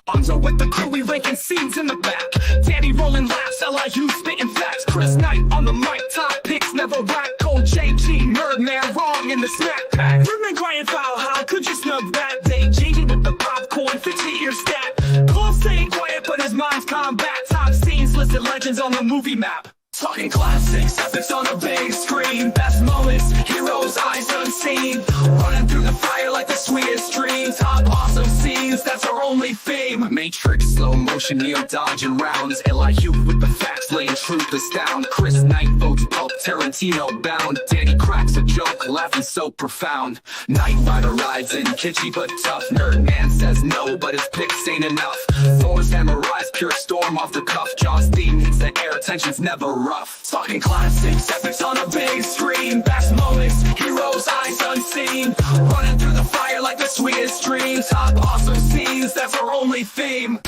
Nzo with the crew, we ranking scenes in the back. Danny rolling laps, Elihu spitting facts. Chris Knight on the mic, top picks never rack. Cold JG, nerd man, wrong in the snack pack. Ribbon crying foul, how could you snub that? They JG with the popcorn, 50-year stat. Cole staying quiet, but his mind's combat. Top scenes, listed legends on the movie map. Talking classics, epics on a big screen. Best moments, heroes, eyes unseen. Running through the fire like the sweetest dreams. Top awesome scenes, that's our only theme. Matrix, slow motion, Neo dodging rounds. Elihu with the facts, laying truth is down. Chris Knight votes pulp, Tarantino bound. Danny cracks a joke, laughing so profound. Knight Rider rides in, kitschy but tough. Nerd man says no, but his picks ain't enough. Thor's hammer rise, pure storm off the cuff. Jaws theme hits the air, tension's never rough. Talking classics, epics on a big screen. Best moments, heroes, eyes unseen. Running through the fire like the sweetest dreams. Top awesome scenes, that's our only theme.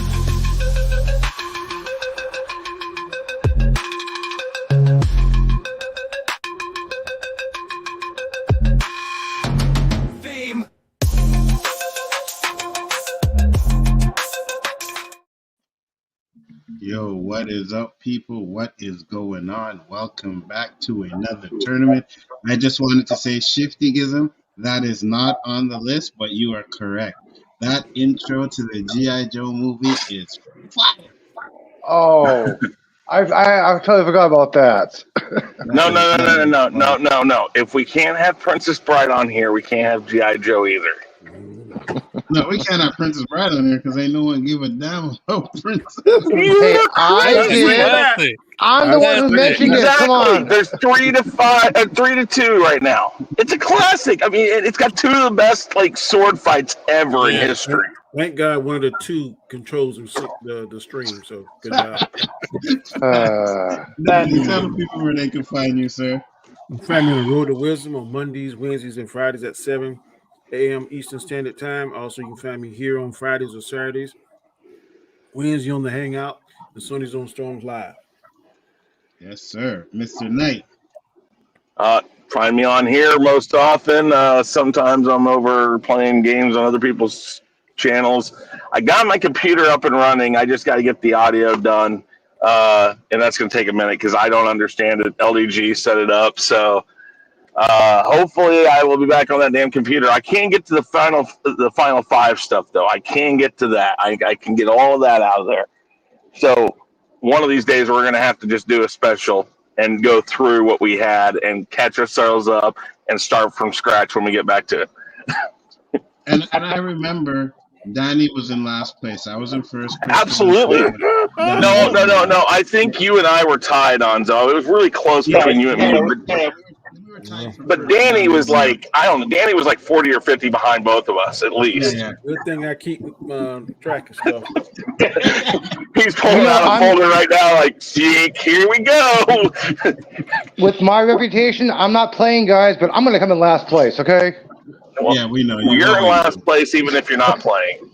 Yo, what is up, people? What is going on? Welcome back to another tournament. I just wanted to say Shiftyism, that is not on the list, but you are correct. That intro to the G.I. Joe movie is fire. Oh, I totally forgot about that. No. If we can't have Princess Bride on here, we can't have G.I. Joe either. No, we can't have Princess Bride on here because ain't no one give a damn about Princess. Hey, I did. I'm the one who mentioned it. Come on. There's 3-2 right now. It's a classic. I mean, it's got two of the best sword fights ever in history. Thank God one of the two controls the stream. So good job. Daddy, tell the people where they can find you, sir. You find me on the Road to Wisdom on Mondays, Wednesdays, and Fridays at 7 a.m. Eastern Standard Time. Also, you can find me here on Fridays or Saturdays. Wednesday on the Hangout, and Sundays on Storms Live. Yes, sir. Mr. Knight. Find me on here most often. Sometimes I'm over playing games on other people's channels. I got my computer up and running. I just got to get the audio done. And that's going to take a minute because I don't understand it. LDG set it up. So hopefully I will be back on that damn computer. I can't get to the final five stuff, though. I can get to that. I can get all of that out of there. So one of these days we're going to have to just do a special and go through what we had and catch ourselves up and start from scratch when we get back to it. And I remember Danny was in last place. I was in first place. Absolutely. No. I think you and I were tied, Nzo. It was really close between you and me. But Danny was Danny was 40 or 50 behind both of us, at least. Yeah. Good thing I keep track of stuff. He's pulling out a folder right now Zeke, here we go. With my reputation, I'm not playing, guys, but I'm going to come in last place, okay? Well, yeah, we know. You're in last place even if you're not playing.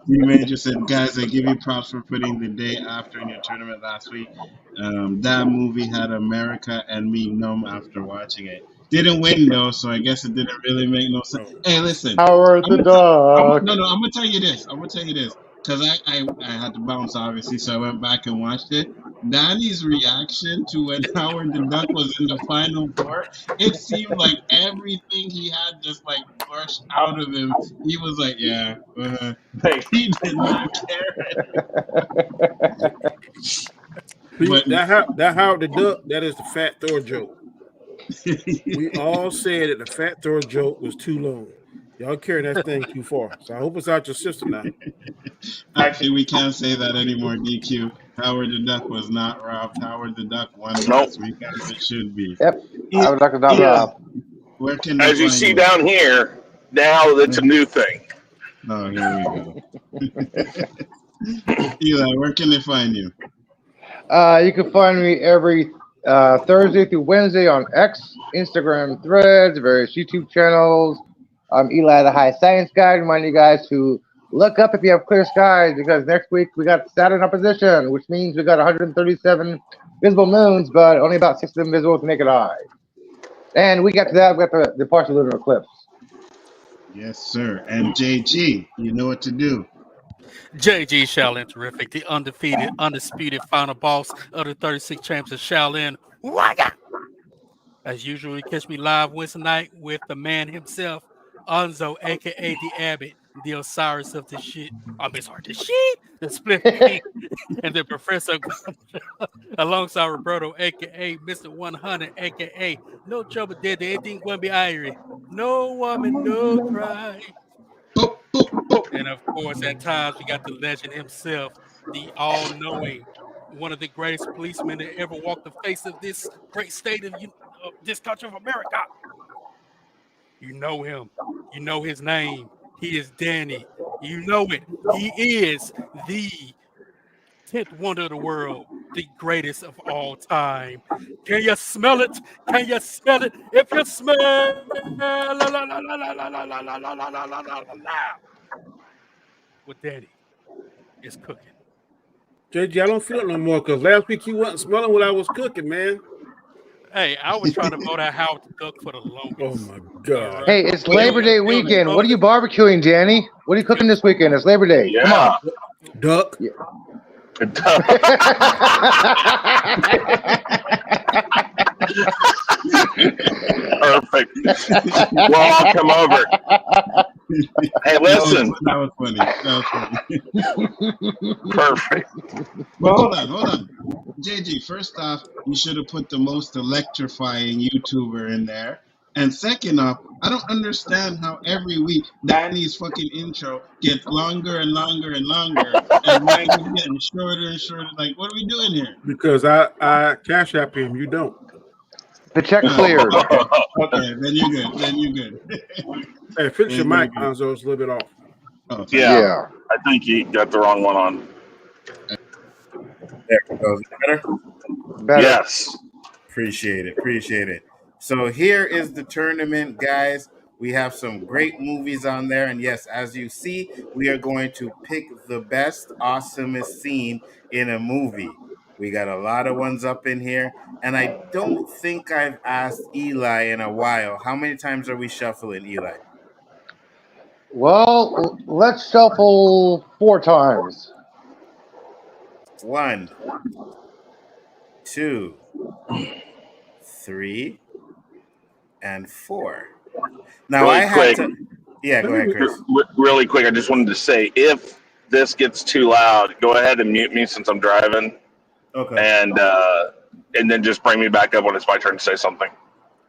You Major said, guys, I give you props for putting the day after in your tournament last week. That movie had America and me numb after watching it. Didn't win, though, so I guess it didn't really make no sense. Hey, listen. Howard the Duck. No, I'm going to tell you this. Because I had to bounce, obviously, so I went back and watched it. Danny's reaction to when Howard the Duck was in the final four, it seemed like everything he had just flushed out of him. He was like, yeah. He did not care. But that Howard the Duck, that is the Fat Thor joke. We all said that the Fat Thor joke was too long. Y'all carrying that thing too far. So I hope it's out your system now. Actually, we can't say that anymore, DQ. Howard the Duck was not robbed. Howard the Duck won last week as it should be. Yep. Howard the Duck is not robbed. Where can As you see down here, now that's a new thing. Oh, here we go. Eli, where can they find you? You can find me every Thursday through Wednesday on X, Instagram, Threads, various YouTube channels. I'm Eli, the High Science Guy. Remind you guys to look up if you have clear skies, because next week we got Saturn opposition, which means we got 137 visible moons, but only about 6 of them visible with the naked eye. And we got to that. We got the partial lunar eclipse. Yes, sir. And JG, you know what to do. JG Shaolin Terrific, the undefeated, undisputed final boss of the 36 champs of Shaolin. Wagga! As usual, you catch me live Wednesday night with the man himself, Nzo, a.k.a. the Abbott, the Osiris of the shit. The shit, the Split King, and the Professor alongside Roberto, a.k.a. Mr. 100, a.k.a. No Trouble Dead, anything gonna be Irie. No woman, no cry. Boop, boop, boop. And of course, at times, we got the legend himself, the all-knowing, one of the greatest policemen that ever walked the face of this great state of this country of America. You know him. You know his name. He is Danny. You know it. He is the 10th wonder of the world, the greatest of all time. Can you smell it? Can you smell it? If you smell what Danny is cooking. JG, I don't feel it no more because last week you wasn't smelling what I was cooking, man. Hey, I was trying to vote out Howard the Duck for the longest. Oh my God. Hey, it's Labor Day weekend. What are you barbecuing, Danny? What are you cooking this weekend? It's Labor Day. Yeah. Come on. Duck. Yeah. Perfect. Well, I'll come over. Hey, listen. That was funny. Perfect. Well, hold on. JG, first off, you should have put the most electrifying YouTuber in there. And second off, I don't understand how every week Danny's fucking intro gets longer and longer and longer, and mine is getting shorter and shorter. Like, what are we doing here? Because I cash app him, you don't. The check cleared. Okay, then you're good. Hey, fix your mic, Nzo. It's a little bit off. Oh, Yeah. I think he got the wrong one on. There it goes. Better. Yes. Appreciate it. So here is the tournament, guys. We have some great movies on there. And yes, as you see, we are going to pick the best, awesomest scene in a movie. We got a lot of ones up in here. And I don't think I've asked Eli in a while. How many times are we shuffling, Eli? Well, let's shuffle 4 times. 1, 2, 3, and 4. Now Really I had quick. to. Yeah, go ahead, Chris. Really quick, I just wanted to say, if this gets too loud, go ahead and mute me since I'm driving. Okay. And then just bring me back up when it's my turn to say something.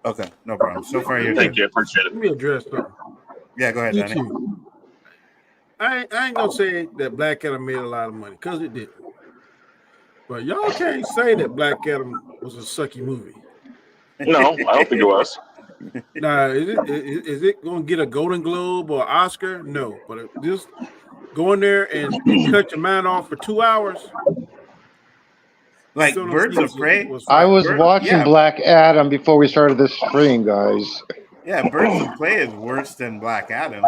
Okay, no problem. So far, you're Thank you. Appreciate it. Let me address something. Yeah, go ahead, Danny. YouTube. I ain't gonna say that Black Adam made a lot of money because it didn't. But y'all can't say that Black Adam was a sucky movie. No, I don't think it was. Now, is it going to get a Golden Globe or Oscar? No, but just go in there and cut your mind off for 2 hours. Like Birds of Prey. I was watching Black Adam before we started this stream, guys. Yeah, Birds of Prey is worse than Black Adam.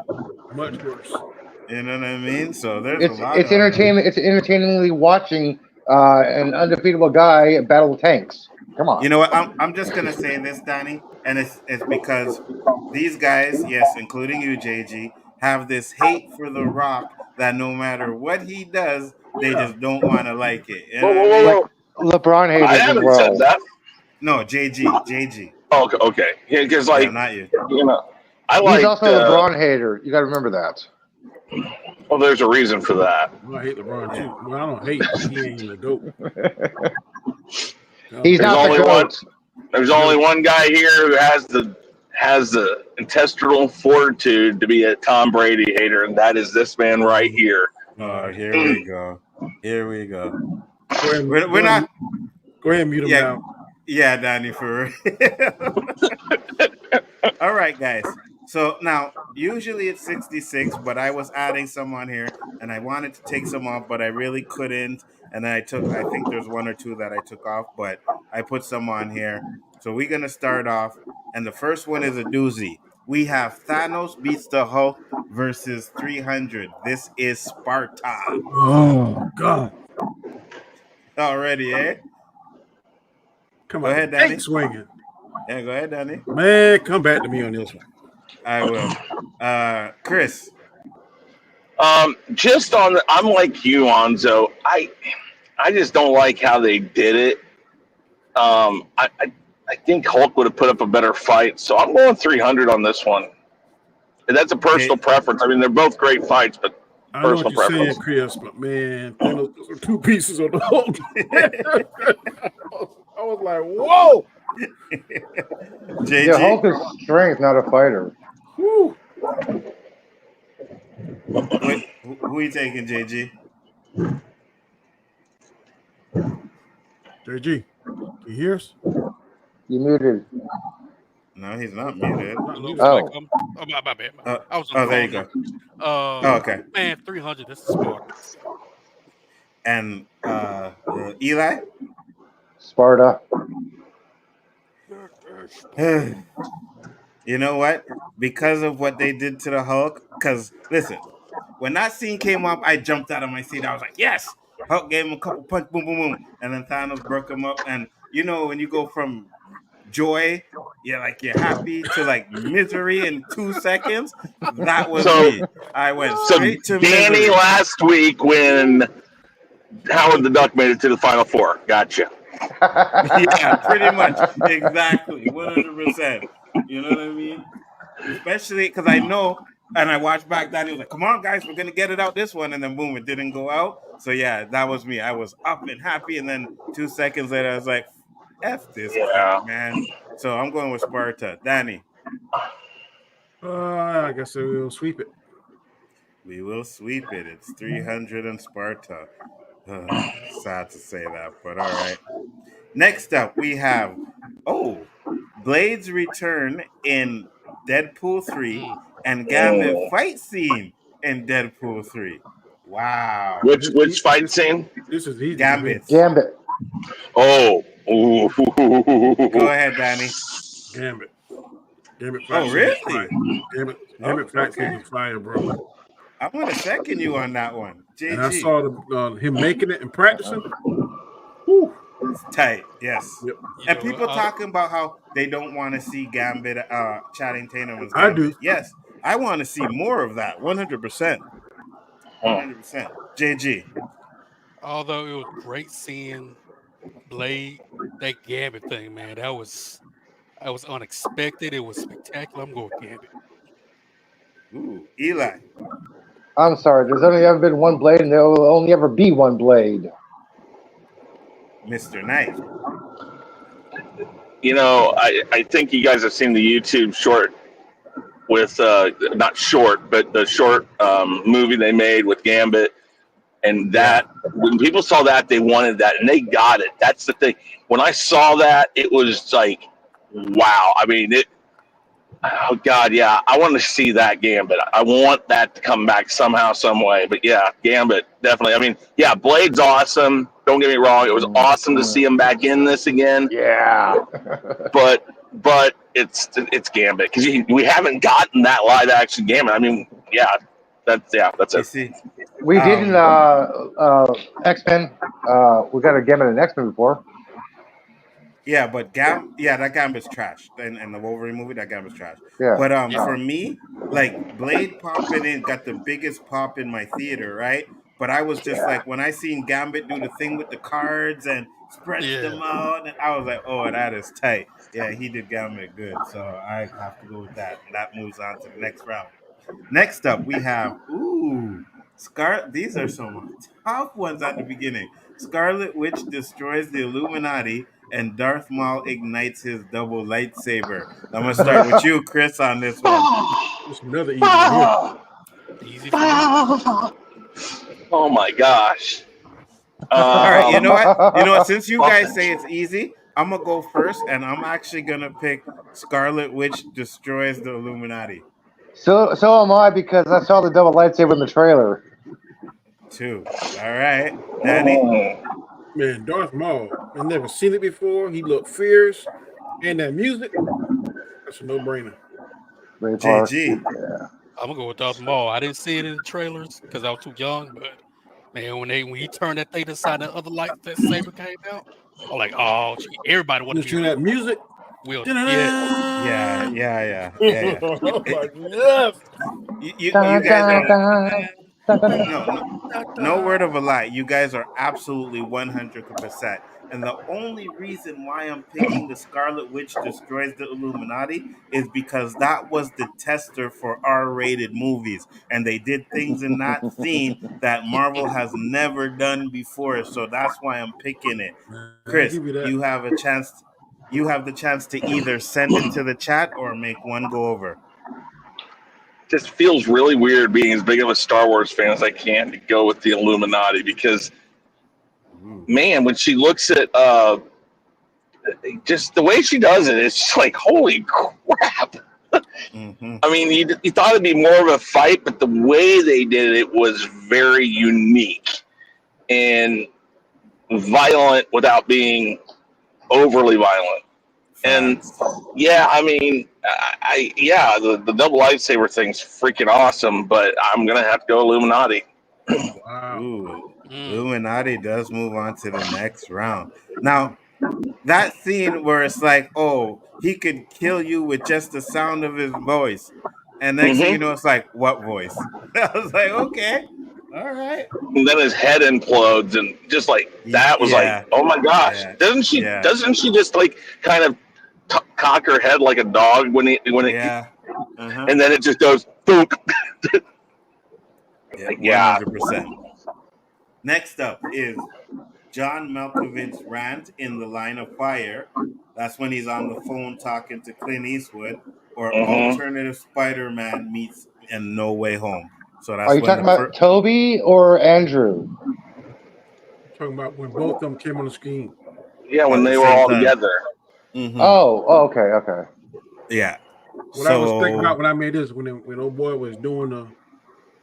Much worse. You know what I mean? So there's It's a lot. It's entertainment. It's entertainingly watching an undefeatable guy battle tanks. Come on. You know what? I'm just gonna say this, Danny, and it's because these guys, yes, including you, JG, have this hate for The Rock that no matter what he does, they just don't want to like it. You know what I mean? LeBron hated I as haven't well. said that. No, JG. Oh, okay. Yeah, because Not you. I like. He's also a LeBron hater. You got to remember that. Well, there's a reason for that. I hate LeBron too. Well, I don't hate him. He ain't the GOAT. He's not the GOAT. There's only one guy here who has the intestinal fortitude to be a Tom Brady hater, and that is this man right here. Oh, here we go. We're not. Go ahead and mute him down. Yeah, Danny, for all right, guys. So now, usually it's 66, but I was adding some on here, and I wanted to take some off, but I really couldn't. And then I think there's 1 or 2 that I took off, but I put some on here. So we're going to start off, and the first one is a doozy. We have Thanos beats the Hulk versus 300. This is Sparta. Oh, God. Already, eh? Come Go on. ahead, Danny. Swinging. Yeah, go ahead, Danny. Man, come back to me on this one. I will. Chris. Just on, I'm like you, Nzo. I just don't like how they did it. I think Hulk would have put up a better fight, so I'm going 300 on this one. And that's a personal preference. I mean, they're both great fights, but I know what personal you're preference. saying, Chris, but man, Thanos put some 2 pieces on the Hulk. I was like, whoa. JG. Yeah, Hulk is strength, not a fighter. Woo. Wait, who are you taking, JG? JG, can you hear us? You muted. No, he's not muted. Looks Oh. like my bad. I was on the there you phone. go. Okay. Man, 300. This is smart. And Eli? Sparta. You know what? Because of what they did to the Hulk, because listen, when that scene came up, I jumped out of my seat. I was like, yes! Hulk gave him a couple punch, boom, boom, boom. And then Thanos broke him up. And you know, when you go from joy, you're happy, to like misery in 2 seconds, that was me. I went straight to Danny misery. last week when Howard the Duck made it to the Final Four. Gotcha. Yeah, pretty much. Exactly. 100%. You know what I mean? Especially because I know, and I watched back that, he was like, come on, guys, we're going to get it out this one. And then, boom, it didn't go out. So, yeah, that was me. I was up and happy. And then 2 seconds later, I was like, F this crap, man. So, I'm going with Sparta. Danny. I guess we'll sweep it. We will sweep it. It's 300 and Sparta. Sad to say that, but all right. Next up, we have, Blade's return in Deadpool 3 and Gambit fight scene in Deadpool 3. Wow. Which fight scene? This is easy. Gambit. Oh. Go ahead, Danny. Gambit. Gambit fight. Oh, really? Gambit fight scene is fire, bro. I'm going to second you on that one. JG. And I saw him making it and practicing. Whew. It's tight, yes. Yep. And people talking about how they don't want to see Gambit Channing Tatum as Gambit. I do. Yes, I want to see more of that. 100%. 100%. JG. Although it was great seeing Blade, that Gambit thing, man, that was unexpected. It was spectacular. I'm going Gambit. Ooh, Eli. I'm sorry. There's only ever been one Blade, and there will only ever be one Blade. Mr. Knight. You know, I think you guys have seen the YouTube short with not short, but the short movie they made with Gambit, and that when people saw that, they wanted that, and they got it. That's the thing. When I saw that, it was like, wow. I mean, oh God, yeah. I want to see that Gambit. I want that to come back somehow, some way. But yeah, Gambit definitely. I mean, yeah, Blade's awesome. Don't get me wrong. It was awesome to see him back in this again. Yeah. but it's Gambit because we haven't gotten that live action Gambit. I mean, that's it. See, we did in X-Men. We got a Gambit in X-Men before. Yeah, but that Gambit's trash. And the Wolverine movie, that Gambit's trash. Yeah. But for me, like Blade popping in got the biggest pop in my theater, right? But I was just like, when I seen Gambit do the thing with the cards and spread them out, and I was like, oh, that is tight. Yeah, he did Gambit good. So I have to go with that. And that moves on to the next round. Next up, we have, these are some tough ones at the beginning. Scarlet Witch destroys the Illuminati and Darth Maul ignites his double lightsaber. I'm going to start with you, Chris, on this one. It's another easy one. Easy for me. Oh my gosh. All right, you know what? Since you guys say it's easy, I'm going to go first, and I'm actually going to pick Scarlet Witch destroys the Illuminati. So am I, because I saw the double lightsaber in the trailer. 2. All right. Danny? Man, Darth Maul. I've never seen it before. He looked fierce. And that music, that's a no-brainer. JG. Yeah. I'm gonna go with Darth Maul. I didn't see it in the trailers because I was too young, but man, when he turned that thing aside, the other light that saber came out, I'm like, oh, gee, everybody wanted to Listen be to that music. Will. Yeah. Oh my yes. You Dun, guys dun, are dun, dun, dun, dun. no word of a lie. You guys are absolutely 100%. And the only reason why I'm picking the Scarlet Witch Destroys the Illuminati is because that was the tester for R-rated movies, and they did things in that scene that Marvel has never done before. So that's why I'm picking it. I Chris, give you that. you have a chance. You have the chance to either send it to the chat or make one go over. Just feels really weird being as big of a Star Wars fan as I can to go with the Illuminati because, man, when she looks at just the way she does it, it's just like, holy crap. Mm-hmm. I mean, you thought it'd be more of a fight, but the way they did it was very unique and violent without being overly violent. And yeah, I mean, the double lightsaber thing's freaking awesome, but I'm gonna have to go Illuminati. Wow. Ooh, Illuminati does move on to the next round. Now, that scene where it's like, oh, he could kill you with just the sound of his voice. And next thing you know, it's like, what voice? I was like, okay, all right. And then his head implodes, and just like that was Yeah, like, oh my gosh! yeah, Doesn't she? yeah. Doesn't she just like kind of cock her head like a dog when it? Yeah. And then it just goes boop. Yeah, 100%. Next up is John Malkovich's rant in The Line of Fire. That's when he's on the phone talking to Clint Eastwood, or alternative Spider-Man meets in No Way Home. So that's Are you talking about Toby or Andrew? Talking about when both of them came on the screen. Yeah, when they were all together. Mm-hmm. Oh, okay. Yeah. What I was thinking about when I made this, when old boy was doing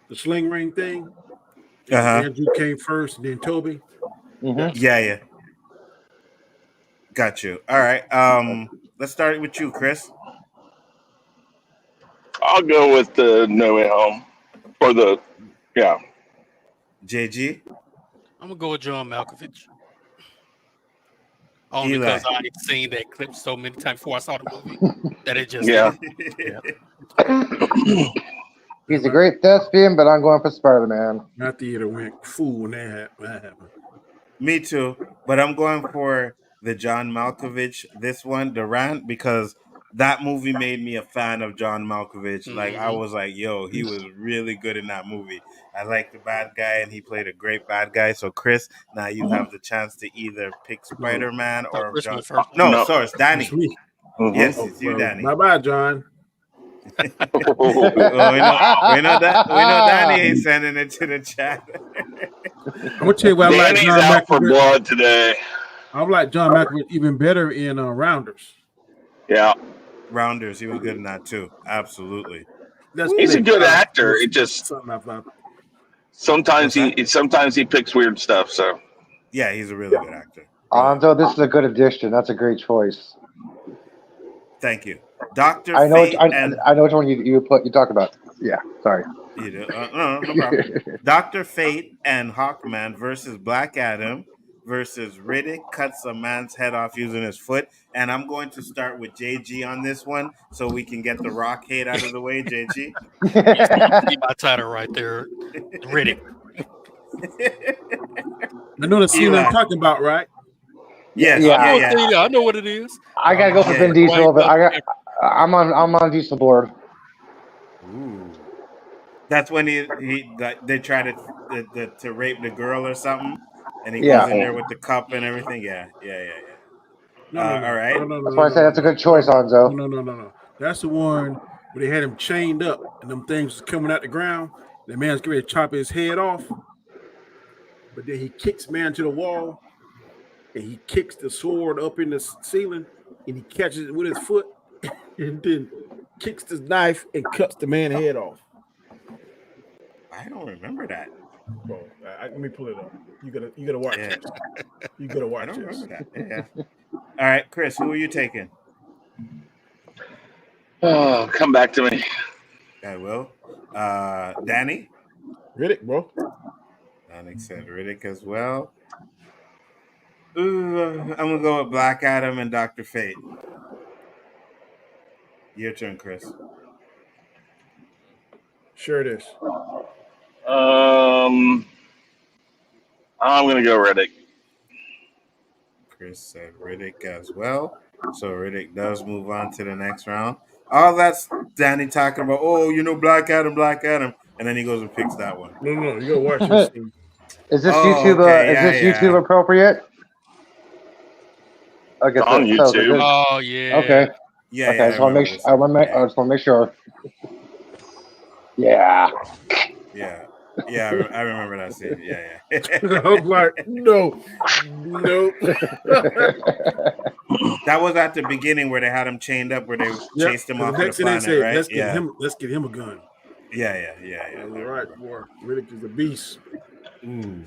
the sling ring thing, Andrew came first, and then Toby. Mm-hmm. Yeah. Got you. All right. Let's start with you, Chris. I'll go with the No Way Home, or JG. I'm gonna go with John Malkovich. Only because I had seen that clip so many times before I saw the movie that it just He's a great thespian, but I'm going for Spider-Man. My theater went fool when that happened. Me too, but I'm going for the John Malkovich, this one, the rant, because that movie made me a fan of John Malkovich. Like, I was like, yo, he was really good in that movie. I like the bad guy, and he played a great bad guy. So, Chris, now you have the chance to either pick Spider-Man or John. No, sorry, it's Danny. Yes, it's you, Danny. Bye-bye, John. we know Danny ain't sending it to the chat. I'm gonna tell you what I like John out for blood today. I like John Malkovich even better in Rounders. Yeah, Rounders, he was good in that too. Absolutely. He's a good actor. It just sometimes he picks weird stuff. So yeah, he's a really good actor. Nzo, this is a good addition. That's a great choice. Thank you, Dr. I know which one you talk about. Yeah, sorry. You do? No problem. Dr. Fate and Hawkman versus Black Adam versus Riddick cuts a man's head off using his foot. And I'm going to start with JG on this one so we can get the rock hate out of the way, JG. See my title right there, Riddick. I know the scene I'm talking about, right? Yes, yeah. I know what it is. I gotta go for Vin Diesel, but I'm on Diesel board. Ooh. That's when they try to rape the girl or something, and he goes in there with the cup and everything. Yeah. No, all right. No, that's why I said that's a good choice, Nzo. No. That's the one where they had him chained up and them things was coming out the ground. The man's getting ready to chop his head off, but then he kicks man to the wall, and he kicks the sword up in the ceiling, and he catches it with his foot, and then kicks the knife and cuts the man's head off. I don't remember that. Bro, let me pull it up. You gotta watch it. You gotta watch it. I don't remember that. Yeah. All right, Chris, who are you taking? Oh, come back to me. I will. Danny? Riddick, bro. Danny said Riddick as well. I'm gonna go with Black Adam and Dr. Fate. Your turn, Chris. Sure it is. I'm gonna go Riddick. Chris said Riddick as well. So Riddick does move on to the next round. All that's Danny talking about, Black Adam. And then he goes and picks that one. No, you gotta watch this scene. Is this Oh, YouTube? okay. Is this YouTube appropriate? I guess It's on YouTube. Oh yeah. Okay. Yeah, Okay. I just want to make sure. I just want to make sure. Yeah. Yeah, I remember that scene. Yeah. I was like, no. That was at the beginning where they had him chained up, where they chased him off the planet, said, right? Let's get him a gun. Yeah. You're right, boy. Riddick is a beast. Ooh.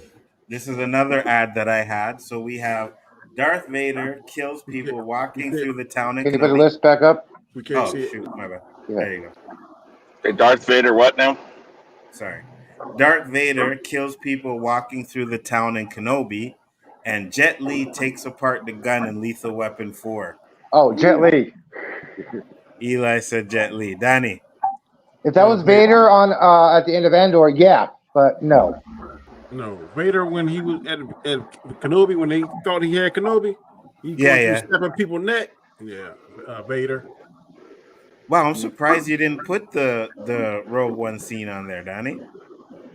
This is another ad that I had. So we have Darth Vader kills people walking through the town. Can you put the list back up? We can't see it. Shoot, my bad. Yeah. There you go. Hey, Darth Vader, what now? Sorry. Darth Vader kills people walking through the town in Kenobi, and Jet Li takes apart the gun in Lethal Weapon 4. Oh, Jet Li. Eli said Jet Li. Danny. If that was Vader on at the end of Andor, yeah, but no. No, Vader when he was at Kenobi, when they thought he had Kenobi, he stepping people's neck. Yeah, Vader. Wow, I'm surprised you didn't put the Rogue One scene on there, Danny.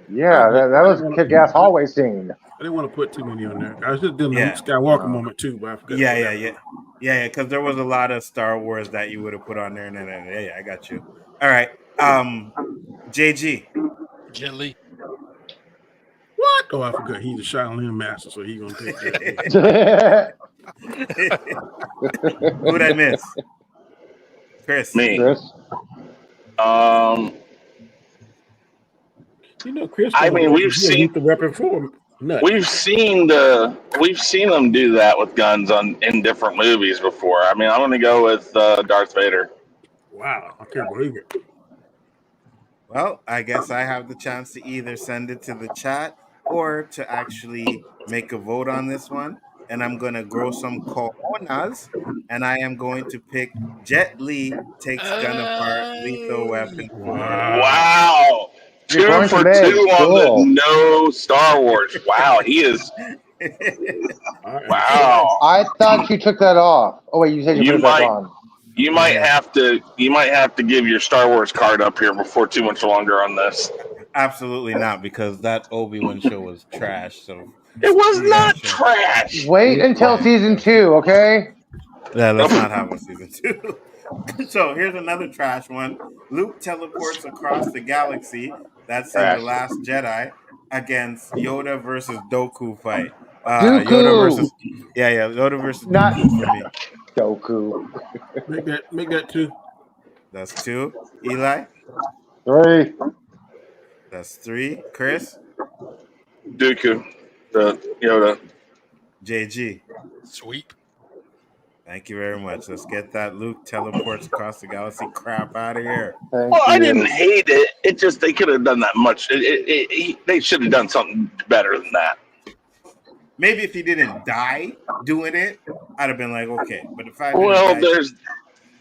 Yeah, that was a kick-ass hallway scene. I didn't want to put too many on there. I was just doing the Luke Skywalker moment too, but I forgot. Yeah, because there was a lot of Star Wars that you would have put on there. Yeah, I got you. All right, JG. Jet Li. What? Oh, I forgot. He's a Shaolin master, so he's gonna take that. Who'd I miss? Chris. Me. Chris. Chris. I mean, we've seen the weapon for we've seen them do that with guns in different movies before. I mean, I'm gonna go with Darth Vader. Wow, I can't believe it. Well, I guess I have the chance to either send it to the chat or to actually make a vote on this one. And I'm going to grow some cojones, and I am going to pick Jet Li takes gun apart Lethal Weapon 4. Wow. 2 for 2 on the no Star Wars. Wow, he is. Wow. I thought you took that off. Oh wait, you said you put it back on. You might have to give your Star Wars card up here before too much longer on this. Absolutely not, because that Obi-Wan show was trash. So it was not trash. Wait until season 2, okay? Yeah, let's not have a season 2. So here's another trash one. Luke teleports across the galaxy. That's in The Last Jedi against Yoda versus Dooku fight. Dooku. Yoda versus Yoda versus Dooku for me. Dooku. Make that 2. That's 2. Eli? 3. That's 3. Chris? Dooku. The Yoda. JG? Sweet. Thank you very much. Let's get that Luke teleports across the galaxy crap out of here. I didn't hate it. It just they could have done that much. They should have done something better than that. Maybe if he didn't die doing it, I'd have been like, okay. But if I there's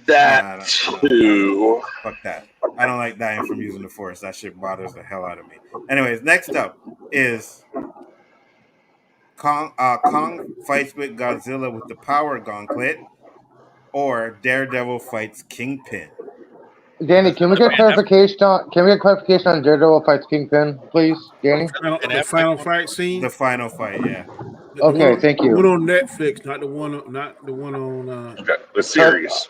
that too. Fuck that. I don't like dying from using the Force. That shit bothers the hell out of me. Anyways, next up is Kong fights with Godzilla with the power gauntlet, or Daredevil fights Kingpin. Danny, can we get clarification on Daredevil fights Kingpin, please, Danny? The final fight scene. The final fight, yeah. Okay, thank you. One on Netflix, not the one on the series.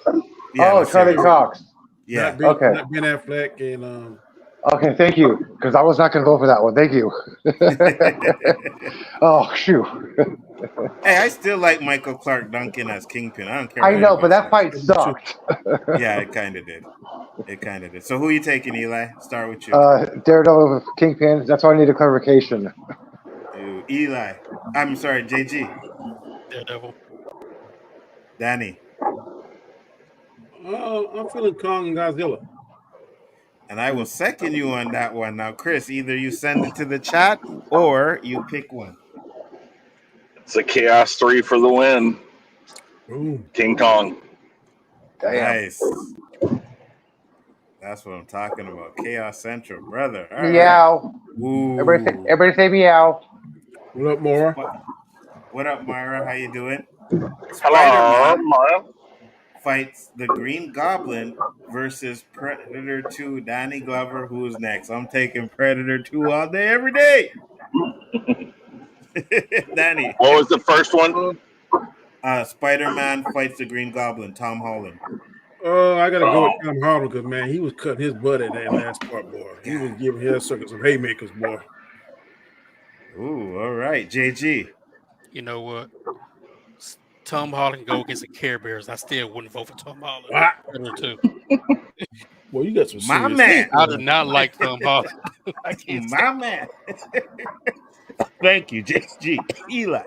Yeah, Charlie Cox. Yeah. Not Ben Affleck and Okay, thank you. Because I was not going to vote for that one. Thank you. Oh, shoot. Hey, I still like Michael Clark Duncan as Kingpin. I don't care. I know, but that fight sucked. Yeah, it kind of did. So who are you taking, Eli? Start with you. Daredevil with Kingpin. That's why I need a clarification. Eli. I'm sorry, JG. Daredevil. Danny. I'm feeling Kong and Godzilla. And I will second you on that one. Now, Chris, either you send it to the chat or you pick one. It's a Chaos 3 for the win. Ooh. King Kong. Damn. Nice. That's what I'm talking about. Chaos Central, brother. All right. Meow. Ooh. Everybody say meow. What up, Mara? What up, Myra? How you doing? Hello, Spider-Man Mara. fights the Green Goblin versus Predator 2. Danny Glover, who's next? I'm taking Predator 2 all day, every day. Danny. What was the first one? Spider-Man fights the Green Goblin, Tom Holland. Oh, I gotta go with Tom Holland because man, he was cutting his butt at that last part, boy. He was giving his circuit some haymakers, boy. Ooh, all right, JG. You know what? Tom Holland go against the Care Bears. I still wouldn't vote for Tom Holland. What? Predator 2. Well, you got some My serious man. I do not like Tom Holland. I can't My man. Thank you, JG. Eli.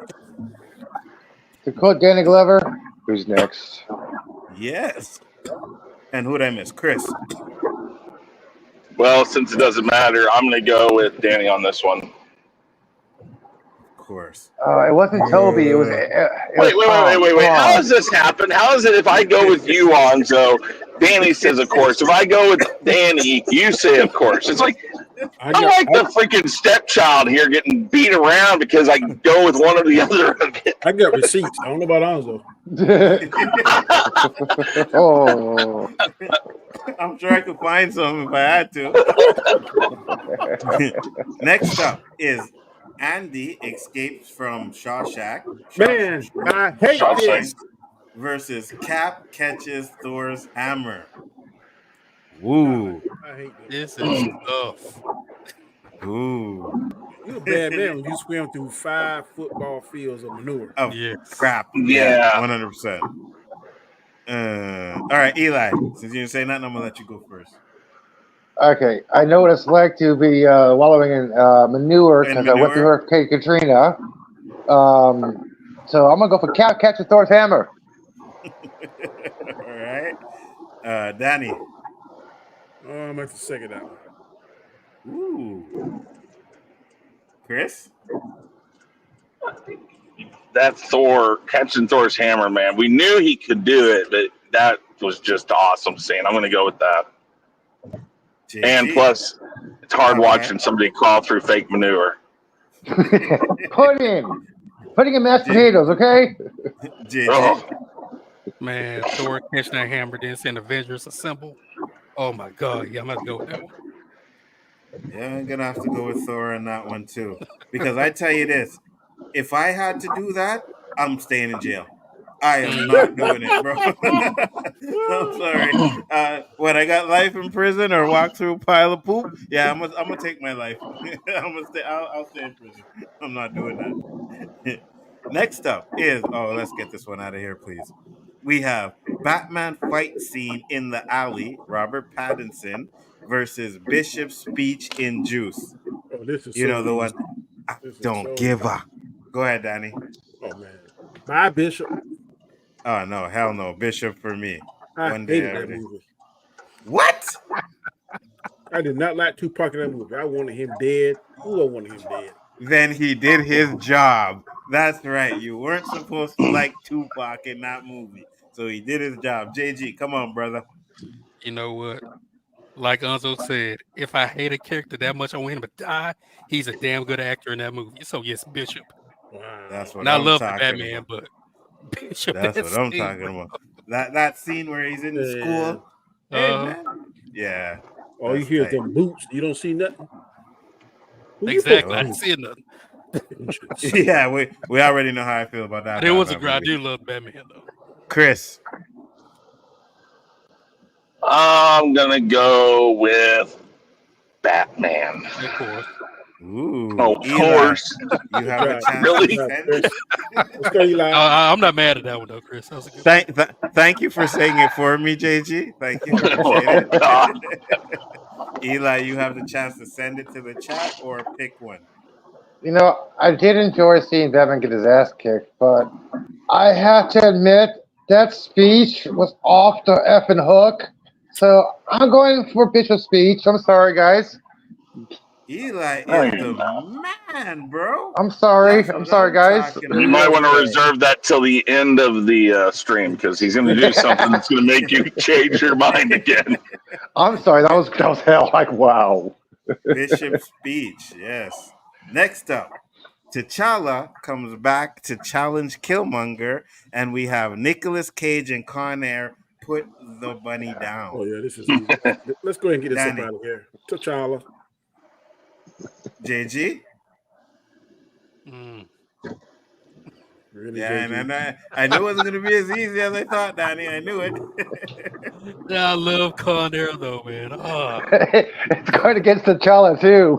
To quote Danny Glover, who's next? Yes. And who'd I miss? Chris. Well, since it doesn't matter, I'm going to go with Danny on this one. Of course. It wasn't Toby. It was. Wait. Tom. How does this happen? How is it if I go with you, Onzo, Danny says, of course. If I go with Danny, you say, of course. It's like, I'm like the freaking stepchild here getting beat around because I go with one or the other of it. I got receipts. I don't know about Onzo. Oh. I'm sure I could find some if I had to. Next up is Andy escapes from Shawshank. Man, I hate this. Versus Cap catches Thor's hammer. Woo. I hate this. This is tough. Ooh. You're a bad man when you swim through 5 football fields of manure. Oh, Yes. crap. Yeah. 100%. All right, Eli, since you didn't say nothing, I'm going to let you go first. Okay, I know what it's like to be wallowing in manure because I went through Hurricane Katrina. So I'm gonna go for Cap catching Thor's hammer. All right, Danny. I'm at the second out. Ooh, Chris. That Thor, catching Thor's hammer, man. We knew he could do it, but that was just awesome scene. I'm going to go with that. JG. And plus, it's hard watching somebody crawl through fake manure. Putting in mashed potatoes, okay? JG. Oh. Man, Thor catching that hammer, then saying Avengers Assemble. Oh my God. Yeah, I'm going to go with that one. Yeah, I'm going to have to go with Thor on that one too. Because I tell you this, if I had to do that, I'm staying in jail. I am not doing it, bro. I'm sorry. When I got life in prison or walk through a pile of poop, yeah, I'm gonna take my life. I'll stay in prison. I'm not doing that. Next up is let's get this one out of here, please. We have Batman fight scene in the alley. Robert Pattinson versus Bishop's speech in Juice. Oh, this is you so know the one. I don't give a. Go ahead, Danny. Oh man, bye, Bishop. Oh no, hell no, Bishop for me. I One day, hated that movie. What? I did not like Tupac in that movie. I wanted him dead. Who I wanted him dead? Then he did his job. That's right. You weren't supposed to like Tupac in that movie, so he did his job. JG, come on, brother. You know what? Like Nzo said, if I hate a character that much, I want him to die. He's a damn good actor in that movie. So yes, Bishop. Wow. That's what And I I'm love the talking Batman, about. but Bishop. That's what I'm talking about. That scene where he's in the school. Hey, man. Yeah. All you hear is them boots. You don't see nothing. Exactly. I didn't see nothing. Yeah, we already know how I feel about that. It was a great. I do love Batman though. Chris. I'm going to go with Batman. Of course. Ooh. Oh, of course. You have a chance. Really? Let's go, Eli. I'm not mad at that one though, Chris. That was a good Thank you for saying it for me, JG. Thank you. Appreciate it. Eli, you have the chance to send it to the chat or pick one. You know, I did enjoy seeing Devin get his ass kicked, but I have to admit that speech was off the effing hook. So I'm going for Bishop's speech. I'm sorry, guys. Eli No, is you're the not. man, bro. I'm sorry. That's I'm what sorry, I'm guys. talking You might about. want to reserve that till the end of the stream because he's going to do something that's going to make you change your mind again. I'm sorry. That was hell. Like, wow. Bishop's speech, yes. Next up, T'Challa comes back to challenge Killmonger, and we have Nicolas Cage and Con Air put the bunny down. Oh yeah, this is easy. Let's go ahead and get this Danny. up out of here. T'Challa. JG? Really, Yeah, JG? and I knew it wasn't going to be as easy as I thought, Danny. I knew it. Yeah, I love Con Air though, man. It's going against T'Challa too.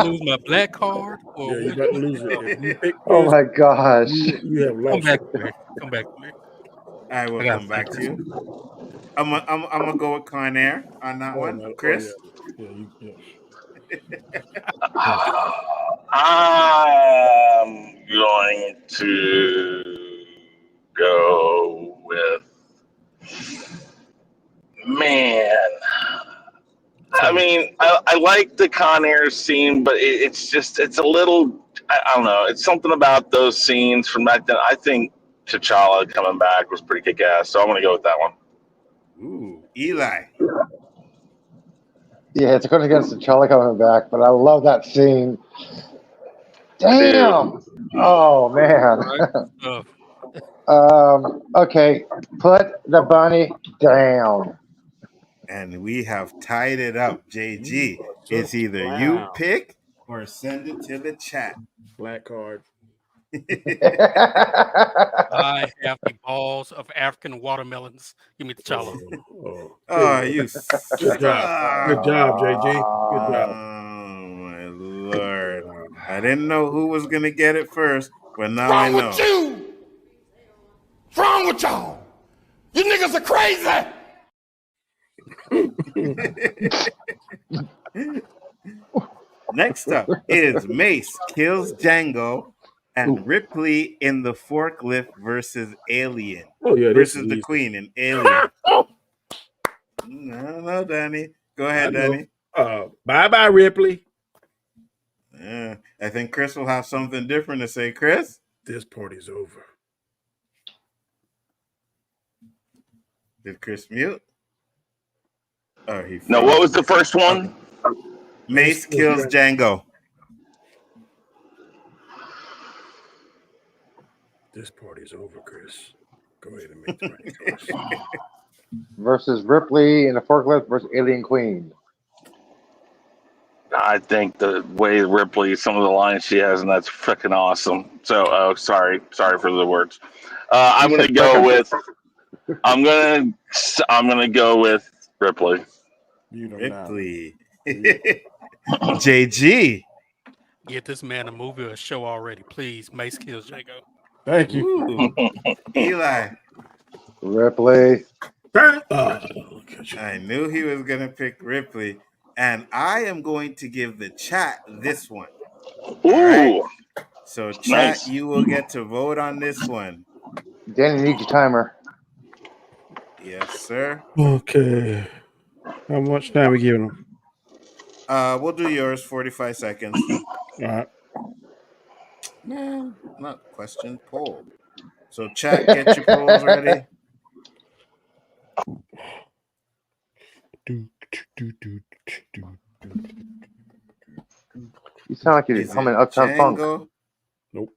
Lose my black card. Or Yeah, you about to lose it. If you pick Oh this, my gosh. you have come lost back it. to me. Come back to me. I will gotta come back think to you. I'm gonna go with Con Air on that one. No. Chris? I'm going to go with man. I mean, I like the Con Air scene, but it's a little, I don't know. It's something about those scenes from back then. I think T'Challa coming back was pretty kick ass, so I'm going to go with that one. Ooh, Eli. Yeah, it's going against T'Challa coming back, but I love that scene. Damn. Oh man. Okay, put the bunny down. And we have tied it up. JG. It's either you pick or send it to the chat. Black card. I have the balls of African watermelons. Give me T'Challa. Oh, you Good job. Good job, JG. Good job. Oh my Lord. I didn't know who was gonna get it first, but now I know. What's wrong with you? What's wrong with y'all? You niggas are crazy. Next up is Mace kills Django and Ripley in the forklift versus Alien. Oh yeah, versus the Queen in Alien. No, Danny. Go ahead, Danny. Bye, Ripley. I think Chris will have something different to say. Chris? This party's over. Did Chris mute? Oh, he. No, what was the first one? Mace kills Django. This party's over, Chris. Go ahead and make the right choice. Versus Ripley in the forklift versus Alien Queen. I think the way Ripley, some of the lines she has, and that's freaking awesome. So, sorry for the words. I'm gonna go with Ripley. Ripley. JG. Get this man a movie or a show already, please. Mace kills Django. Thank you. Eli. Ripley. I knew he was going to pick Ripley, and I am going to give the chat this one. Ooh. Right? So, chat, nice. You will get to vote on this one. Danny needs your timer. Yes, sir. Okay. How much time are we giving them? We'll do yours, 45 seconds. All right. No, not question, poll. So, chat, get your polls ready. You sound like you're humming Uptown Funk. Nope.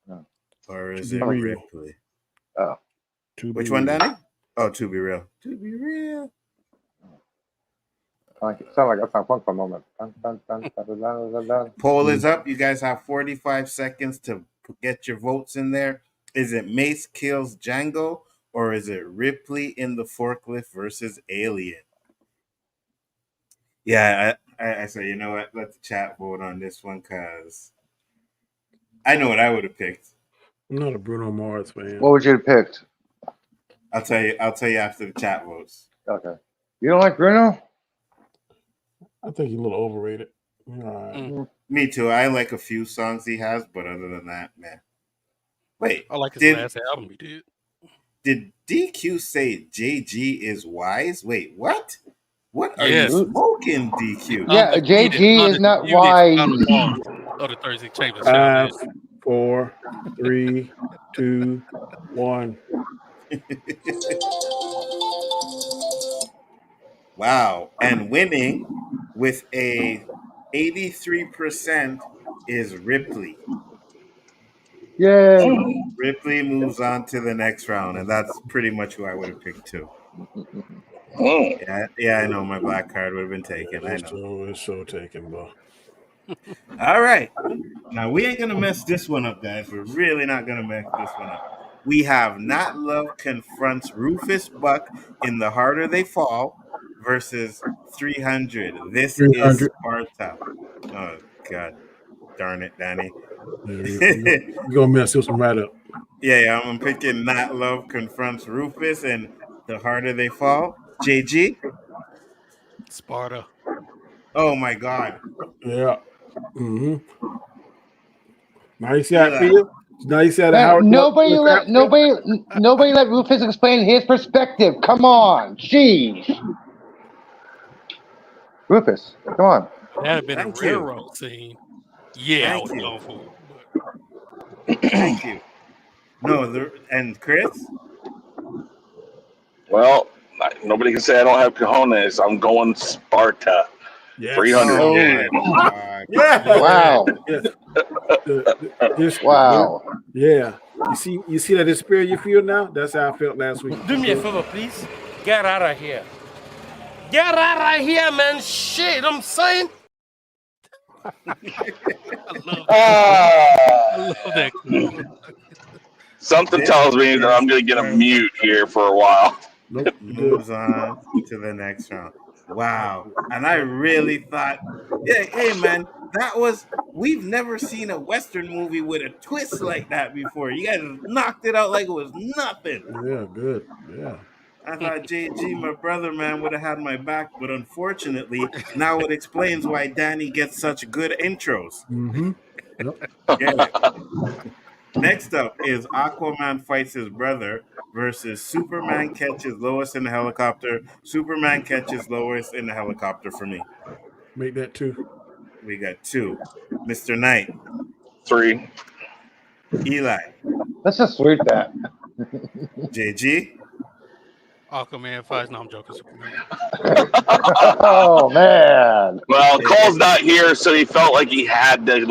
No. Or is it Ripley? Oh. Which one, Danny? Oh, To Be Real. To Be Real. It sounded like Uptown Funk for a moment. Poll is up. You guys have 45 seconds to get your votes in there. Is it Mace kills Django or is it Ripley in the forklift versus Alien? Yeah, I say, you know what? Let the chat vote on this one because I know what I would have picked. I'm not a Bruno Mars fan. What would you have picked? I'll tell you after the chat votes. Okay. You don't like Bruno? I think he's a little overrated. Right. Me too. I like a few songs he has, but other than that, man. Wait. I like his last album he did. Did DQ say JG is wise? Wait, what? What are Yes. you smoking, DQ? Yeah, Undefeated, JG is not undisputed wise. final boss of the 36 Chambers Five, Challenge. 4, 3, 2, 1. Wow. And winning with a 83% is Ripley. Yay. Ripley moves on to the next round, and that's pretty much who I would have picked too. Yeah, I know my black card would have been taken. I know. It's so taken, bro. All right. Now we ain't gonna mess this one up, guys. We're really not gonna mess this one up. We have Not Love confronts Rufus Buck in The Harder They Fall versus 300. This 300. is Sparta. Oh God, darn it, Danny. You're gonna mess this one right up. Yeah, I'm picking Not Love confronts Rufus and The Harder They Fall. JG. Sparta. Oh my God. Yeah. Mm-hmm. Now you see how I Eli. feel? Now you see how Man, nobody let Rufus explain his perspective. Come on, jeez. Rufus, come on. That'd have been Thank a you. railroad scene. Yeah, Thank I you. was going for it. Thank you. No, and Chris? Well, nobody can say I don't have cojones. I'm going Sparta. Yes. 300. Oh. Yeah. Yeah. Wow. Wow. Yeah. You see that despair you feel now? That's how I felt last week. Do me a favor, please. Get out of here. Get out of here, man. Shit, I'm saying. I love that. Ah, I love that. something tells me that I'm going to get a mute here for a while. Nope. Moves on to the next round. Wow. And I really thought, yeah, hey man, we've never seen a Western movie with a twist like that before. You guys knocked it out like it was nothing. Yeah, good. Yeah. I thought JG, my brother, man, would have had my back, but unfortunately, now it explains why Danny gets such good intros. Mm-hmm. Yep. Yeah. Next up is Aquaman fights his brother versus Superman catches Lois in the helicopter. Superman catches Lois in the helicopter for me. Make that 2. We got 2. Mr. Knight. 3. Eli. Let's just sweep that. JG. Aquaman fights. No, I'm joking. Superman. Oh man. Well, Cole's not here, so he felt like he had to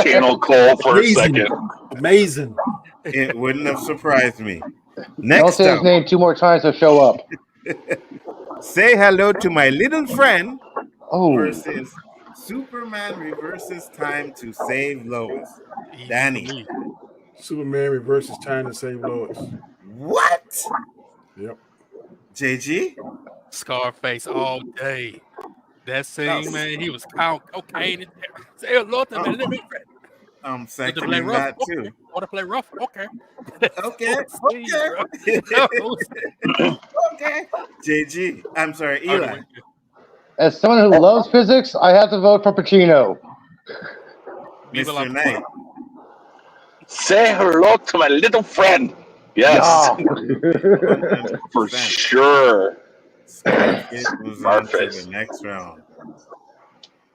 channel Cole for a second. Amazing. It wouldn't have surprised me. Don't Next say his up, name 2 more times, he'll show up. say hello to my little friend Oh. versus Superman reverses time to save Lois. Danny. Superman reverses time to save Lois. What? Yep. JG? Scarface all day. That scene, man, he was count cocaine in there. Say hello to me, little friend. I'm Want to seconding play rough? that too. Okay. Want to play rough? Okay. Okay. JG. I'm sorry, Eli. As someone who loves physics, I have to vote for Pacino. Mr. Knight. Say hello to my little friend. Yes, Yeah. for sure. It moves on to the next round.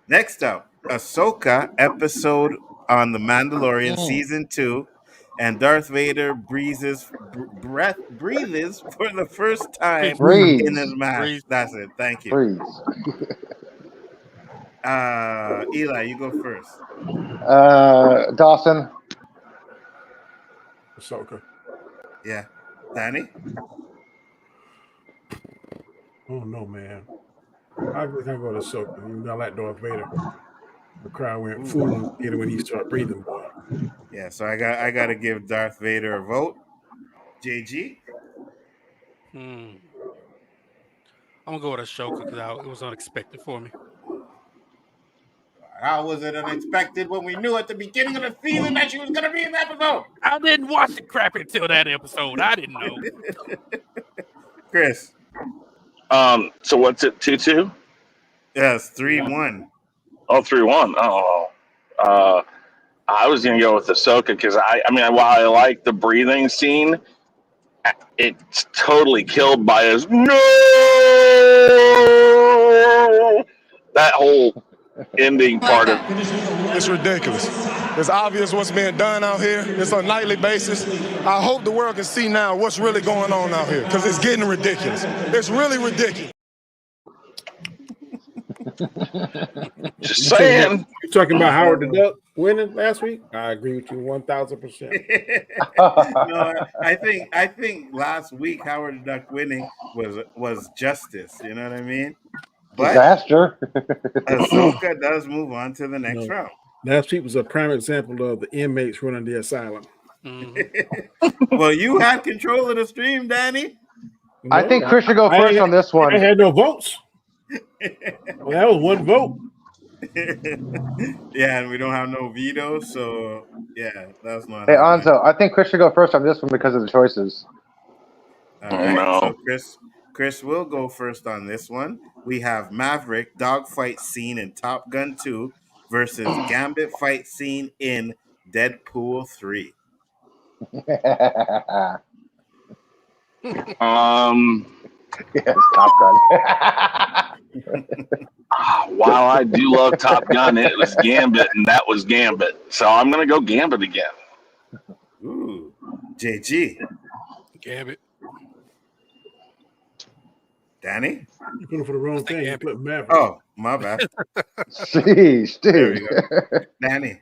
Next up, Ahsoka episode on The Mandalorian season 2, and Darth Vader breathes for the first time Breathes. in his mask. Breathe. That's it. Thank you. Please. Eli, you go first. Dawson. Ahsoka. Yeah. Danny? Oh no, man. I think I go to Ahsoka. Even though I like Darth Vader. The crowd went fool when he started breathing. Yeah, so I got to give Darth Vader a vote. JG? I'm gonna go with Ashoka because it was unexpected for me. How was it unexpected when we knew at the beginning of the season that she was going to be in the episode? I didn't watch the crap until that episode. I didn't know. Chris? So what's it? 2-2? Yes, 3-1. Oh, 3-1. Oh. I was gonna go with Ahsoka because I mean, while I like the breathing scene, it's totally killed by his no. That whole ending part of It's ridiculous. It's obvious what's being done out here. It's on a nightly basis. I hope the world can see now what's really going on out here because it's getting ridiculous. It's really ridiculous. just saying. You talking about Howard the Duck winning last week? I agree with you 1,000%. No, I think last week Howard the Duck winning was justice. You know what I mean? But Disaster. Ahsoka does move on to the next round. Last week was a prime example of the inmates running the asylum. Well, you had control of the stream, Danny. I think Chris should go first on this one. I had no votes. Well, that was one vote. Yeah, and we don't have no veto, so yeah, that's not. Hey, Nzo, I think Chris should go first on this one because of the choices. All right, so Chris will go first on this one. We have Maverick dogfight scene in Top Gun 2 versus Gambit fight scene in Deadpool 3. Yes, Top Gun. While I do love Top Gun, it was Gambit, and that was Gambit. So I'm going to go Gambit again. Ooh, JG. Gambit. Danny? You put him for the wrong thing. You put Maverick. Oh, my bad. Jeez, There dude. we go. Danny.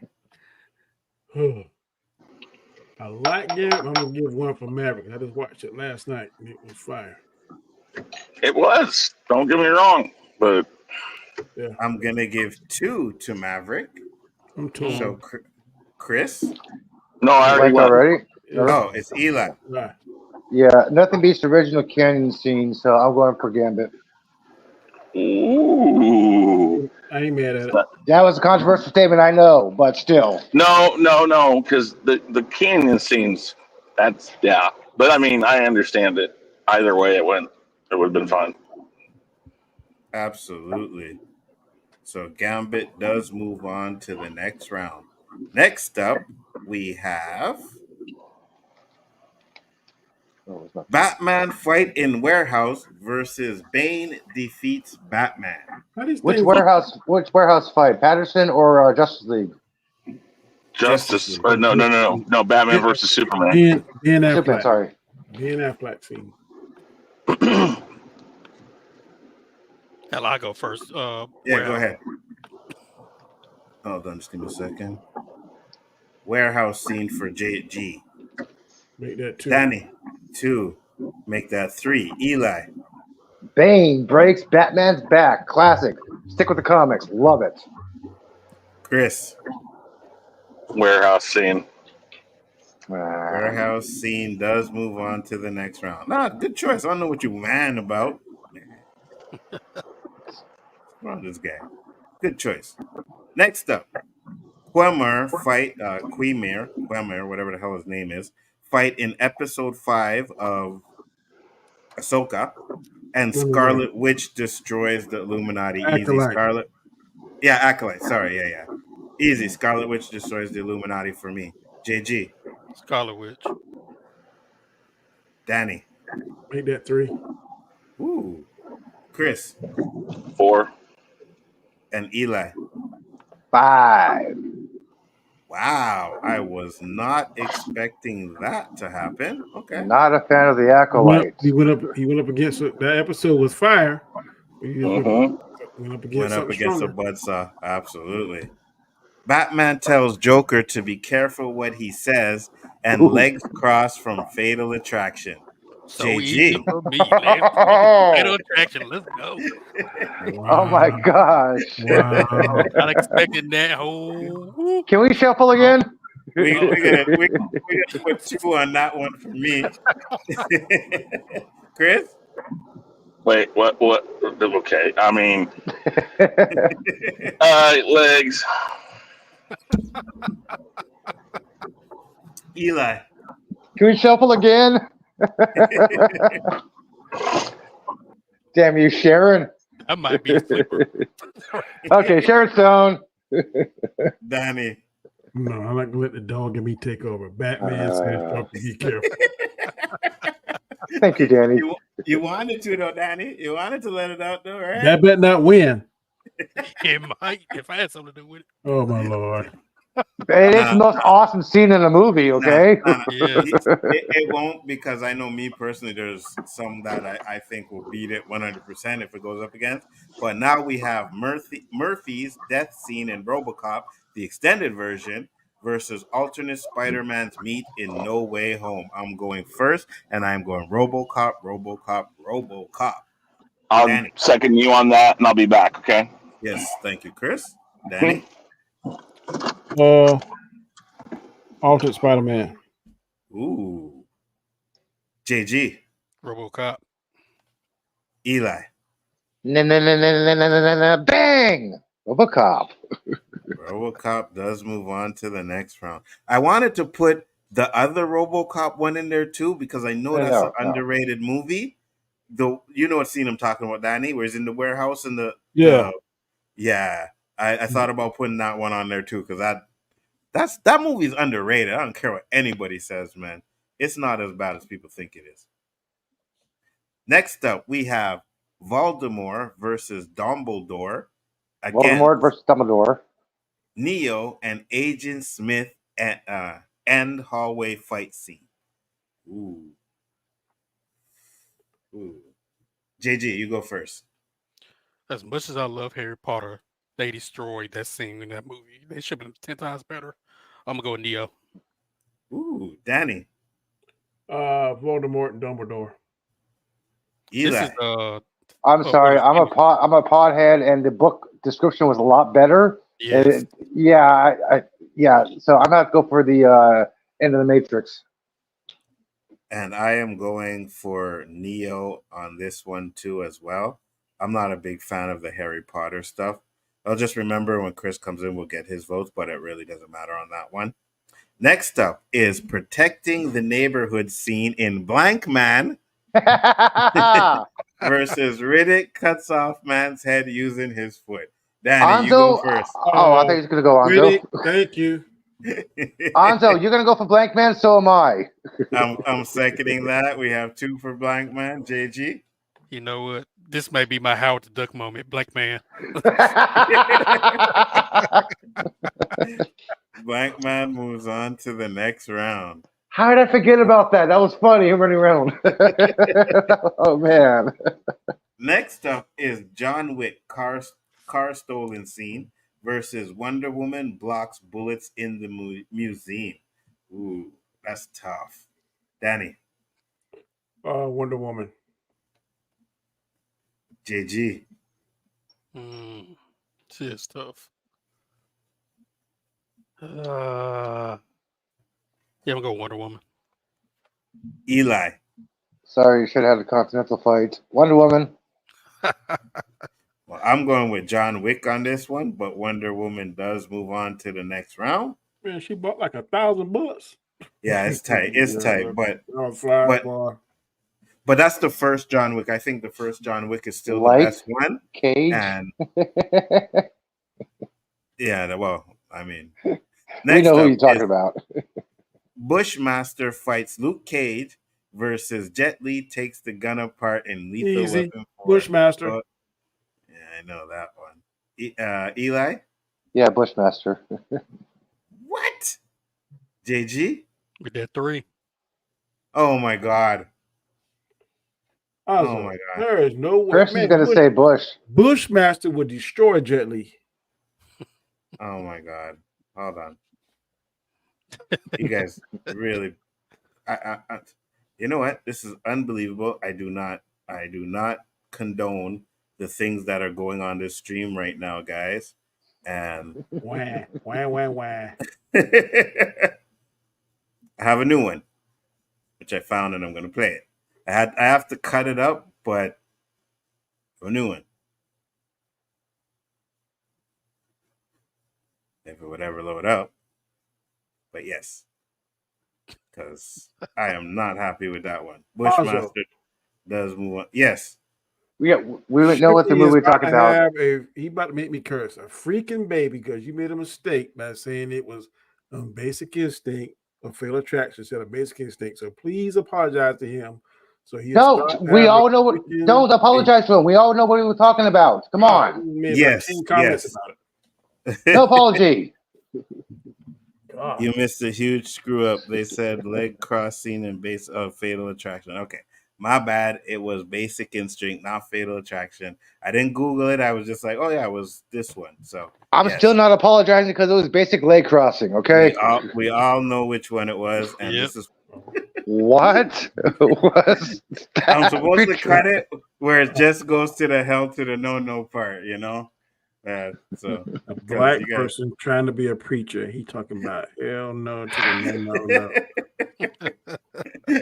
I like Gambit. I'm going to give one for Maverick. I just watched it last night, and it was fire. It was. Don't get me wrong, but yeah, I'm going to give 2 to Maverick. I'm torn. So, Chris? No, I already went. Already? Oh, it's Eli. Right. Yeah, nothing beats the original canyon scene, so I'm going for Gambit. Ooh. I ain't mad at it. That was a controversial statement, I know, but still. No, because the canyon scenes, that's, yeah. But, I mean, I understand it. Either way it went, it would have been fun. Absolutely. So Gambit does move on to the next round. Next up, we have Batman fight in warehouse versus Bane defeats Batman. Which warehouse fight? Patterson or Justice League? Justice. No. Batman versus Superman. Ben Affleck. Superman, sorry. Ben Affleck scene. Hell, I go first. Yeah, go ahead. Hold on, just give me a second. Warehouse scene for JG. Make that 2. Danny, 2. Make that 3. Eli. Bane breaks Batman's back. Classic. Stick with the comics. Love it. Chris. Warehouse scene. Warehouse scene does move on to the next round. Nah, good choice. I don't know what you man about. Wrong this guy. Good choice. Next up, Quemar fight Quemar, whatever the hell his name is, fight in episode 5 of Ahsoka, and Scarlet Witch destroys the Illuminati. Acolyte. Easy, Scarlet. Yeah, Acolyte. Sorry, yeah. Easy. Scarlet Witch destroys the Illuminati for me. JG. Scarlet Witch. Danny. Make that 3. Ooh. Chris. 4. And Eli. 5. Wow, I was not expecting that to happen. Okay. Not a fan of the Acolyte. He went up against it. That episode was fire. Went up against a buzzsaw. Absolutely. Batman tells Joker to be careful what he says and legs crossed from Fatal Attraction. So JG. easy for me. Fatal Attraction. Let's go. Wow. Oh my gosh. Wow. Not expecting that whole. Can we shuffle again? We gotta put 2 on that one for me. Chris? Wait, what? Okay, I mean, legs. Eli. Can we shuffle again? Damn you, Sharon. That might be a flipper. Okay, Sharon Stone. Danny. No, I like to let the dog and me take over. Batman says, "Be careful." Thank you, Danny. You wanted to though, Danny. You wanted to let it out though, right? That bet not win. It might, if I had something to do with it. Oh my lord. It is the most awesome scene in the movie, okay? Yeah. It won't, because I know me personally, there's some that I think will beat it 100% if it goes up against. But now we have Murphy's death scene in RoboCop, the extended version, versus alternate Spider-Man's meet in No Way Home. I'm going first, and I'm going RoboCop, RoboCop, RoboCop. I'll Danny. second you on that, and I'll be back. Okay. Yes, thank you, Chris. Danny. Alternate Spider-Man. Ooh. JG. RoboCop. Eli. Bang! RoboCop. RoboCop does move on to the next round. I wanted to put the other RoboCop one in there too, because I know that's an underrated movie. Though, you know what scene I'm talking about, Danny, where he's in the warehouse and I thought about putting that one on there too, because that movie is underrated. I don't care what anybody says, man. It's not as bad as people think it is. Next up, we have Voldemort versus Dumbledore. Voldemort versus Dumbledore. Neo and Agent Smith end hallway fight scene. Ooh. JG, you go first. As much as I love Harry Potter, they destroyed that scene in that movie. They should have been 10 times better. I'm gonna go with Neo. Ooh, Danny. Voldemort and Dumbledore. Eli. This is I'm sorry. I'm a podhead, and the book description was a lot better. Yes. So I'm gonna have to go for the end of the Matrix. And I am going for Neo on this one too as well. I'm not a big fan of the Harry Potter stuff. I'll just remember when Chris comes in, we'll get his votes, but it really doesn't matter on that one. Next up is Protecting the Neighborhood scene in Blank Man versus Riddick cuts off man's head using his foot. Danny, you go first. I thought he was going to go Anzo. Riddick, thank you. Anzo, you're going to go for Blank Man, so am I. I'm seconding that. We have 2 for Blank Man. JG? You know what? This may be my Howard the Duck moment. Blank Man. Blank Man moves on to the next round. How did I forget about that? That was funny. I'm running around. Oh, man. Next up is John Wick car stolen scene versus Wonder Woman blocks bullets in the museum. Ooh, that's tough. Danny. Wonder Woman. JG. She is tough. Yeah, I'm gonna go Wonder Woman. Eli. Sorry, you should have had a continental fight. Wonder Woman. Well, I'm going with John Wick on this one, but Wonder Woman does move on to the next round. Man, she bought like 1,000 bucks. Yeah, it's tight. It's tight, but that's the first John Wick. I think the first John Wick is still the best one. Cage. And yeah, well, I mean, we know who you're talking about. Bushmaster fights Luke Cage versus Jet Li takes the gun apart in Lethal Weapon 4. Bushmaster. Yeah, I know that one. Eli? Yeah, Bushmaster. What? JG? We did 3. Oh my God. Oh my God. There is no way. Chris is going to say Bush. Bushmaster would destroy Jet Li. Oh my God. Hold on. You guys really you know what? This is unbelievable. I do not condone the things that are going on this stream right now, guys. And wah. I have a new one, which I found, and I'm going to play it. I have to cut it up, but a new one. If it would ever load up. But yes, because I am not happy with that one. Bushmaster does move on. Yes. We know what the movie we're talking about. He about to make me curse a freaking baby because you made a mistake by saying it was Basic Instinct or Fatal Attraction instead of Basic Instinct. So please apologize to him So he Don't. We all know what. Don't apologize to him. We all know what we were talking about. Come on. Made Yes, like 10 comments yes. about it. No apology. God. You missed a huge screw up. They said leg crossing and base of Fatal Attraction. Okay, my bad. It was Basic Instinct, not Fatal Attraction. I didn't Google it. I was just like, oh yeah, it was this one. So I'm yes, still not apologizing because it was basic leg crossing. Okay. we all know which one it was, and Yep. this is What was that? I'm supposed to picture? cut it where it just goes to the hell to the no part, you know. So A black you guys- person trying to be a preacher. He talking about hell no to the no.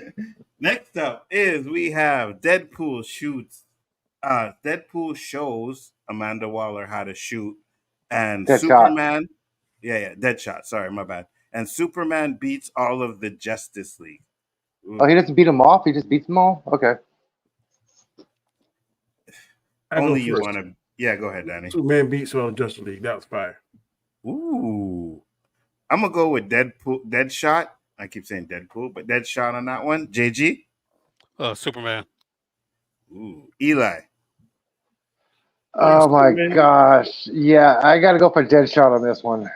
Next up is we have Deadpool shoots. Deadpool shows Amanda Waller how to shoot, and Deadshot. Superman. Yeah, Deadshot. Sorry, my bad. And Superman beats all of the Justice League. Ooh. Oh, he doesn't beat them off. He just beats them all. Okay. Only you want to. Yeah, go ahead, Danny. Superman beats all Justice League. That was fire. Ooh, I'm gonna go with Deadshot. I keep saying Deadpool, but Deadshot on that one. JG. Superman. Ooh, Eli. Oh my gosh. Yeah, I got to go for Deadshot on this one.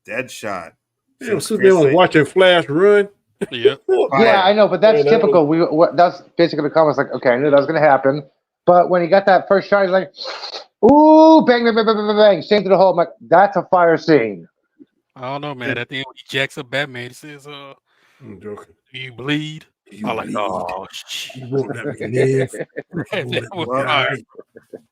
Deadshot. Yeah, Superman was watching Flash run. Yeah. Yeah, I know, but that's Yeah, that typical. That's basically the comments. Like, okay, I knew that was going to happen. But when he got that first shot, he's like, "Ooh, bang, bang, bang, bang, bang, bang!" Same to the hole. I'm like, that's a fire scene. I don't know, man. At the end, when he jacks up Batman, he says, I'm joking. "Do you bleed?" I'm like, "Oh shit!" You won't let me live. That was Well, fire.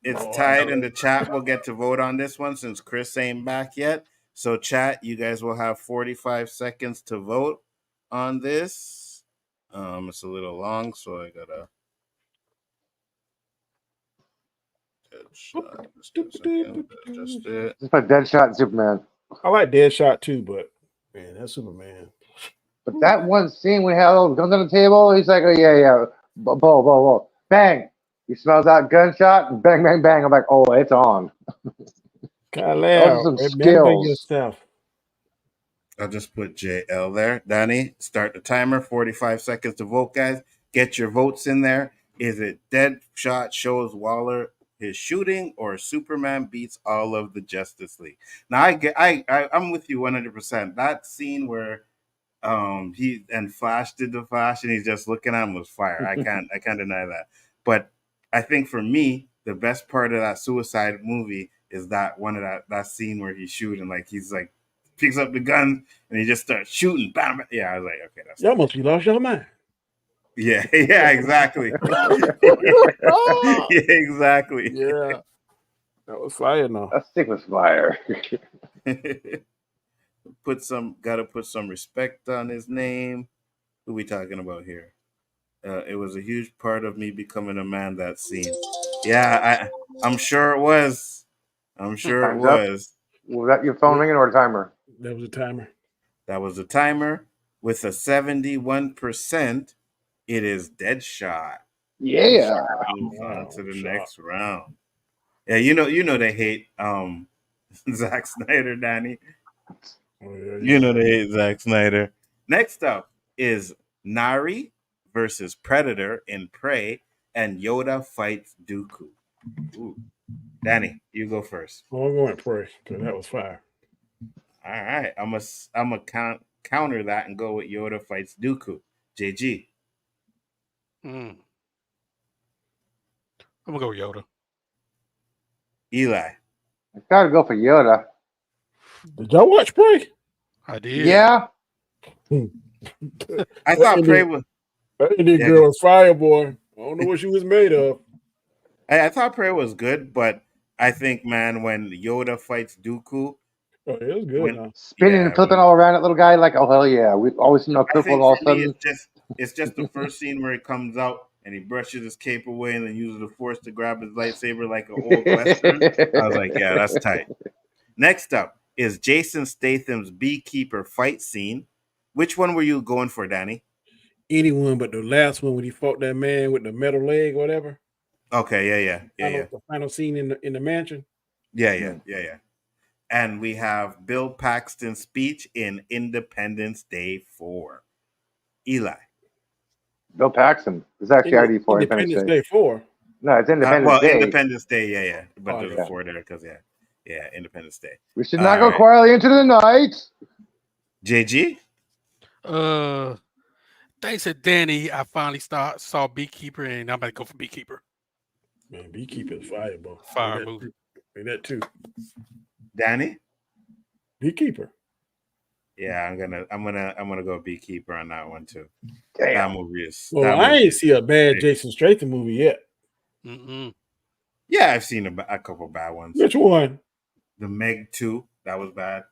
It's tied in the chat. We'll get to vote on this one since Chris ain't back yet. So, chat, you guys will have 45 seconds to vote on this. It's a little long, so I gotta. Deadshot. Just a second. Just it. Just put Deadshot and Superman. I like Deadshot too, but man, that's Superman. But that one scene we had all the guns on the table, he's like, "Oh yeah, bow, bang." He smells out gunshot and bang, bang, bang. I'm like, "Oh, it's on." Kyle, Those are some remember skills. yourself. I'll just put JL there. Danny, start the timer. 45 seconds to vote, guys. Get your votes in there. Is it Deadshot shows Waller his shooting, or Superman beats all of the Justice League? Now, I'm with you 100%. That scene where he and Flash did the Flash and he's just looking at him was fire. I can't deny that. But I think for me, the best part of that Suicide movie is that one of that scene where he's shooting, like he's like picks up the gun and he just starts shooting. Bam, bam. Yeah, I was like, okay, that's Y'all must be lost your mind. yeah, exactly. Yeah, exactly. Yeah. That was fire now. That stick was fire. Gotta put some respect on his name. Who we talking about here? It was a huge part of me becoming a man, that scene. Yeah, I'm sure it was. I'm sure it was. Was that your phone ringing or a timer? That was a timer. That was a timer. With a 71%, it is Deadshot. Yeah. Move on to the next round. Yeah, you know they hate Zack Snyder, Danny. Oh, yeah, You know they hate Zack Snyder. Next up is Nari versus Predator in Prey, and Yoda fights Dooku. Ooh. Danny, you go first. Oh, I'm going to pray because that was fire. All right, I'm gonna counter that and go with Yoda fights Dooku. JG. I'm gonna go with Yoda. Eli. I gotta go for Yoda. Did y'all watch Prey? I did. Yeah. I thought Prey was. That Indian girl was fire, boy. I don't know what she was made of. I thought Prey was good, but I think, man, when Yoda fights Dooku, oh, it was good. Spinning and flipping all around that little guy, like, oh hell yeah! We've always seen how crippled all of a sudden. It's just the first scene where he comes out and he brushes his cape away and then uses the Force to grab his lightsaber like an old Western. I was like, yeah, that's tight. Next up is Jason Statham's beekeeper fight scene. Which one were you going for, Danny? Anyone but the last one when he fought that man with the metal leg, whatever. Okay, yeah. The final scene in the mansion. Yeah. And we have Bill Paxton's speech in Independence Day 4. Eli. No Paxton. It's actually ID for Independence Day 4. No, it's Independence Day. Independence Day, yeah. But there's yeah. a 4 there because Independence Day. We should not go quietly into the night. JG? Thanks to Danny, I finally saw Beekeeper, and I'm about to go for Beekeeper. Man, Beekeeper is fire, bro. Fire movie. Make that too. Danny? Beekeeper. Yeah, I'm gonna go Beekeeper on that one too. Damn. That movie is. Well, I ain't see a bad Jason Statham movie yet. Mm-mm. Yeah, I've seen a couple bad ones. Which one? The Meg 2, that was bad.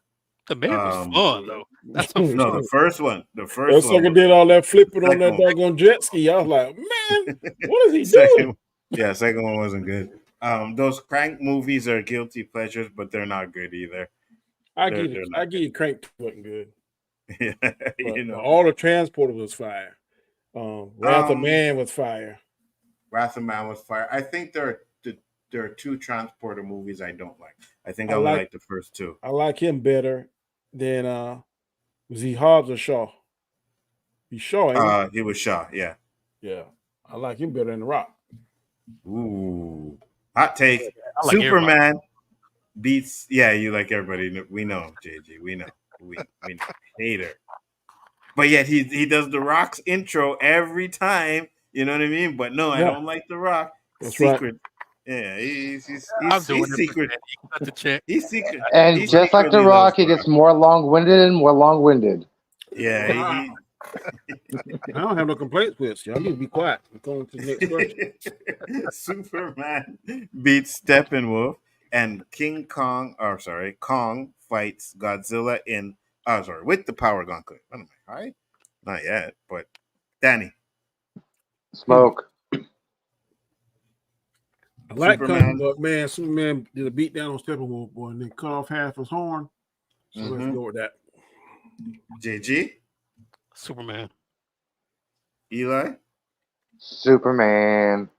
The Meg was fun though. That's no, the first one. The first that one. Sucker did all that flipping on that doggone jet ski. I was like, man, what is he doing? Yeah, second one wasn't good. Those Crank movies are guilty pleasures, but they're not good either. I give you Crank wasn't good. Yeah, but, all the Transporter was fire. Wrath of Man was fire. Wrath of Man was fire. I think there are two Transporter movies I don't like. I think I only like the first two. I like him better than was he Hobbs or Shaw? He's Shaw, ain't he? He was Shaw, yeah. Yeah. I like him better than The Rock. Ooh. Hot take. Superman beats you like everybody. We know, JG. We know. We know. Hater. But yet he does The Rock's intro every time. You know what I mean? But no, I don't like The Rock. That's secret. Right. Yeah, he's secret. Cut the check. He's secret. And he's just like The Rock, he gets more long-winded and more long-winded. Yeah. I don't have no complaints with you. I need to be quiet. I'm going to the next question. Superman beats Steppenwolf and Kong fights Godzilla with the power gauntlet. All right? Not yet, but Danny. Smoke. I like Superman, but man, Superman did a beat down on Steppenwolf, boy, and then cut off half his horn. So let's go with that. JG? Superman. Eli? Superman.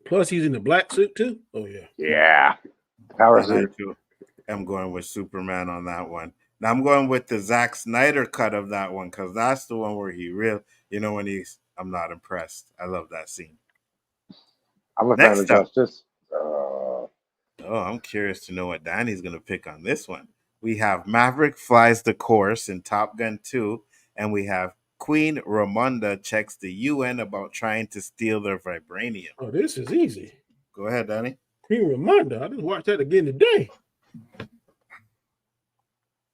Plus, he's in the black suit too. Oh yeah. Yeah. Power suit. I'm going with Superman on that one. Now I'm going with the Zack Snyder cut of that one because that's the one where I'm not impressed. I love that scene. I'm a fan of Justice. I'm curious to know what Danny's going to pick on this one. We have Maverick flies the course in Top Gun 2, and we have Queen Ramonda checks the UN about trying to steal their vibranium. Oh, this is easy. Go ahead, Danny. Queen Ramonda. I just watched that again today.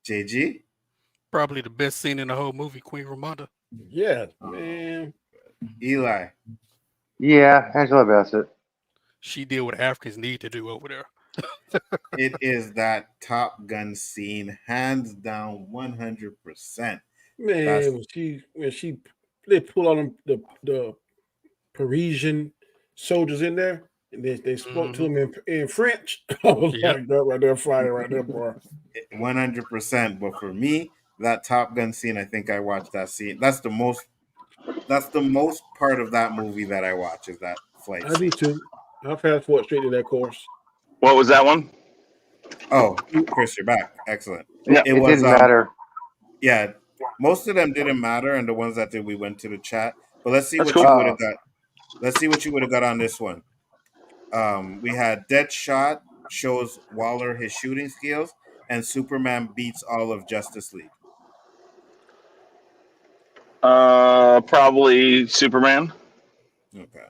JG? Probably the best scene in the whole movie, Queen Ramonda. Yeah, man. Eli? Yeah, Angela Bassett. She did what Africans need to do over there. It is that Top Gun scene, hands down, 100%. Man, when they pull on the Parisian soldiers in there, and they spoke to them in French. I was like, that right there, fire right there, boy. 100%. But for me, that Top Gun scene, I think I watched that scene. That's the most part of that movie that I watch is that flight. I do too. I'll fast forward straight to that course. What was that one? Oh, Chris, you're back. Excellent. Yeah, it didn't matter. Yeah, most of them didn't matter, and the ones that did, we went to the chat. But let's see what you would have got. Let's see what you would have got on this one. We had Deadshot shows Waller his shooting skills, and Superman beats all of Justice League. Probably Superman. Okay.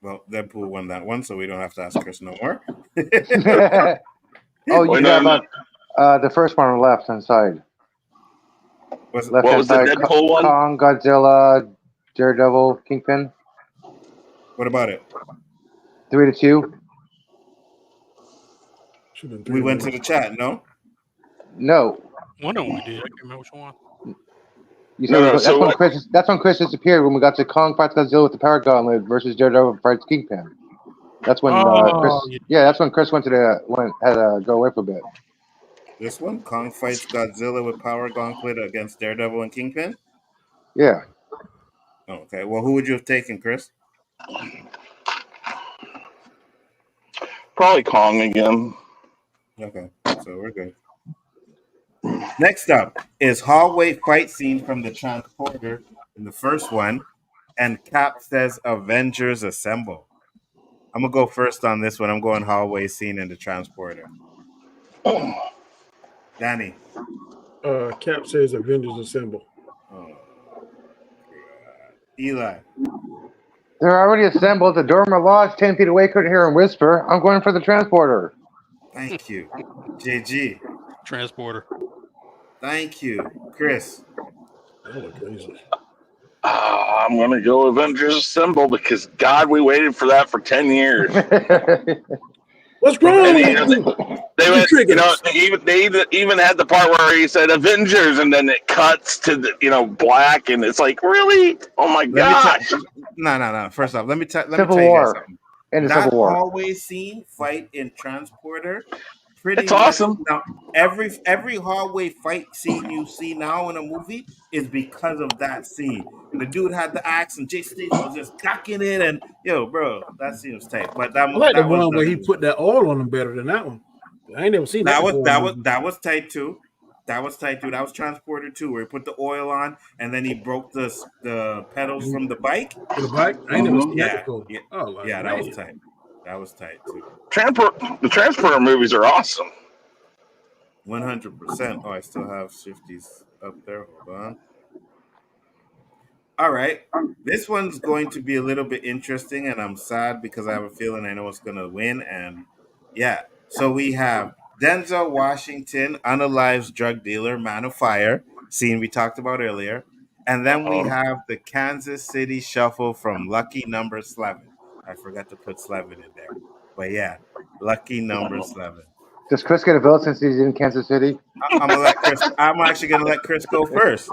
Well, Deadpool won that one, so we don't have to ask Chris no more. Oh, you got about the first one on the left-hand side. What was the Deadpool one? Kong, Godzilla, Daredevil, Kingpin. What about it? 3-2. We went to the chat, no? No. One of them we did. I can't remember which one. That's when Chris disappeared when we got to Kong fights Godzilla with the power gauntlet versus Daredevil fights Kingpin. That's when that's when Chris went to had to go away for a bit. This one, Kong fights Godzilla with power gauntlet against Daredevil and Kingpin. Yeah. Okay. Well, who would you have taken, Chris? Probably Kong again. Okay, so we're good. Next up is hallway fight scene from the Transporter in the first one, And Cap says Avengers Assemble. I'm gonna go first on this one. I'm going hallway scene in the transporter. Danny. Cap says Avengers Assemble. Oh, Eli. They're already assembled. The dormer lodge 10 feet away couldn't hear him whisper. I'm going for the transporter. Thank you. JG. Transporter. Thank you. Chris. That was crazy. I'm going to go Avengers Assemble because, God, we waited for that for 10 years. What's wrong And, with you? they went, they even had the part where he said Avengers, and then it cuts to the, black, and it's like, really? Oh my gosh! No. First off, let me tell you guys something. In the That Civil War. hallway scene fight in Transporter, pretty It's much. awesome. Now, every hallway fight scene you see now in a movie is because of that scene. And the dude had the axe, and Jason Statham was just cocking it, and bro, that scene was tight. But that I like that the was one where he put that oil on him better than that one. I ain't never seen that. That was tight too. That was tight too. That was Transporter 2, where he put the oil on and then he broke the pedals from the bike. For the bike? I ain't never seen that before. Yeah, oh, that was tight. That was tight too. The Transporter movies are awesome. 100%. Oh, I still have Shifties up there. Hold on. All right. This one's going to be a little bit interesting, and I'm sad because I have a feeling I know it's going to win. And yeah, so we have Denzel Washington, unalived drug dealer, man of fire, scene we talked about earlier. And then we have the Kansas City Shuffle from Lucky Number 11. I forgot to put Slevin in there. But yeah, Lucky Number 11. Does Chris get a vote since he's in Kansas City? I'm actually going to let Chris go first.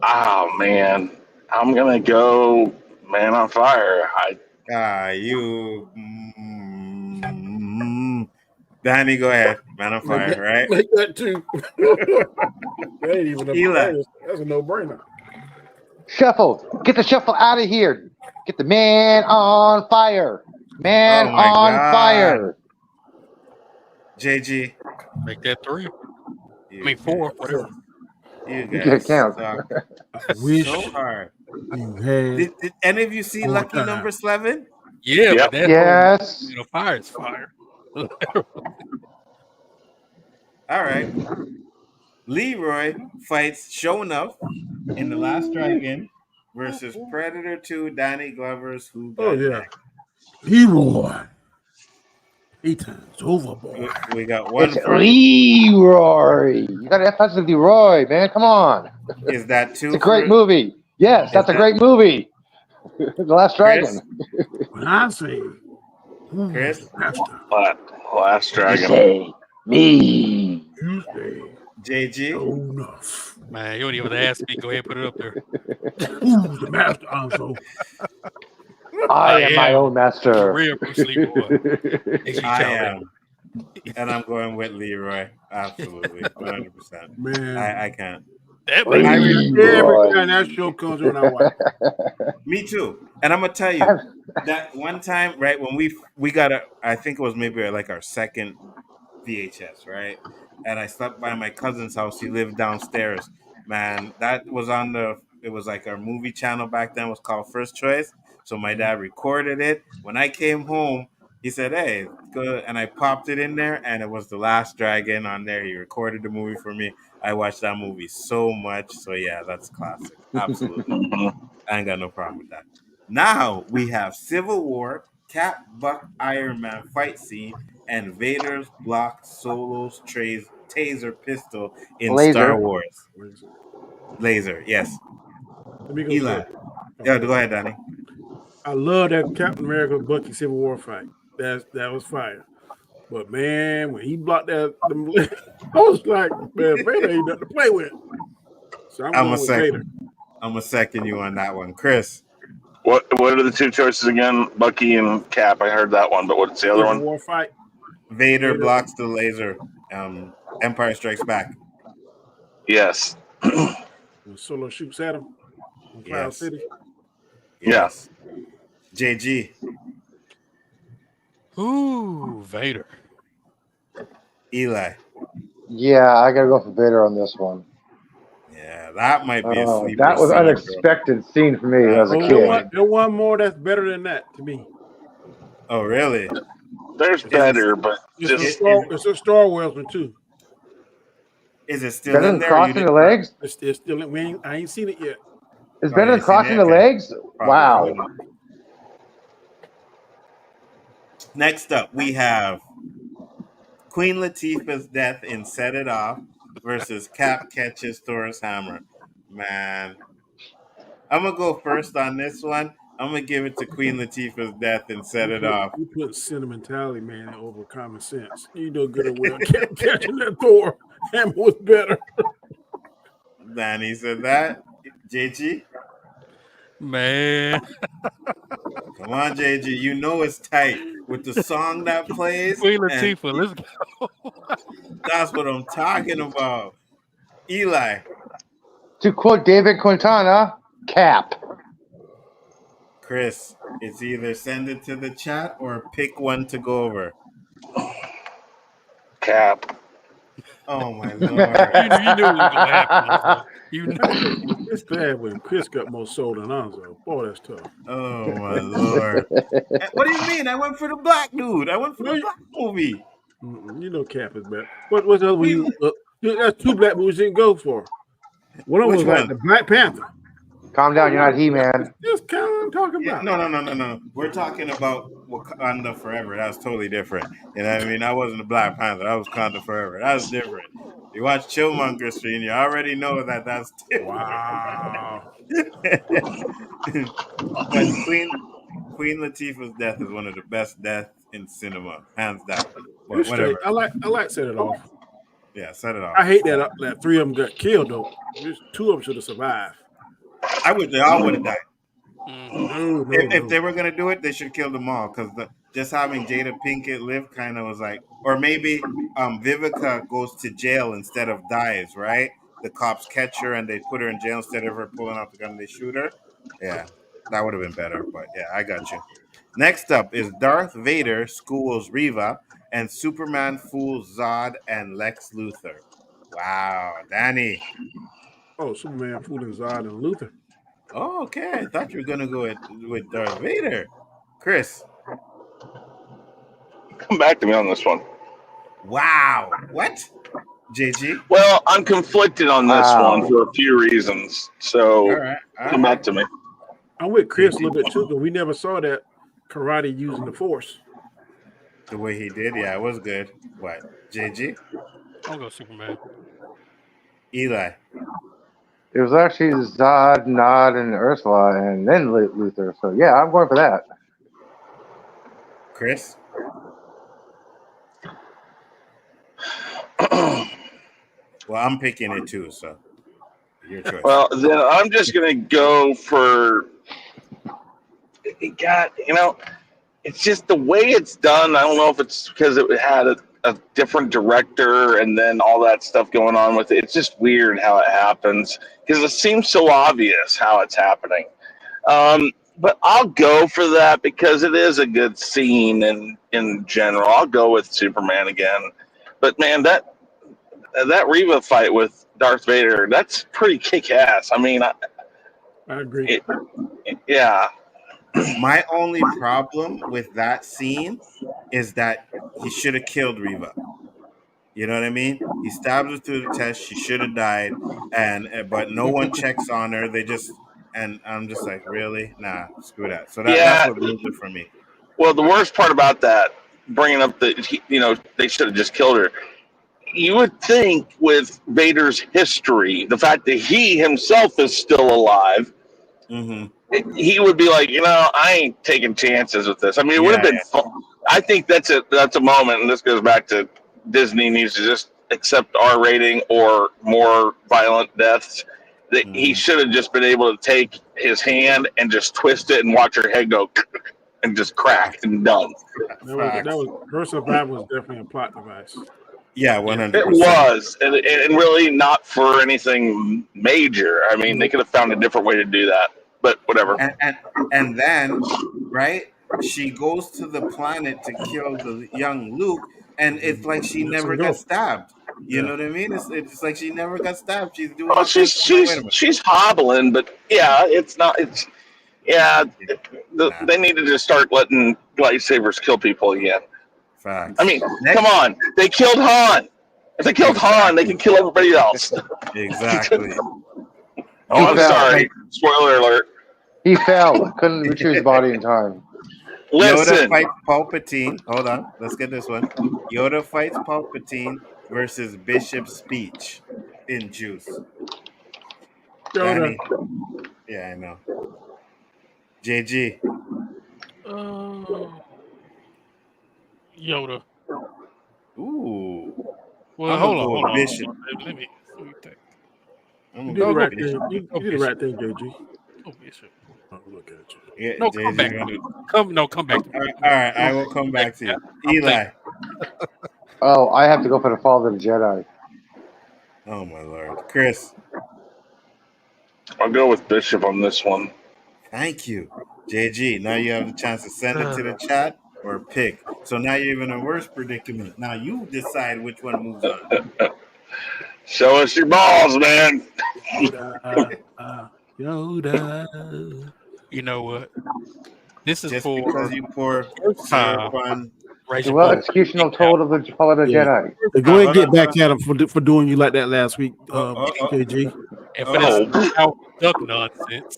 Oh, man. I'm going to go Man on Fire. Danny, go ahead. Man on Fire, right? Make that too. That ain't even Eli. That's a no-brainer. Shuffle. Get the shuffle out of here. Get the man on fire. Man on fire. JG. Make that 3. I mean 4. Whatever. You guys count. suck Wish so hard. You had Did any of you see Lucky time. Number 11? Yeah, but that Yes. fire is fire. All right. Leroy fights Show Enough in The Last Dragon versus Predator 2, Danny Glover's Who Got Next. Leroy. 8 times overboard. We got one. It's Leroy. You got to emphasize Leroy, man. Come on. Is that 2? It's a great movie. Yes, that's a great movie. The Last Dragon. When I say Chris? Last Dragon. Say me. You say JG? enough. Man, you don't even ask me. Go ahead and put it up there. Who's the master Anzo? I am my own master. Real Bruce Leroy. I am. And I'm going with Leroy. Absolutely. 100%. Man. I can't. Every time that show comes on, I watch. Me too. And I'm gonna tell you that one time, right, when we got I think it was maybe like our second VHS, right? And I slept by my cousin's house. He lived downstairs. Man, that was it was like our movie channel back then. It was called First Choice. So my dad recorded it. When I came home, he said, "Hey, good," and I popped it in there, and it was The Last Dragon on there. He recorded the movie for me. I watched that movie so much. So yeah, that's classic. Absolutely. I ain't got no problem with that. Now we have Civil War, Cap, Buck, Iron Man fight scene, and Vader's block Solo's taser pistol in Star Wars. Laser, yes. Let me go Eli. Yeah, go ahead, Danny. I love that Captain America Bucky Civil War fight. That was fire. But man, when he blocked that, I was like, man, Vader ain't nothing to play with. So I'm going with Vader. I'm a second you on that one, Chris. What are the two choices again? Bucky and Cap. I heard that one, but what's the other one? War fight. Vader blocks the laser. Empire Strikes Back. Yes. When Solo shoots at him in Cloud City. Yes. JG. Ooh, Vader. Eli. Yeah, I gotta go for Vader on this one. Yeah, that might be a sleeper. That was scene, unexpected scene for me as a Oh, kid. there's one more that's better than that to me. Oh, really? There's better, but just It's a Star Wars one too. Is it still Better in than there? crossing the legs? It's still I ain't seen it yet. It's better than crossing the legs? Wow. Next up, we have Queen Latifah's death in Set It Off versus Cap catches Thor's hammer. Man, I'm going to go first on this one. I'm going to give it to Queen Latifah's death and Set It Off. You put sentimentality, man, over common sense. You know good and well. Catching that Thor hammer was better. Danny said that. JG? Man. Come on, JG. You know it's tight with the song that plays. Queen Latifah, let's go. That's what I'm talking about. Eli. To quote David Quintana, Cap. Chris, it's either send it to the chat or pick one to go over. Cap. Oh my lord! you knew it was gonna happen. You knew. It's bad when Chris got more soul than Nzo. Boy, that's tough. Oh my lord! What do you mean? I went for the black dude. I went for the black movie. You know Cap is bad. What's the other one? That's two black movies you didn't go for. One of them was like the Black Panther. Calm down, you're not He-Man. Just kind of what I'm talking about. No. We're talking about Wakanda Forever. That was totally different. You know what I mean? That wasn't the Black Panther. That was Wakanda Forever. That was different. You watch Chillmonger stream, you already know that that's different. Wow. But Queen Latifah's death is one of the best deaths in cinema, hands down. But whatever. I like Set It Off. Yeah, Set It Off. I hate that three of them got killed though. Just two of them should have survived. They all would have died. No, if they were gonna do it, they should kill them all because just having Jada Pinkett live kind of was like, or maybe Vivica goes to jail instead of dies, right? The cops catch her and they put her in jail instead of her pulling out the gun and they shoot her. Yeah, that would have been better. But yeah, I got you. Next up is Darth Vader schools Reva and Superman fools Zod and Lex Luthor. Wow, Danny. Oh, Superman fooling Zod and Luthor. Oh, okay. I thought you were gonna go with Darth Vader. Chris. Come back to me on this one. Wow. What? JG? Well, I'm conflicted on this one for a few reasons. So all right. Come back to me. I'm with Chris a little bit too, but we never saw that karate using the Force. The way he did, yeah, it was good. What? JG? I'll go Superman. Eli. It was actually Zod, Nod, and Ursula, and then Luthor. So yeah, I'm going for that. Chris? Well, I'm picking it too, so your choice. Well, then I'm just gonna go for. It's just the way it's done. I don't know if it's because it had a different director and then all that stuff going on with it. It's just weird how it happens because it seems so obvious how it's happening. But I'll go for that because it is a good scene in general. I'll go with Superman again. But man, that Reva fight with Darth Vader, that's pretty kick-ass. I mean, I agree. Yeah. My only problem with that scene is that he should have killed Reva. You know what I mean? He stabs her through the chest. She should have died, but no one checks on her. And I'm just like, really? Nah, screw that. So that's what ruined it for me. Well, the worst part about that, bringing up they should have just killed her. You would think with Vader's history, the fact that he himself is still alive, he would be like, I ain't taking chances with this. I mean, it would have been fun. I think that's a moment, and this goes back to Disney needs to just accept R rating or more violent deaths. That he should have just been able to take his hand and just twist it and watch her head go and just crack and done. Her survival was definitely a plot device. Yeah, 100%. It was, and really not for anything major. I mean, they could have found a different way to do that, but whatever. And then, right, she goes to the planet to kill the young Luke, and it's like she never got stabbed. You know what I mean? It's like she never got stabbed. She's doing Well, the thing. I'm like, wait a minute. she's hobbling, but yeah, it's not. It's yeah. Nah, They needed to start letting lightsabers kill people again. facts. I mean, Next, come on, they killed Han. If they killed Han, they can kill everybody else. exactly. Oh, I'm fell. sorry. Spoiler alert. He fell. Couldn't retrieve his body in time. Yoda Listen, fights Palpatine. Hold on, let's get this one. Yoda fights Palpatine versus Bishop's speech in Juice. Yoda. Danny. Yeah, I know. JG. Yoda. Ooh. Well, I'm hold gonna on, go hold with on. Bishop. Let me think. I'm You gonna did the go right with thing. Bishop. You did the right thing, JG. Oh, Bishop. Oh, look at you. Yeah, No, JG, come back. gonna do- Come back to me. All right, I will come back to you. Eli. Oh, I have to go for the Fall of the Jedi. Oh my lord. Chris. I'll go with Bishop on this one. Thank you. JG, now you have the chance to send it to the chat or pick. So now you're even in a worse predicament. Now you decide which one moves on. Show us your balls, man. Yoda. You know what? This is Just for because you pour first time. syrup on. Raise The your well vote. executional toll of the Fall of the Yeah. Jedi. Go ahead and get Hold on, back at him for doing you like that last week, oh. JG. And for Oh. this Howard Duck nonsense,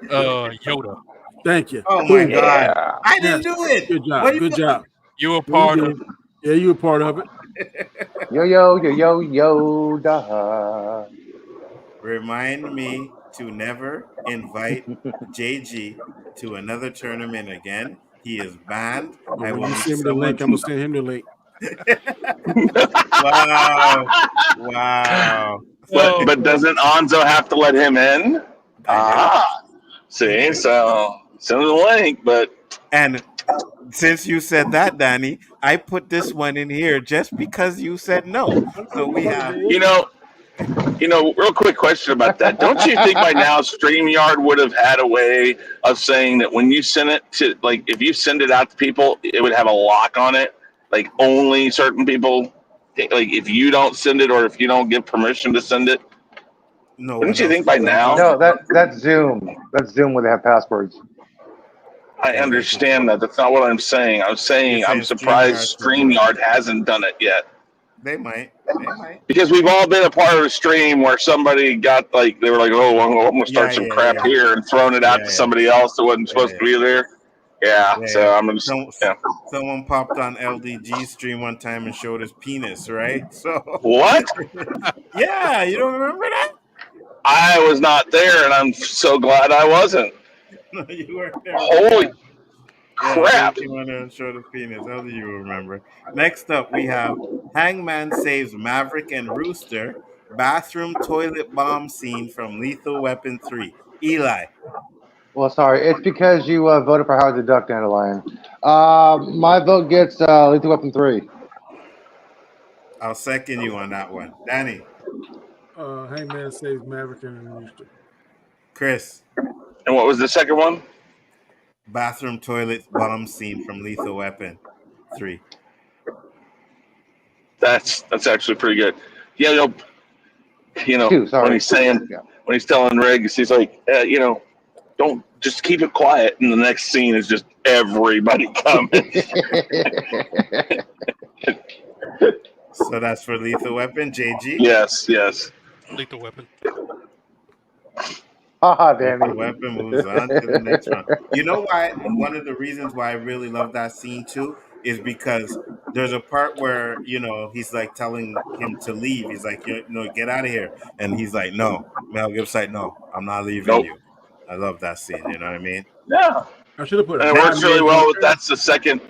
Yoda, Thank you. Oh my Boom. God. Yeah. I didn't Yes. do it. Good job. What do you Good do? job. you were Yeah, part you of. did. Yeah, you were part of it. Yo, Yoda. Remind me to never invite JG to another tournament again. He is banned. I When will you need send me the someone link, I'm gonna send him the link. Wow. Wow. But doesn't Anzo have to let him in? See, so send him the link, but And since you said that, Danny, I put this one in here just because you said no. So we have you know, real quick question about that. Don't you think by now StreamYard would have had a way of saying that when you send it to, like, if you send it out to people, it would have a lock on it, like only certain people, like if you don't send it or if you don't give permission to send it. no. Wouldn't you think by now? No, that's Zoom. That's Zoom where they have passwords. I understand that. That's not what I'm saying. I'm saying You're I'm saying surprised StreamYard StreamYard hasn't done it yet. They might. Because we've all been a part of a stream where somebody got like, they were like, oh, I'm going to start some crap here and thrown it out to somebody else that wasn't supposed to be there. So I'm going to. Someone popped on LDG stream one time and showed his penis, right? So What? Yeah, you don't remember that? I was not there, and I'm so glad I wasn't. No, you weren't there. Holy crap. You want to show the penis. How do you remember? Next up, we have Hangman saves Maverick and Rooster. Bathroom toilet bomb scene from Lethal Weapon 3. Eli. Well, sorry. It's because you voted for Howard the Duck, Dandelion. My vote gets Lethal Weapon 3. I'll second you on that one. Danny. Hangman saves Maverick and Rooster. Chris. And what was the second one? Bathroom toilet bomb scene from Lethal Weapon 3. That's actually pretty good. Yeah, Two, sorry. when he's saying, when he's telling Riggs, he's like, don't just keep it quiet. And the next scene is just everybody coming. So that's for Lethal Weapon, JG? Yes. Lethal Weapon. Danny. Lethal Weapon moves on to the next one. You know why? One of the reasons why I really love that scene too is because there's a part where, he's like telling him to leave. He's like, get out of here. And he's like, no. Mel Gibson's like, no, I'm not leaving you. I love that scene. You know what I mean? Yeah. I should have put. And it works really well. That's the second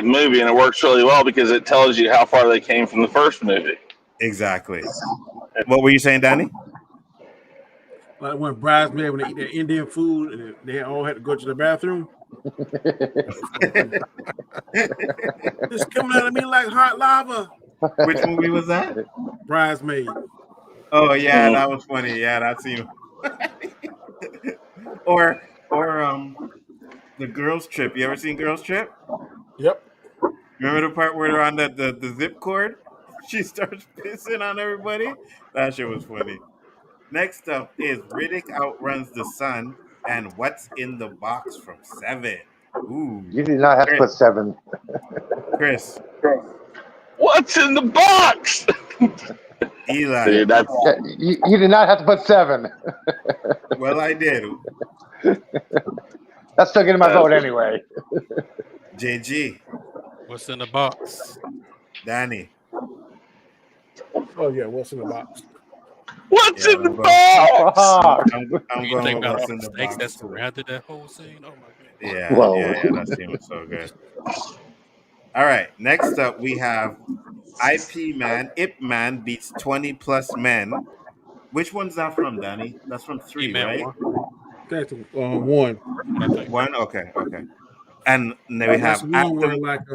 movie, and it works really well because it tells you how far they came from the first movie. Exactly. What were you saying, Danny? Like when bridesmaids, when they eat their Indian food and they all had to go to the bathroom. It's coming out of me like hot lava. Which movie was that? Bridesmaid. Oh yeah, that was funny. Yeah, that scene. or the Girls Trip. You ever seen Girls Trip? Yep. Remember the part where they're on the zip cord? she starts pissing on everybody. That shit was funny. Next up is Riddick outruns the sun and What's in the Box from Seven. Ooh, You did not have to put 7. Chris, What's in the box? Eli. Dude, that's Yeah, you did not have to put 7. Well, I did. That's still getting my vote anyway. JG, What's in the box? Danny. Oh yeah, what's in the box? what's Yeah, in the I'm going. box? I'm You going think with about What's all in the the snakes that Box too. surrounded that whole scene? Oh my goodness. Yeah, Whoa. that scene was so good. All right, next up we have IP Man. Ip Man beats 20 plus men. Which one's that from, Danny? That's from 3, E-Man right? 1. That's one. I think. 1. Okay. And then we That's have the one where like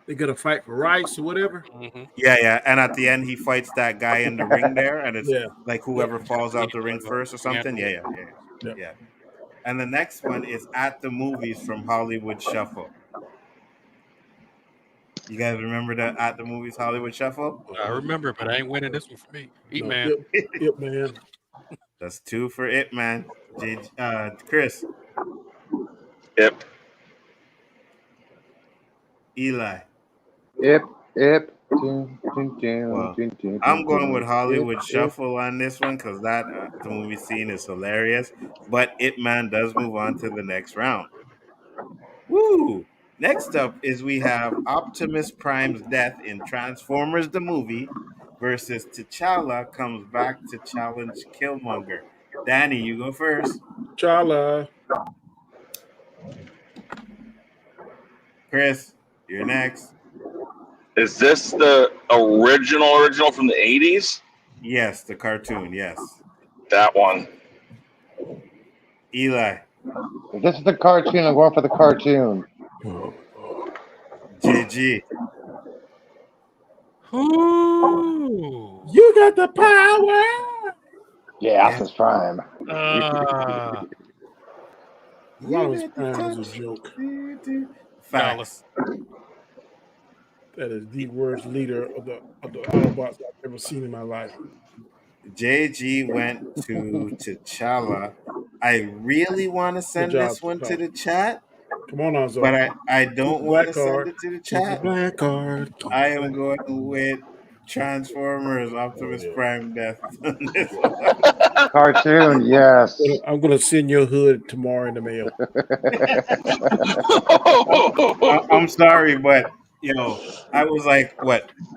they got to fight for rights or whatever. Mm-hmm. Yeah. And at the end, he fights that guy in the ring there, and it's Yeah. like whoever falls out the ring first or something. Yep. Yeah. And the next one is At the Movies from Hollywood Shuffle. You guys remember that At the Movies Hollywood Shuffle? I remember, but I ain't winning this one for me. E-Man. No, Yep, man. That's 2 for It Man. Chris, Yep. Eli. Ip. Well, I'm going with Hollywood Shuffle on this one because that the movie scene is hilarious. But It Man does move on to the next round. Woo! Next up is we have Optimus Prime's death in Transformers the movie versus T'Challa comes back to challenge Killmonger. Danny, you go first. Chala. Chris, you're next. Is this the original from the 80s? Yes, the cartoon. Yes. That one. Eli. If this is the cartoon, I'm going for the cartoon. JG. Ooh. You got the power. Yeah, Optimus Prime. Optimus Prime is a joke. Facts. That is the worst leader of the Autobots I've ever seen in my life. JG went to T'Challa. I really want to send this one to the chat. Come on, Nzo. But I don't want to send it to the Keep chat. the black card. I am going with Transformers Optimus Prime death on this one. Cartoon, yes. I'm gonna send your hood tomorrow in the mail. I'm sorry, but I was like,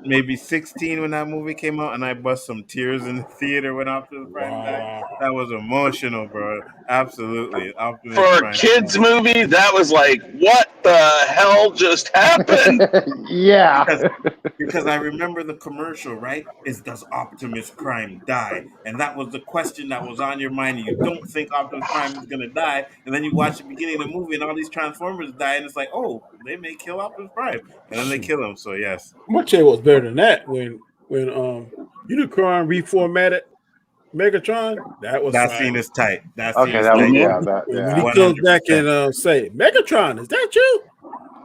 maybe 16 when that movie came out, and I bust some tears in the theater when Optimus Prime died. That was emotional, bro. Absolutely. Optimus For Prime a kids movie, that was like, what the hell just happened? Yeah. Because I remember the commercial, right? Does Optimus Prime die? And that was the question that was on your mind. And you don't think Optimus Prime is going to die. And then you watch the beginning of the movie and all these Transformers die. And it's like, oh, they may kill Optimus Prime. And then they kill him. So, yes. I'm going to tell you what's better than that. When Unicron reformatted Megatron, that scene is tight. That scene is that tight. was, When he comes back and say, Megatron, is that you?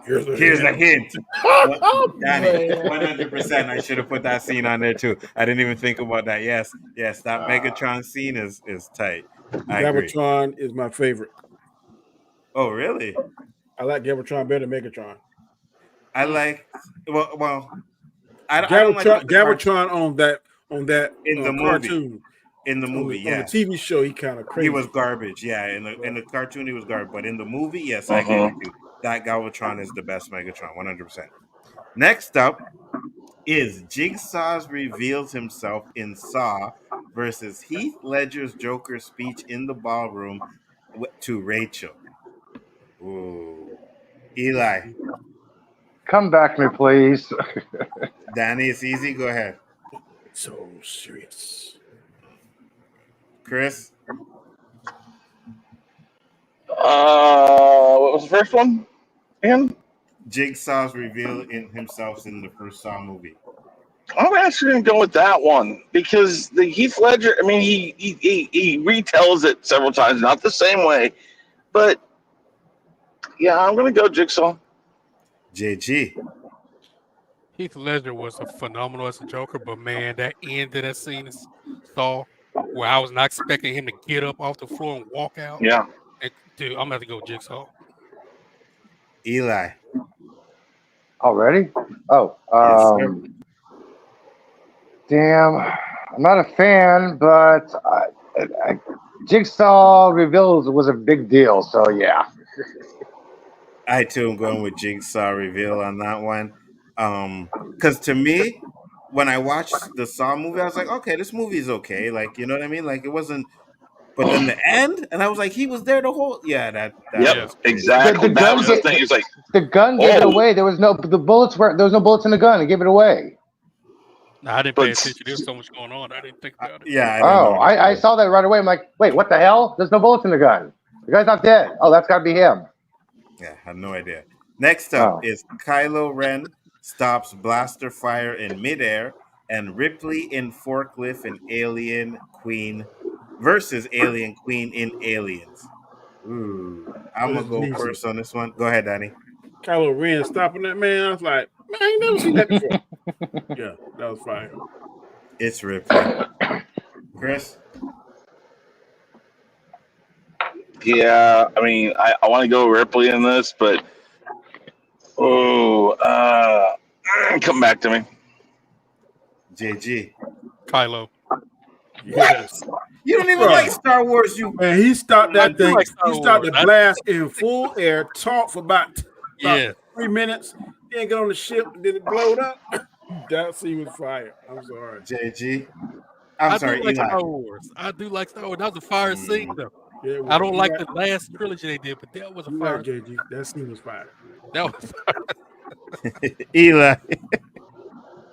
Here's a hint. Danny, 100%. I should have put that scene on there too. I didn't even think about that. Yes, that Megatron scene is tight. Galvatron is my favorite. Oh, really? I like Galvatron better than Megatron. I like I Galvatron, don't like Galvatron on that in the cartoon. In the movie, on the TV show, he kind of crazy. He was garbage. Yeah, in the cartoon, he was garbage. But in the movie, yes, I agree with you. That Galvatron is the best Megatron, 100%. Next up is Jigsaw reveals himself in Saw versus Heath Ledger's Joker speech in the ballroom to Rachel. Ooh. Eli. Come back to me, please. Danny, it's easy. Go ahead. So serious. Chris? What was the first one? And Jigsaw's reveal in himself in the first Saw movie. I'm actually going to go with that one because the Heath Ledger, I mean, he retells it several times, not the same way, but yeah, I'm going to go Jigsaw. JG. Heath Ledger was a phenomenal as a Joker, but man, that end of that scene is Saw, where I was not expecting him to get up off the floor and walk out. Yeah. And, dude, I'm gonna have to go Jigsaw. Eli. Already? Oh, Yes, sir. damn. I'm not a fan, but Jigsaw reveals was a big deal. So yeah. I too am going with Jigsaw reveal on that one. Because to me, when I watched the Saw movie, I was like, okay, this movie is okay. Like, you know what I mean? Like, it wasn't. But then the end, and I was like, he was there the whole. Yeah, that Yep. Yeah. was crazy. Exactly. That was the thing. It's like, The gun gave it Oh. away. There was no bullets in the gun. It gave it away. No, I didn't But- pay attention. There was so much going on. I didn't think about it. Yeah. I didn't Oh, know. I saw that right away. I'm like, wait, what the hell? There's no bullets in the gun. The guy's not dead. Oh, that's got to be him. Yeah, I had no idea. Next up Oh. is Kylo Ren stops blaster fire in midair, and Ripley in forklift and Alien Queen versus Alien Queen in Aliens. Ooh, I'm gonna go first on this one. Go ahead, Danny. Kylo Ren stopping that man. I was like, man, I ain't never seen that before. Yeah, that was fire. It's Ripley. Chris. yeah, I mean, I want to go Ripley in this, but come back to me. JG. Kylo. Yes. You don't even Bruh. like Star Wars, you. Man, he stopped I that do thing. like Star He started Wars. the blast in full air, talked for about Yeah. 3 minutes, then get on the ship, and then it blowed up. That scene was fire. I'm sorry. JG. I I'm sorry, do like Eli. Star Wars. I do like Star Wars. That was a fire scene, though. Yeah, I don't you like right. the last trilogy they did, but that was a You fire. right, JG. That scene was fire. That was Eli.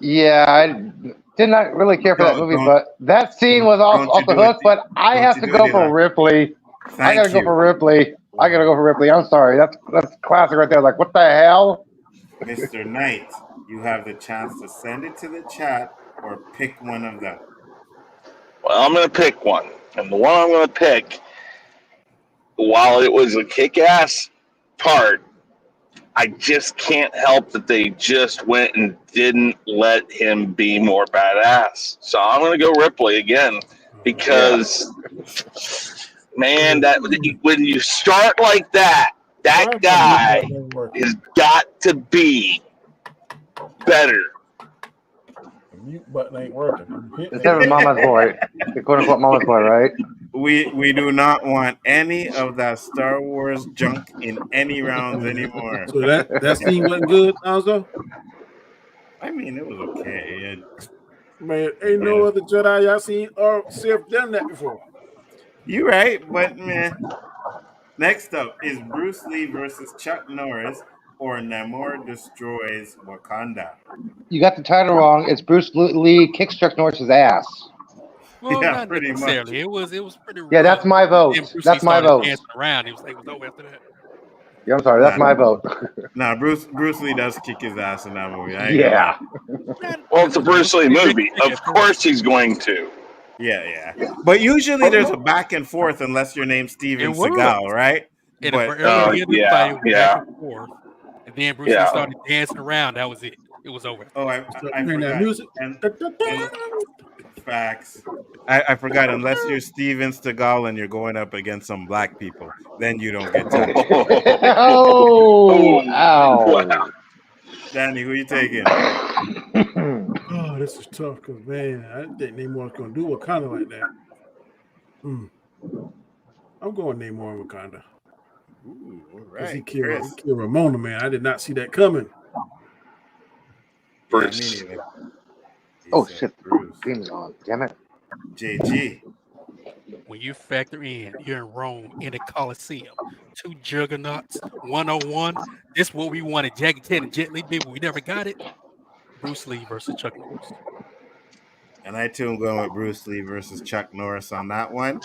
Yeah, I did not really care for that movie, but that scene was off don't you the do it, hook. But I don't have you to do go it, for Eli. Ripley. I Thank gotta go you. for Ripley. I gotta go for Ripley. I'm sorry. That's classic right there. Like, what the hell? Mr. Knight, you have the chance to send it to the chat or pick one of them. Well, I'm going to pick one. And the one I'm going to pick, while it was a kick-ass part, I just can't help that they just went and didn't let him be more badass. So I'm going to go Ripley again because, man, that when you start like that guy has got to be better. The mute button ain't working. Instead of Mama's Boy, the quote unquote Mama's Boy, right? We do not want any of that Star Wars junk in any rounds anymore. So that scene wasn't good, also? I mean, it was okay. Man, ain't no other Jedi y'all seen or Sith done that before. You're right, but man. Next up is Bruce Lee versus Chuck Norris, or Namor destroys Wakanda. You got the title wrong. It's Bruce Lee kicks Chuck Norris's ass. well, Yeah, not pretty necessarily. It was pretty. Yeah, that's rough. my vote. Then Bruce That's Lee my started vote. dancing around. It was over after that. Yeah, I'm sorry. That's my vote. Nah, Bruce Lee does kick his ass in that movie. I ain't Yeah. Well, it's a Bruce Lee movie. Of course he's going to. Yeah. But usually there's a back and forth unless your name's Steven It was. Seagal, right? And But earlier in the fight, it was yeah. back and forth. And then Bruce Lee started dancing around. That was it. It was over. oh, I Hearing that forgot. music. And facts. I forgot. Unless you're Steven Seagal and you're going up against some black people, then you don't get touched. Oh, ow. Wow. Danny, who you taking? Oh, this is tough because, man, I didn't think Namor was going to do Wakanda like that. I'm going Namor and Wakanda. Ooh, all Because he right. killed Chris. Ramona, man. I did not see that coming. Yeah, me Bruce. neither. He Oh, said shit. Bruce. Game's on. Damn it. JG. When you factor in, you're in Rome in the Colosseum, two juggernauts, 101. This is what we wanted. Jackie Chan and Jet Li did, but we never got it. Bruce Lee versus Chuck Norris. And I too am going with Bruce Lee versus Chuck Norris on that one.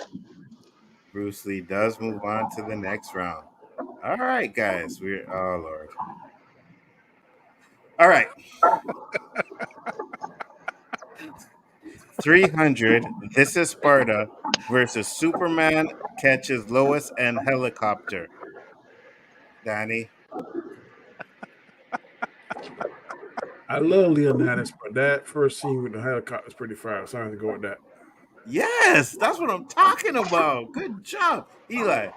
Bruce Lee does move on to the next round. All right, guys. Oh Lord. All right. 300. This is Sparta versus Superman catches Lois and helicopter. Danny. I love Leonidas, but that first scene with the helicopter is pretty fire. So I'm going to go with that. Yes, that's what I'm talking about. Good job, Eli.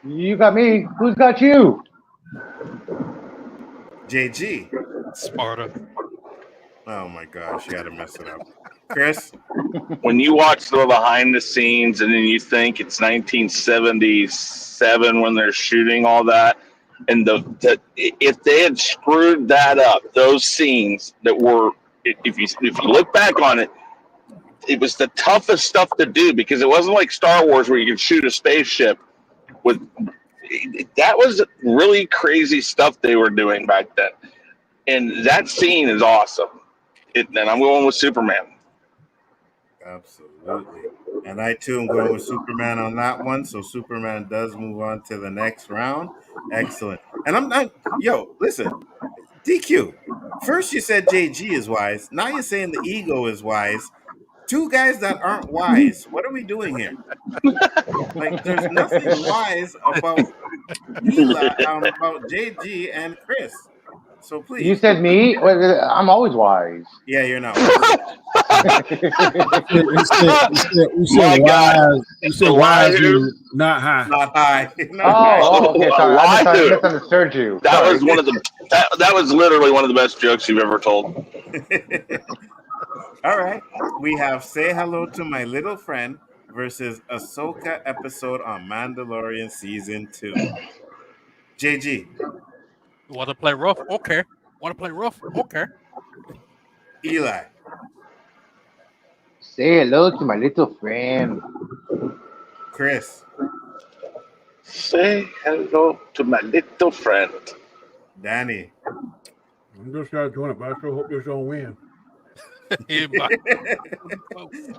You got me. Who's got you? JG. Sparta. Oh my gosh, you gotta mess it up. Chris? When you watch the behind the scenes and then you think it's 1977 when they're shooting all that, and if they had screwed that up, those scenes that were, if you look back on it, it was the toughest stuff to do because it wasn't like Star Wars where you could shoot a spaceship with. That was really crazy stuff they were doing back then, and that scene is awesome. And I'm going with Superman. Absolutely. And I too am going with Superman on that one. So Superman does move on to the next round. Excellent. And I'm not, listen, DQ. First you said JG is wise. Now you're saying the ego is wise. Two guys that aren't wise. What are we doing here? Like, there's nothing wise about Eli, about JG and Chris. So please. You said me? I'm always wise. Yeah, you're not. You said wise, dude, not high. Not high. Okay, sorry. I misunderstood you. That was one of the. That was literally one of the best jokes you've ever told. All right, we have "Say Hello to My Little Friend" versus Ahsoka episode on Mandalorian season 2. JG. Want to play rough? Okay. Want to play rough? Okay. Eli. Say hello to my little friend. Chris. Say hello to my little friend. Danny. I'm just trying to join it, but I sure hope this don't win.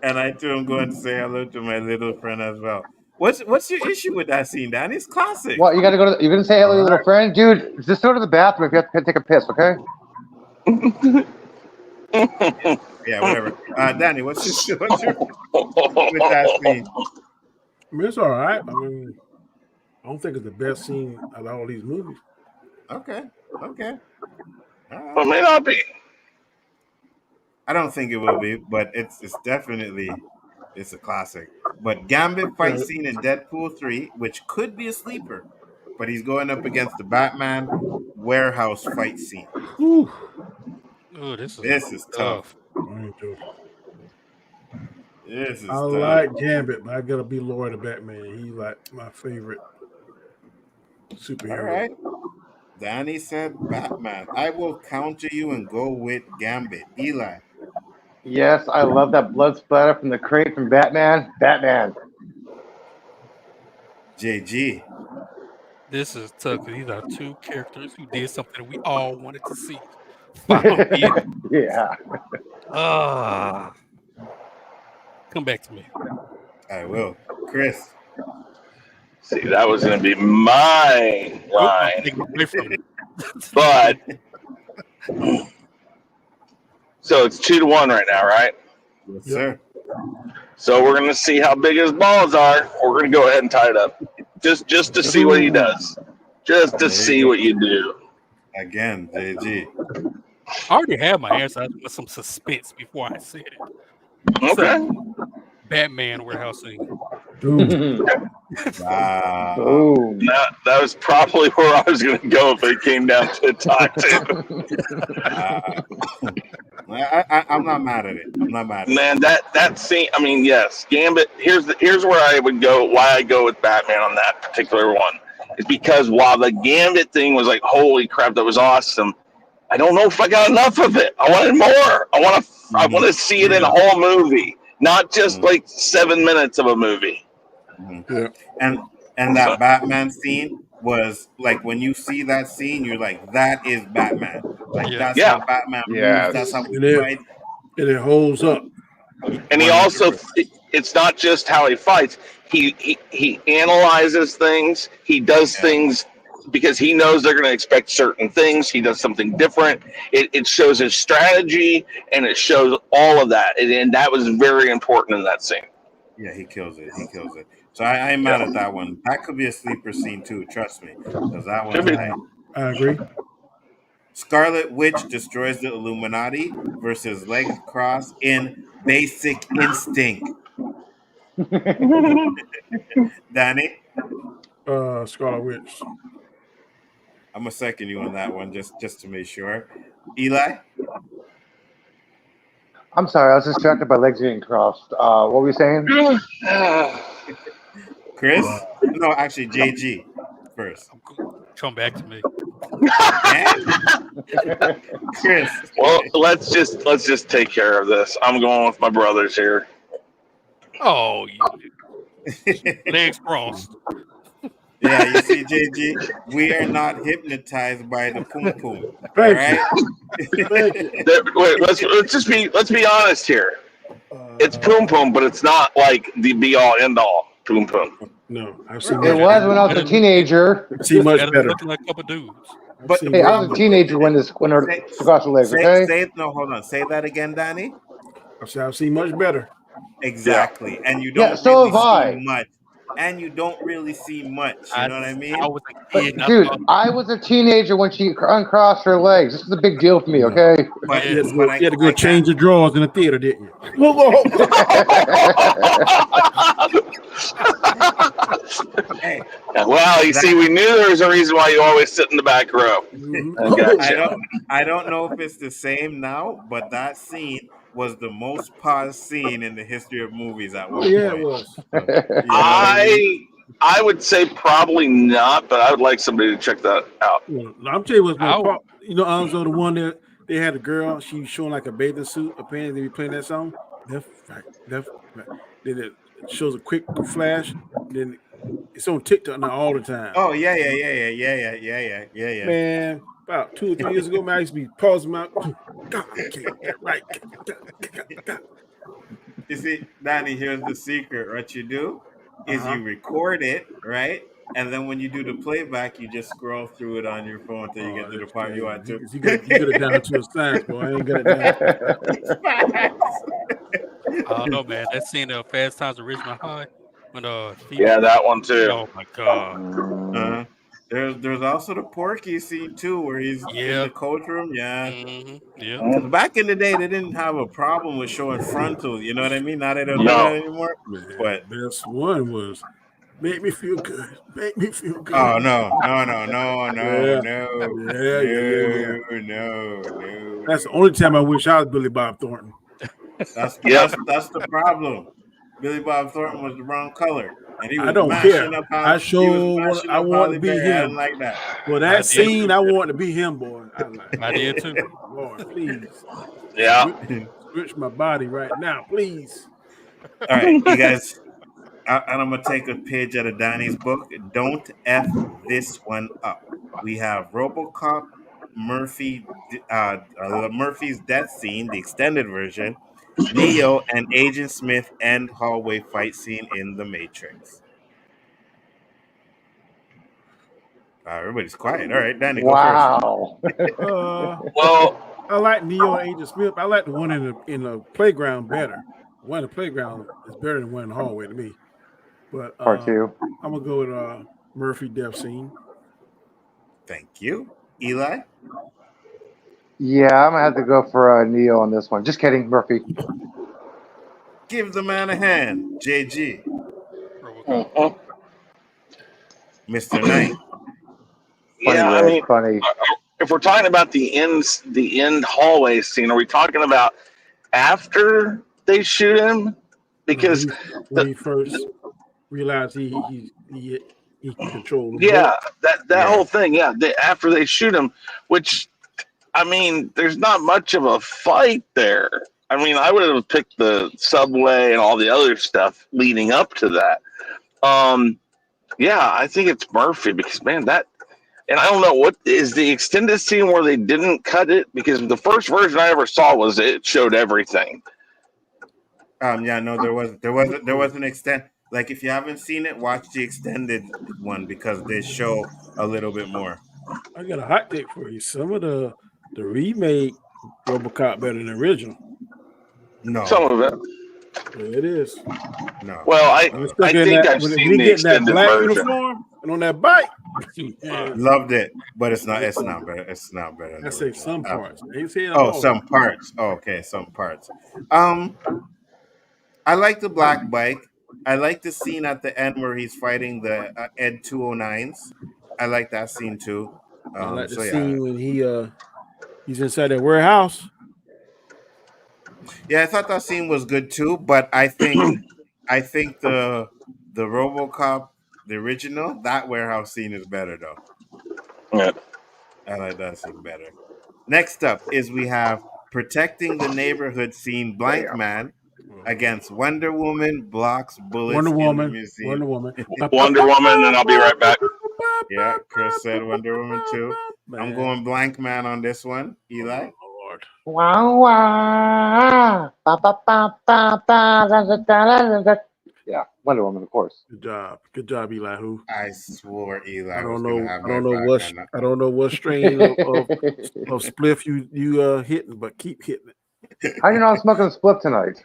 And I too am going to say hello to my little friend as well. What's your issue with that scene, Danny? It's classic. What, you gotta go to you're gonna say hello to your little friend? Dude, just go to the bathroom if you have to take a piss, okay? Yeah, whatever. Danny, what's your with that scene? I mean, it's all right. I mean, I don't think it's the best scene out of all these movies. Okay. All right. Well, it may not be. I don't think it will be, but it's definitely it's a classic. But Gambit fight scene in Deadpool 3, which could be a sleeper, but he's going up against the Batman warehouse fight scene. Ooh. Oh, this is tough. I like Gambit, but I gotta be loyal to Batman. He's like my favorite superhero. All right. Danny said Batman. I will counter you and go with Gambit. Eli. Yes, I love that blood splatter from the crate from Batman. Batman. JG. This is tough because these are two characters who did something we all wanted to see. Yeah. Come back to me. I will. Chris. See, that was going to be my line. But so it's 2-1 right now, right? Yes, sir. So we're going to see how big his balls are. We're going to go ahead and tie it up, just to see what he does, just to see what you do. Again, JG. I already have my answer. I just want some suspense before I said it. Okay. So, Batman warehouse scene. Wow. That was probably where I was going to go if it came down to a tie. I'm not mad at it. Man, that scene. I mean, yes, Gambit. Here's where I would go. Why I go with Batman on that particular one is because while the Gambit thing was like, holy crap, that was awesome. I don't know if I got enough of it. I wanted more. I want to see it in a whole movie, not just like 7 minutes of a movie. Yeah. And that Batman scene was like when you see that scene, you're like, that is Batman. Like that's how Batman moves. That's how he fights. And it holds up. And he also, it's not just how he fights. He analyzes things. He does things because he knows they're going to expect certain things. He does something different. It shows his strategy, and it shows all of that. And that was very important in that scene. Yeah, he kills it. So I ain't mad at that one. That could be a sleeper scene too. Trust me, because that one. I agree. Scarlet Witch destroys the Illuminati versus legs crossed in Basic Instinct. Danny, Scarlet Witch. I'm gonna second you on that one just to make sure. Eli, I'm sorry, I was distracted by legs getting crossed. What were we saying? Chris. No, actually, JG first. Come back to me. Chris. Well, let's just take care of this. I'm going with my brothers here. Oh, you legs crossed. Yeah, you see, JG, we are not hypnotized by the poom poom. All Thank right. Wait, let's be honest here. It's poom poom, but it's not like the be all end all poom poom. No, I've seen It was when I was a teenager. I've seen much better. Looking like a couple dudes. But Hey, I was a teenager when her across the legs. Okay. Hold on. Say that again, Danny. I've seen much better. Exactly, Yeah. and you don't so really have I. see much. And you don't really see much. You know what I mean? I was a kid. Dude, I was a teenager when she uncrossed her legs. This is a big deal for me, okay? But, You had to go change your drawers in the theater, didn't you? Hey, well, you see, we knew there was a reason why you always sit in the back row. I don't know if it's the same now, but that scene was the most paused scene in the history of movies at one point. Yeah, it was. I would say probably not, but I would like somebody to check that out. Well, I'm telling you what's my part. You know, Nzo, the one that they had a girl, she was showing like a bathing suit. Apparently, they be playing that song. Left, right. Then it shows a quick flash. Then it's on TikTok now all the time. Oh yeah. Man, about 2 or 3 years ago, man, I used to be pausing my. God, I can't get right. You see, Danny, here's the secret. What you do is you record it, right? And then when you do the playback, you just scroll through it on your phone until you get to the part you want to. You get it down to a science, boy. I ain't got it down. I don't know, man. That scene of Fast Times at Ridgemont High. When, yeah, that one too. Oh my god. There's also the Porky scene too, where he's in the coach room. Yeah. Yeah. Back in the day, they didn't have a problem with showing frontal. You know what I mean? Now they don't do that anymore. Man, but this one was make me feel good. Make me feel good. Oh no. That's the only time I wish I was Billy Bob Thornton. That's the problem. Billy Bob Thornton was the wrong color, and he was I don't care. I want to be him. Like that. Well, that scene, I want to be him, boy. I did too. Lord, please. Yeah. Switch my body right now, please. All right, you guys. And I'm gonna take a page out of Donnie's book. Don't F this one up. We have RoboCop, Murphy's death scene, the extended version. Neo and Agent Smith end hallway fight scene in The Matrix. Everybody's quiet. All right, Danny, wow. go first. Well, I like Neo and Agent Smith. I like the one in the playground better. The one in the playground is better than one in the hallway to me. But Part two. I'm gonna go with Murphy death scene. Thank you, Eli. Yeah, I'm gonna have to go for Neo on this one. Just kidding, Murphy. Give the man a hand, JG. Mr. Knight. Yeah, I mean, if we're talking about the end hallway scene, are we talking about after they shoot him? Because when he first realized he controlled. Yeah, that whole thing. Yeah, after they shoot him, which. I mean, there's not much of a fight there. I mean, I would have picked the subway and all the other stuff leading up to that. Yeah, I think it's Murphy because, man, and I don't know, what is the extended scene where they didn't cut it? Because the first version I ever saw was it showed everything. Yeah, no, there was an extent. Like, if you haven't seen it, watch the extended one because they show a little bit more. I got a hot take for you. Some of the remake RoboCop better than the original. No. Some of it. Yeah, it is. No. Well, I think I've seen the extended that black version. uniform and on that bike. Loved it, but it's not. It's not better. It's not better than I the say original. some parts. I ain't saying Oh, all. some parts. Oh, okay, some parts. Um, I like the black bike. I like the scene at the end where he's fighting the Ed 209s. I like that scene too. I like the So yeah, scene when he's inside that warehouse. yeah, I thought that scene was good too. But I think the RoboCop, the original, that warehouse scene is better though. Yeah. I like that scene better. Next up is we have protecting the neighborhood scene. Blank Man against Wonder Woman blocks bullets Wonder in the Woman. museum. Wonder Woman. Wonder Woman, and I'll be right back. Yeah, Chris said Wonder Woman too. I'm Man. going Blank Man on this one. Eli. Lord. Wow, wow. Ba, ba, ba, ba, ba, da, da, da, da, da. Yeah, Wonder Woman, of course. Good job. Good job, Elihu. I swore Eli I was don't gonna know. have I my don't know back what. on that. I don't know what strain of spliff you hitting, but keep hitting it. How do you know I'm smoking a split tonight?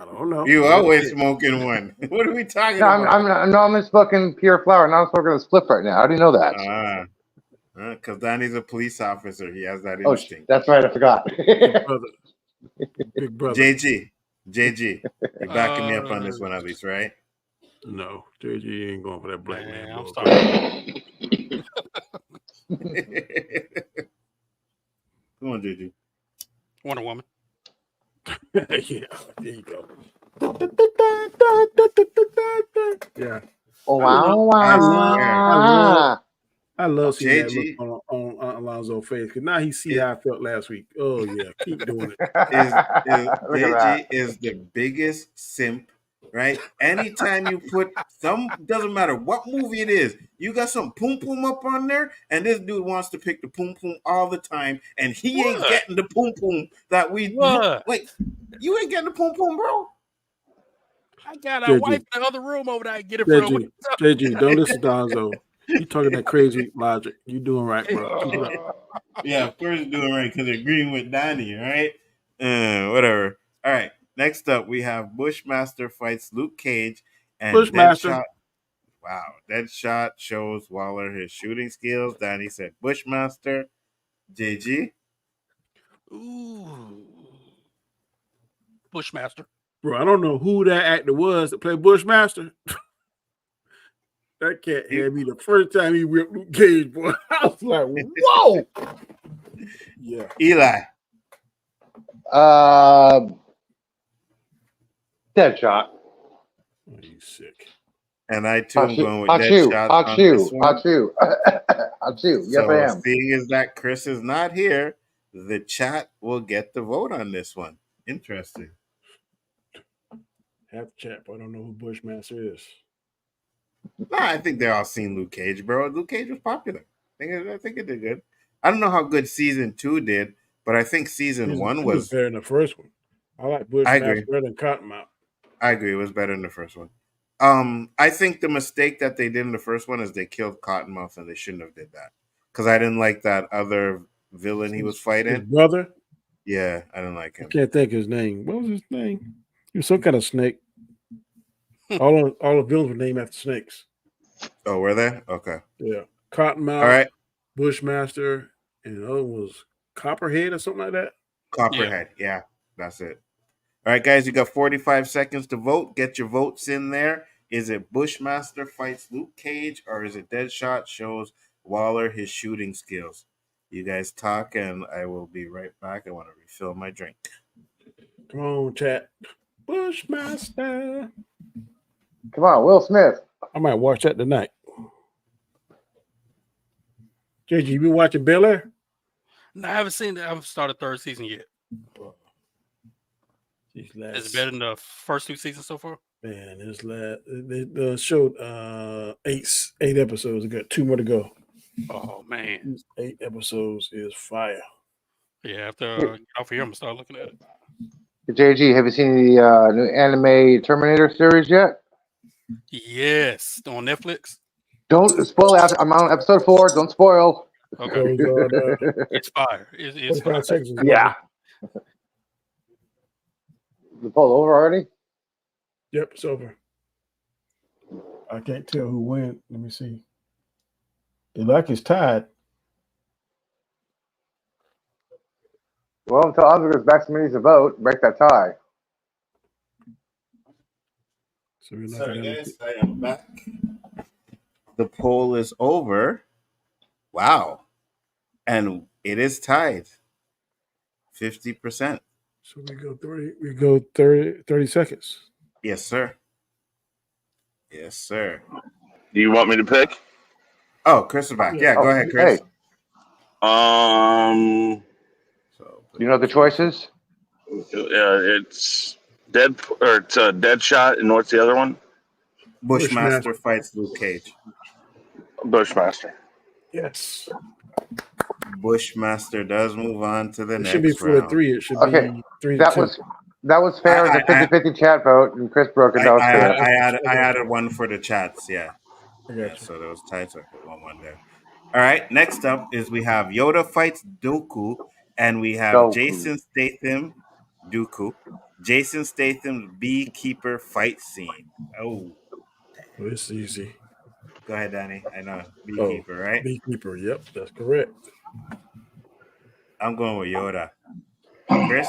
I don't know. You always smoking one. What are we talking No, about? I'm smoking pure flower. Now I'm smoking a split right now. How do you know that? Because Danny's a police officer. He has that Oh, instinct. that's right. I forgot. Big brother. Big brother. JG, you're backing me up on this one at least, right? No, JG ain't going for that black man. I'm bull. Come on, JG. Wonder Woman. Yeah, there you go. Yeah. Oh, wow. I love seeing that JG look on Alonzo's face because now he see how I felt last week. Oh yeah, keep doing it. JG is the biggest simp, right? Anytime you put doesn't matter what movie it is, you got some poom poom up on there, and this dude wants to pick the poom poom all the time, and he ain't getting the poom poom that we like. You ain't getting the poom poom, bro. I got a wife in the other room over there. I get it from JG, don't listen to Alonzo. You talking that crazy logic. You doing right, bro. Keep it up. Yeah, of course you're doing right because agreeing with Donnie, right? Whatever. All right. Next up, we have Bushmaster fights Luke Cage and Bushmaster. Deadshot. Wow. Deadshot shows Waller his shooting skills. Donnie said Bushmaster. JG. Ooh. Bushmaster. Bro, I don't know who that actor was that played Bushmaster. That cat had me the first time he whipped Luke Cage, boy. I was like, whoa. Yeah. Eli. Deadshot. Oh, you sick. And I too am going with Deadshot on this one. Achoo. Yes, I am. Seeing as that Chris is not here, the chat will get the vote on this one. Interesting. Half the chat, but I don't know who Bushmaster is. No, I think they all seen Luke Cage, bro. Luke Cage was popular. I think it did good. I don't know how good season 2 did, but I think season 1 was better than the first one. I like Bushmaster better than Cottonmouth. I agree. It was better than the first one. I think the mistake that they did in the first one is they killed Cottonmouth, and they shouldn't have did that. Because I didn't like that other villain he was fighting. His brother? Yeah, I didn't like him. I can't think of his name. What was his name? He was some kind of snake. all the villains were named after snakes. Oh, were they? Okay. Yeah. Cottonmouth, all right. Bushmaster, and the other one was Copperhead or something like that. Copperhead. Yeah, that's it. All right, guys, you got 45 seconds to vote. Get your votes in there. Is it Bushmaster fights Luke Cage, or is it Deadshot shows Waller his shooting skills? You guys talk, and I will be right back. I want to refill my drink. Come on, chat. Bushmaster. Come on, Will Smith. I might watch that tonight. JG, you been watching Bel Air? No, I haven't seen it. I haven't started third season yet. Is it better than the first 2 seasons so far? Man, they showed 8 episodes. They got 2 more to go. Oh man, These 8 episodes is fire. Yeah, after I get off here, I'm gonna start looking at it. JG, have you seen the new anime Terminator series yet? Yes, on Netflix. Don't spoil. I'm on episode 4. Don't spoil. Okay, it's fire. It's fire. Yeah. The poll over already? Yep, it's over. I can't tell who won. Let me see. It like it's tied. Well, until Andre goes back to me to vote, break that tie. So we're not Sorry, gonna guys. I am back. The poll is over. Wow. And it is tied. 50%. So we go 30 seconds. Yes, sir. Yes, sir. Do you want me to pick? Oh, Chris is back. Yeah, Oh, go ahead, Chris. hey, So you know the choices? It's Deadshot, and what's the other one? Bushmaster fights Luke Cage. Bushmaster. Yes. Bushmaster does move on to the It next should be 4-3. round. It should Okay, be 3-2. that was fair as a 50-50 chat vote, and Chris broke it. That was fair. I added one for the chats. Yeah. Yeah, so there was tight, so I put 1-1 there. All right, next up is we have Yoda fights Dooku, and we have Goku. Jason Statham, Dooku, Jason Statham's beekeeper fight scene. Oh, It's easy. go ahead, Danny. I know beekeeper, right? Beekeeper. Yep, that's correct. I'm going with Yoda. Chris?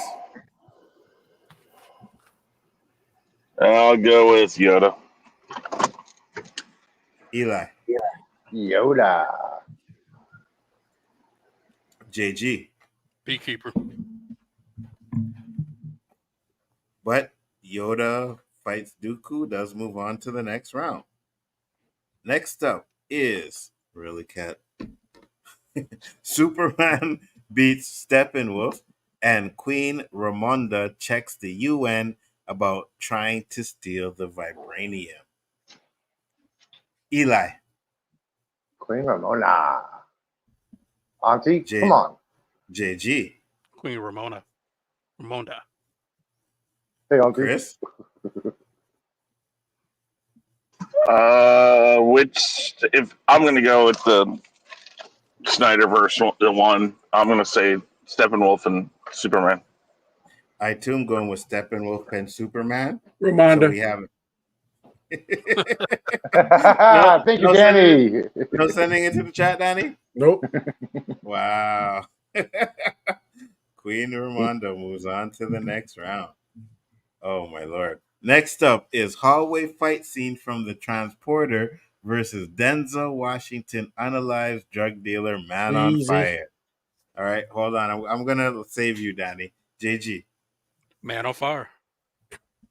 I'll go with Yoda. Eli? Yoda. JG? Beekeeper. But Yoda fights Dooku does move on to the next round. Next up is really cat. Superman beats Steppenwolf, and Queen Ramonda checks the UN about trying to steal the vibranium. Eli. Queen Ramona. Auntie, come on. JG. Queen Ramonda. Hey, Auntie. Chris. If I'm going to go with the Snyderverse, the one, I'm going to say Steppenwolf and Superman. I too am going with Steppenwolf and Superman. Reminder. So we have Thank you, Danny. No sending it to the chat, Danny? Nope. Wow. Queen Ramonda moves on to the next round. Oh, my Lord. Next up is hallway fight scene from The Transporter versus Denzel Washington, unalived drug dealer, man on fire. All right, hold on. I'm going to save you, Danny. JG. Man on fire.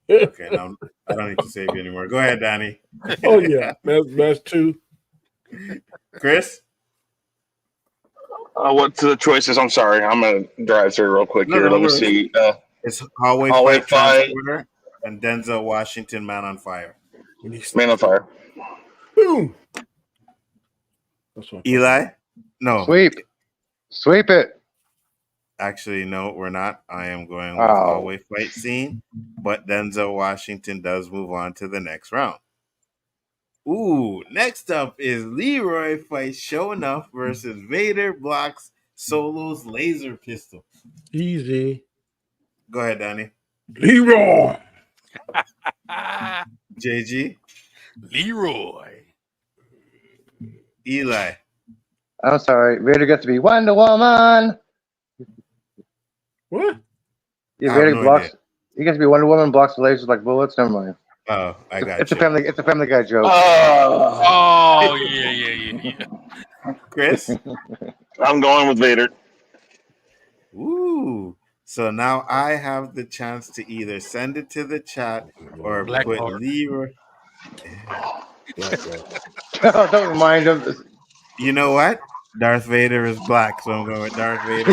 Okay, now I don't need to save you anymore. Go ahead, Danny. Oh, yeah. That's 2. Chris? What's the choices? I'm sorry. I'm going to drive through real quick here. Let me see. It's hallway fight Transporter and Denzel Washington, man on fire. Man on fire. Boom. Eli? No. Sweep it. Actually, no, we're not. I am going with hallway fight scene, but Denzel Washington does move on to the next round. Ooh, next up is Leroy fights Show Enough versus Vader blocks Solo's laser pistol. Easy. Go ahead, Danny. Leroy. JG. Leroy. Eli. I'm sorry. Vader gets to be Wonder Woman. What? Yeah, Vader blocks. He gets to be Wonder Woman, blocks the lasers like bullets. Never mind. Oh, I got it's you. It's a Family Guy joke. Oh, yeah. Chris? I'm going with Vader. Ooh. So now I have the chance to either send it to the chat or put Leroy. Don't remind him. You know what? Darth Vader is black, so I'm going with Darth Vader.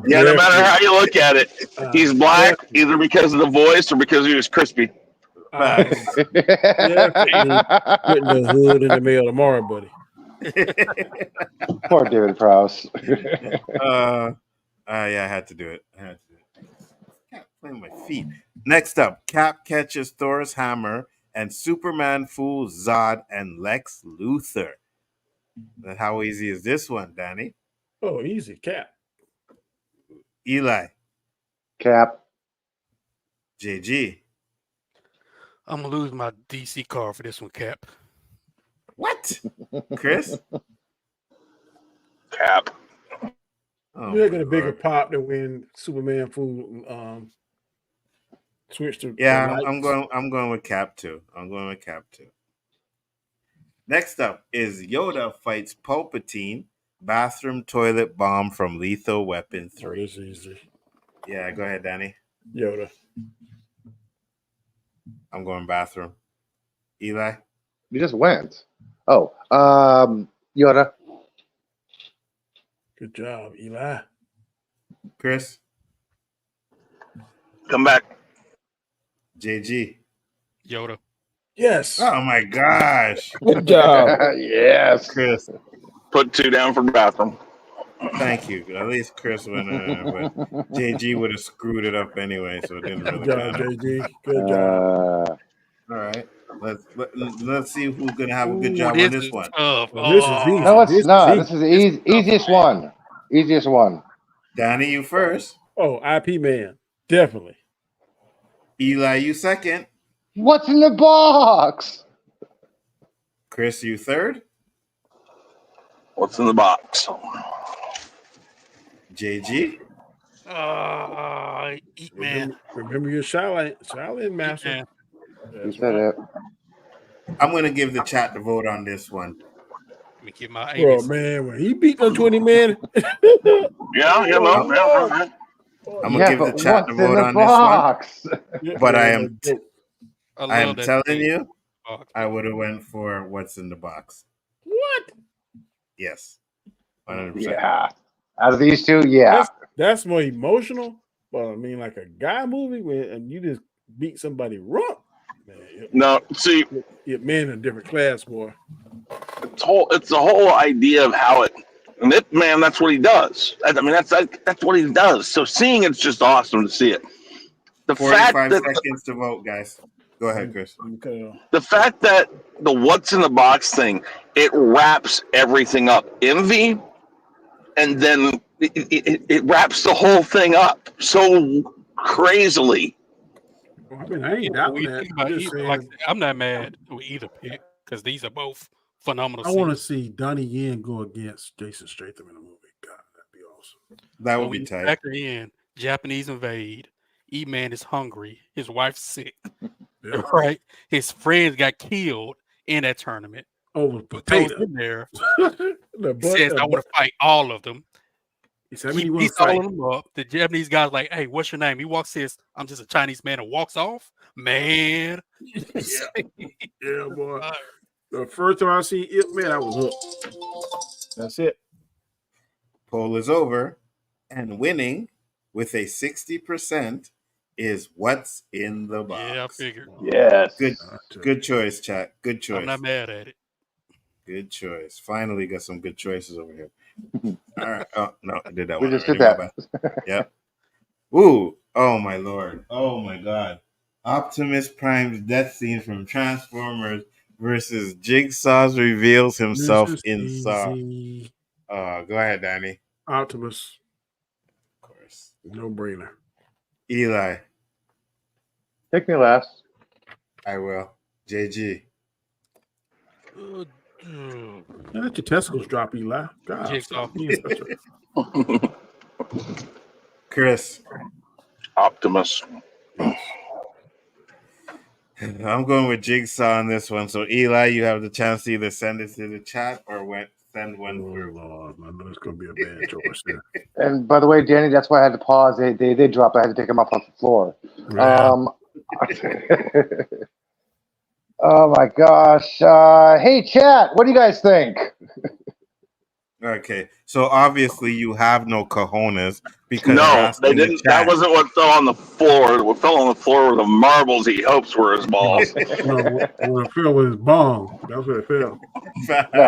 Yeah, no matter how you look at it, he's black either because of the voice or because he was crispy. Putting the hood in the mail tomorrow, buddy. Poor David Prowse. Yeah, I had to do it. I can't play with my feet. Next up, Cap catches Thor's hammer, and Superman fools Zod and Lex Luthor. And how easy is this one, Danny? Oh, easy. Cap. Eli. Cap. JG. I'm going to lose my DC card for this one, Cap. What? Chris? Cap. Oh, You're my get a bigger Lord. pop than when Superman food switched to Yeah, lights. I'm going with Cap too. Next up is Yoda fights Palpatine, bathroom toilet bomb from Lethal Weapon 3. Oh, this is easy. Yeah, go ahead, Danny. Yoda. I'm going bathroom. Eli? You just went. Oh, Yoda. Good job, Eli. Chris? Come back. JG? Yoda. Yes. Oh, my gosh. Good job. Yes. Chris, Put 2 down for bathroom. thank you. At least Chris went in, but JG would have screwed it up anyway, so it didn't really Good job, matter. JG. Good job. All right. Let's see who's gonna have a good Ooh, job this on this is one. tough. Well, this is easy. No, it's This not. is This is the This is tough, easiest man. one. Easiest one. Danny, you first. Oh, IP man. Definitely. Eli, you second. What's in the box? Chris, you third. What's in the box? JG. Eat man. Remember your Shaolin master. Man. You That's said right. it. I'm gonna give the chat the vote on this one. Let me get my Bro, ABC. man, when he beat the 20 man. Yeah, you know. Yeah. I'm gonna Yeah, give the but chat the what's in vote the on box? But I Yeah, am no joke. I am love that telling thing. you, Box. I would have went for what's in the box. What? Yes, 100%. Yeah. Out of these two, yeah. That's more emotional. But I mean, like a guy movie where and you just beat somebody rump. Man, No, see, you're man in a different class, boy. it's the whole idea of how it. And it, man, that's what he does. I mean, that's what he does. So seeing it's just awesome to see it. The 45 fact that seconds to vote, guys. Go ahead, Chris. the fact that the what's in the box thing, it wraps everything up. Envy, and then it wraps the whole thing up so crazily. I mean, I ain't doubting that. I'm just saying, Like, I'm not mad with either pick because these are both phenomenal. I want to see Donnie Yen go against Jason Statham in a movie. God, that'd be awesome. That would When be you tight. factor in Japanese invade, E-Man is hungry, his wife's sick, Yeah. right? His friends got killed in that tournament. Over Goes potato. in there, The butt- says, I want to fight all of them. He said, He "You want to beats all fight?" of them up. The Japanese guy's like, hey, what's your name? He walks, says, I'm just a Chinese man, and walks off. Man. Yeah, boy. The first time I see it, man, I was hooked. That's it. Poll is over, and winning with a 60% is what's in the box. Yeah, I figured. Yes. Good choice, chat. Good choice. I'm not mad at it. Good choice. Finally got some good choices over here. All right. Oh, no, I did that We one. just did already. My that. bad. Yep. Ooh. Oh, my Lord. Oh, my God. Optimus Prime's death scene from Transformers versus Jigsaw's reveals himself This is in Saw. easy. Go ahead, Danny. Optimus, Of course. no brainer. Eli. Pick me last. I will. JG. Let your testicles drop, Eli. God, Jigsaw. stop being such a Chris. Optimus. I'm going with Jigsaw on this one. So, Eli, you have the chance to either send it to the chat or send one through. Lord, I know it's going to be a bad choice there. And by the way, Danny, that's why I had to pause. They dropped. I had to take them off the floor. Yeah. Oh my gosh. Hey, chat. What do you guys think? Okay, so obviously you have no cojones because No, you're asking they the didn't. That chat. wasn't what fell on the floor. What fell on the floor were the marbles he hopes were his balls. No, when it fell with his bong, that's where it fell. No,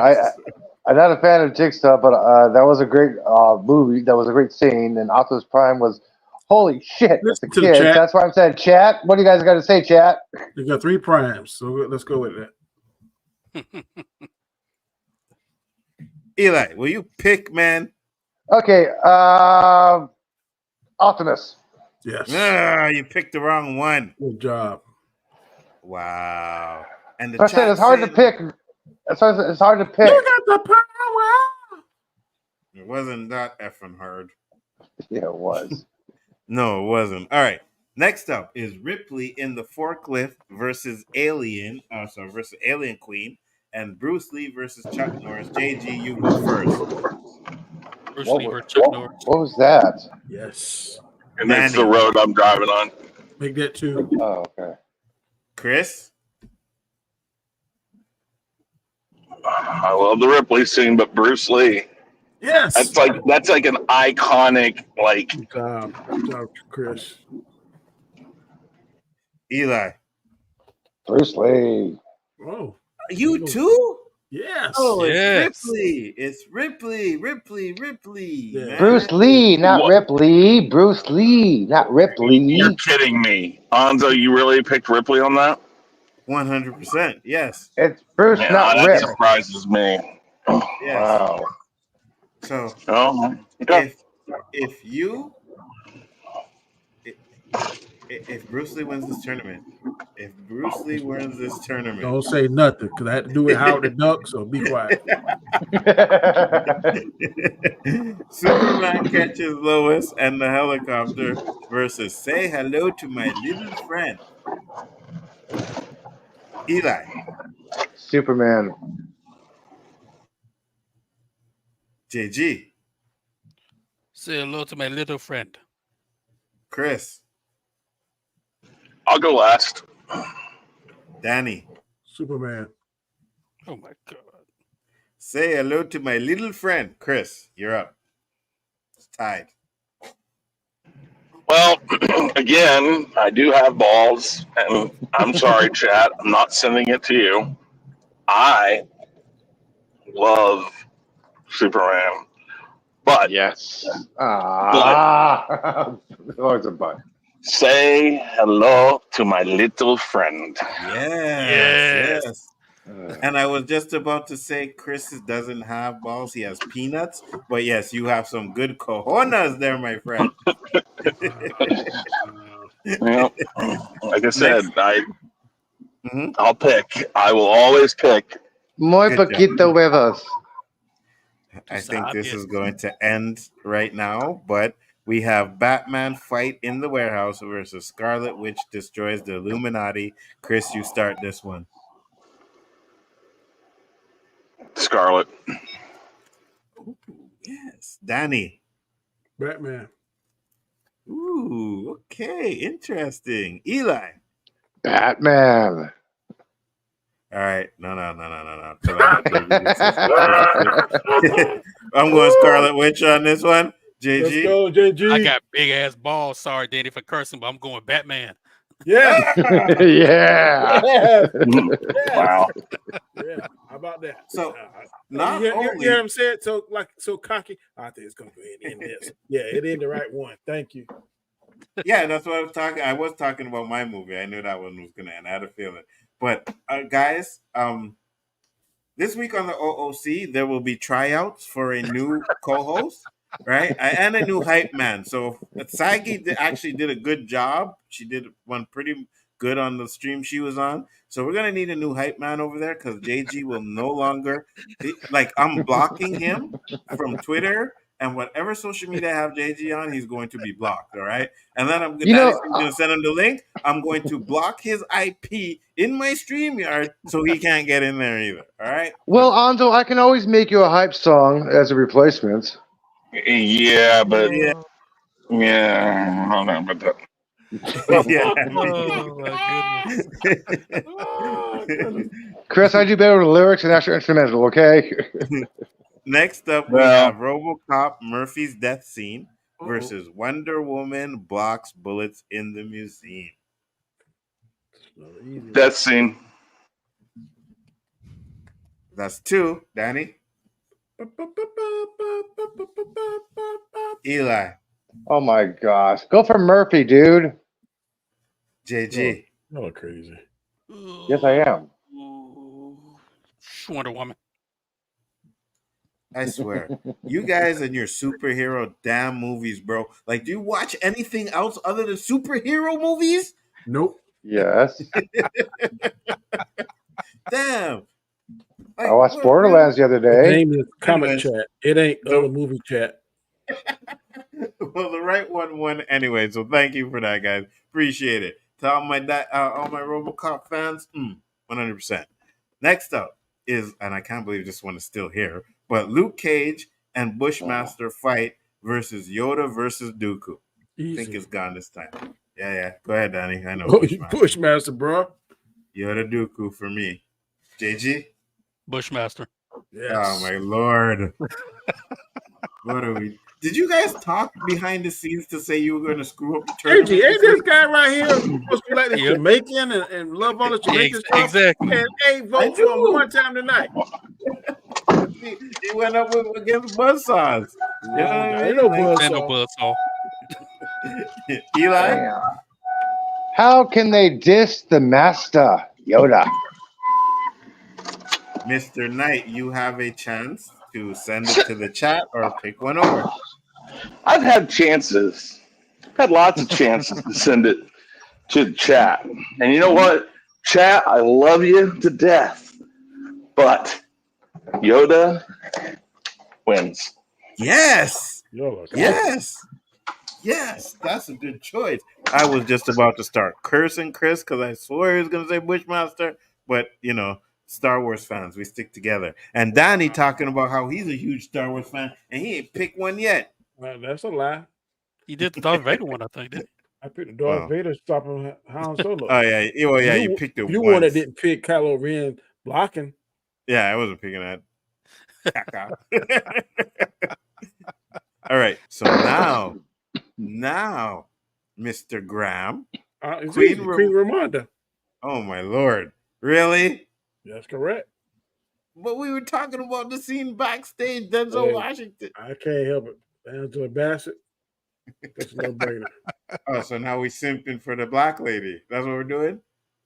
I'm not a fan of Jigsaw, but that was a great movie. That was a great scene. And Optimus Prime was, holy shit, as a Listen to the kid. chat. That's why I'm saying, chat. What do you guys got to say, chat? You got 3 primes, so let's go with that. Eli, will you pick, man? Okay, Optimus. Yes. You picked the wrong one. Good job. Wow. And the I said chat it's hard to said- pick. It's hard to pick. You got the power. It wasn't that effing hard. Yeah, it was. No, it wasn't. All right. Next up is Ripley in the Forklift versus Alien. Versus Alien Queen, and Bruce Lee versus Chuck Norris. JG, you go first. Bruce Lee versus Chuck Norris. What was that? Yes. And that's the road I'm driving on. Make that 2. Oh, okay. Chris? I love the Ripley scene, but Bruce Lee. Yes. That's like an iconic Good job, Chris. Eli. Bruce Lee. Oh. You too? Yes. Oh, Yes. It's Ripley. Yeah. Bruce Lee, not Ripley. Bruce Lee, not Ripley. You're kidding me. Anzo, you really picked Ripley on that? 100%. Yes. It's Bruce, Yeah, not that Rip. surprises me. Yes. Wow. So Okay. if Bruce Lee wins this tournament, Don't say nothing, because I had to do it Howard the Duck, so be quiet. Superman catches Lois and the helicopter versus Say Hello to My Little Friend. Eli. Superman. JG. Say hello to my little friend. Chris. I'll go last. Danny. Superman. Oh my God. Say hello to my little friend. Chris, you're up. It's tied. Well, again, I do have balls, and I'm sorry, chat. I'm not sending it to you. I love Superman, but yes, always a but. Say hello to my little friend. Yes. And I was just about to say Chris doesn't have balls, he has peanuts. But yes, you have some good cojones there, my friend. Well, like I said, I'll pick. I will always pick. Muy poquito huevos. I think this is going to end right now, but we have Batman fight in the warehouse versus Scarlet Witch destroys the Illuminati. Chris, you start this one. Scarlet. Yes. Danny. Batman. Ooh, okay. Interesting. Eli. Batman. All right. No. I'm going Scarlet Witch on this one. JG. Let's go, JG. I got big ass balls. Sorry, Danny, for cursing, but I'm going Batman. Yeah. Yeah. Wow. Yeah. How about that? So, you hear him say it so cocky. I think it's gonna go in this. Yeah, it in the right one. Thank you. Yeah, that's what I was talking. I was talking about my movie. I knew that one was gonna end. I had a feeling. But guys, this week on the OOC, there will be tryouts for a new co-host, right? And a new hype man. So Saggy actually did a good job. She did one pretty good on the stream she was on. So we're gonna need a new hype man over there because JG will no longer I'm blocking him from Twitter and whatever social media I have JG on, he's going to be blocked. All right. And then I'm gonna send him the link. I'm going to block his IP in my StreamYard so he can't get in there either. All right. Well, Anzo, I can always make you a hype song as a replacement. Yeah, but yeah, I don't know about that. Chris, I do better with lyrics and extra instrumental, okay? Next up, we have RoboCop Murphy's death scene versus Wonder Woman blocks bullets in the museum. Death scene. That's 2. Danny? Eli? Oh my gosh. Go for Murphy, dude. JG? You're crazy. Yes, I am. Wonder Woman. I swear. You guys and your superhero damn movies, bro. Like, do you watch anything else other than superhero movies? Nope. Yes. Damn. I watched Borderlands the other The day. name is Comic Anyways, Chat. It ain't the- other movie chat. Well, the right one won anyway. So thank you for that, guys. Appreciate it. To all my RoboCop fans, 100%. Next up is, and I can't believe this one is still here, but Luke Cage and Bushmaster fight versus Yoda versus Dooku. I think it's gone this time. Yeah. Go ahead, Danny. I know. Bushmaster, bro. Yoda Dooku for me. JG? Bushmaster. Yes. Oh, my Lord. What are we? Did you guys talk behind the scenes to say you were going to screw up the tournament? JG, ain't this guy right here supposed to be like the Jamaican and love all the Jamaican stuff? Exactly. And ain't vote for him one time tonight. He went up against Buzzsaws. Ain't no Buzzsaw. Eli? Damn. How can they diss the master, Yoda? Mr. Knight, you have a chance to send it to the chat or pick one over. I've had chances. I've had lots of chances to send it to the chat. And you know what? Chat, I love you to death. But Yoda wins. Yes. Yoda, Yes, that's a good choice. I was just about to start cursing Chris because I swore he was going to say Bushmaster, but Star Wars fans, we stick together. And Danny talking about how he's a huge Star Wars fan and he ain't picked one yet. Well, that's a lie. He did the Darth Vader one, I think, didn't he? I picked the Darth Vader stopping Han Solo. Oh yeah, you picked it. You one that didn't pick Kylo Ren blocking. Yeah, I wasn't picking that. All right, so now, Mr. Graham, Queen Ramonda. Oh my Lord, really? That's correct. But we were talking about the scene backstage, Denzel Washington. I can't help it. Angela Bassett. That's no brainer. Oh, so now we simping for the black lady. That's what we're doing?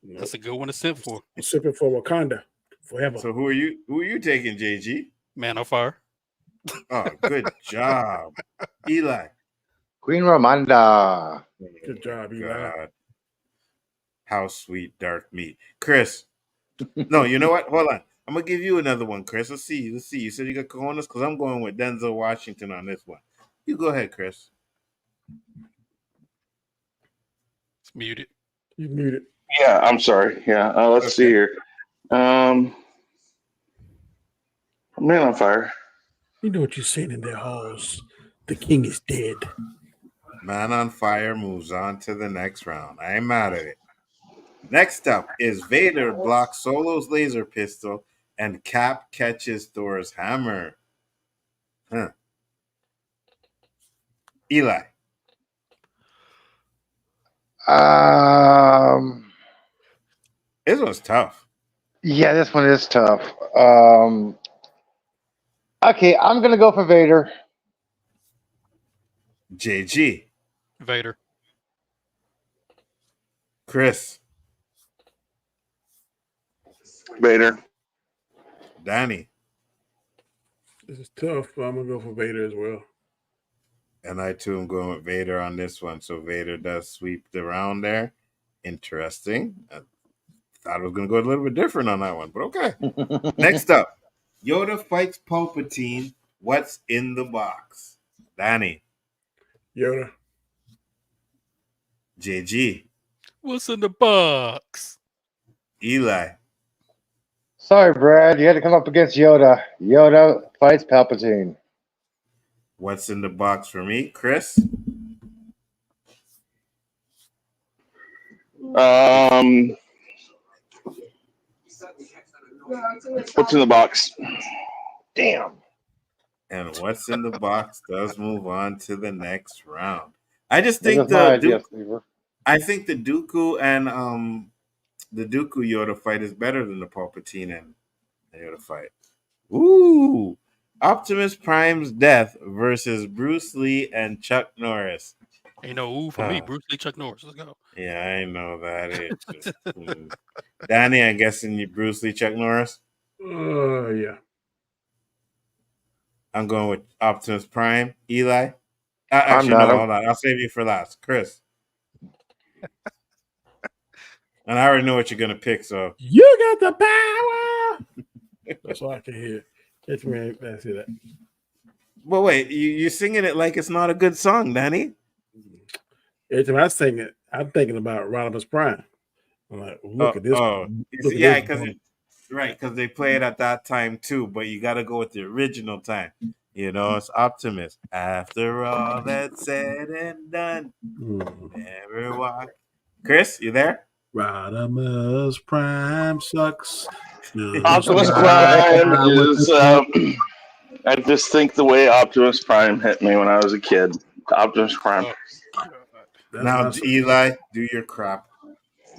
That's a good one to simp for. I'm simping for Wakanda forever. So who are you taking, JG? Man on Fire. Oh, good job. Eli. Queen Ramonda. Good job, Eli. God. How sweet dark meat. Chris. No, you know what? Hold on. I'm going to give you another one, Chris. Let's see. You said you got cojones? Because I'm going with Denzel Washington on this one. You go ahead, Chris. It's muted. You muted. Yeah, I'm sorry. Yeah, let's see here. Man on Fire. You know what you're saying in their halls. The king is dead. Man on Fire moves on to the next round. I ain't mad at it. Next up is Vader blocks Solo's laser pistol and Cap catches Thor's hammer. Eli. This one's tough. Yeah, this one is tough. Okay, I'm gonna go for Vader. JG. Vader. Chris. Vader. Danny. This is tough, but I'm gonna go for Vader as well. And I too am going with Vader on this one. So Vader does sweep the round there. Interesting. I thought it was going to go a little bit different on that one, but okay. Next up, Yoda fights Palpatine. What's in the box? Danny. Yoda. JG. What's in the box? Eli. Sorry, Brad. You had to come up against Yoda. Yoda fights Palpatine. What's in the box for me? Chris? What's in the box? Damn. And what's in the box does move on to the next round. I just think I think the Dooku and the Dooku Yoda fight is better than the Palpatine and Yoda fight. Ooh. Optimus Prime's death versus Bruce Lee and Chuck Norris. Ain't no ooh for me. Bruce Lee, Chuck Norris. Let's go. Yeah, I know that. Danny, I'm guessing you Bruce Lee, Chuck Norris? Yeah. I'm going with Optimus Prime. Eli? Actually, no, hold on. I'll save you for last. Chris. And I already know what you're going to pick, so. You got the power! That's all I can hear. Catch me. I see that. But wait, you're singing it like it's not a good song, Danny. Every time I sing it, I'm thinking about Rodimus Prime. I'm like, look Oh, at this. oh, Look at yeah, this. because they play it at that time too. But you got to go with the original time. You know, it's Optimus. After all that's said and done, never walk. Chris, you there? Rodimus Prime sucks. Optimus Prime is. I just think the way Optimus Prime hit me when I was a kid. Optimus Prime. Now, Eli, do your crap.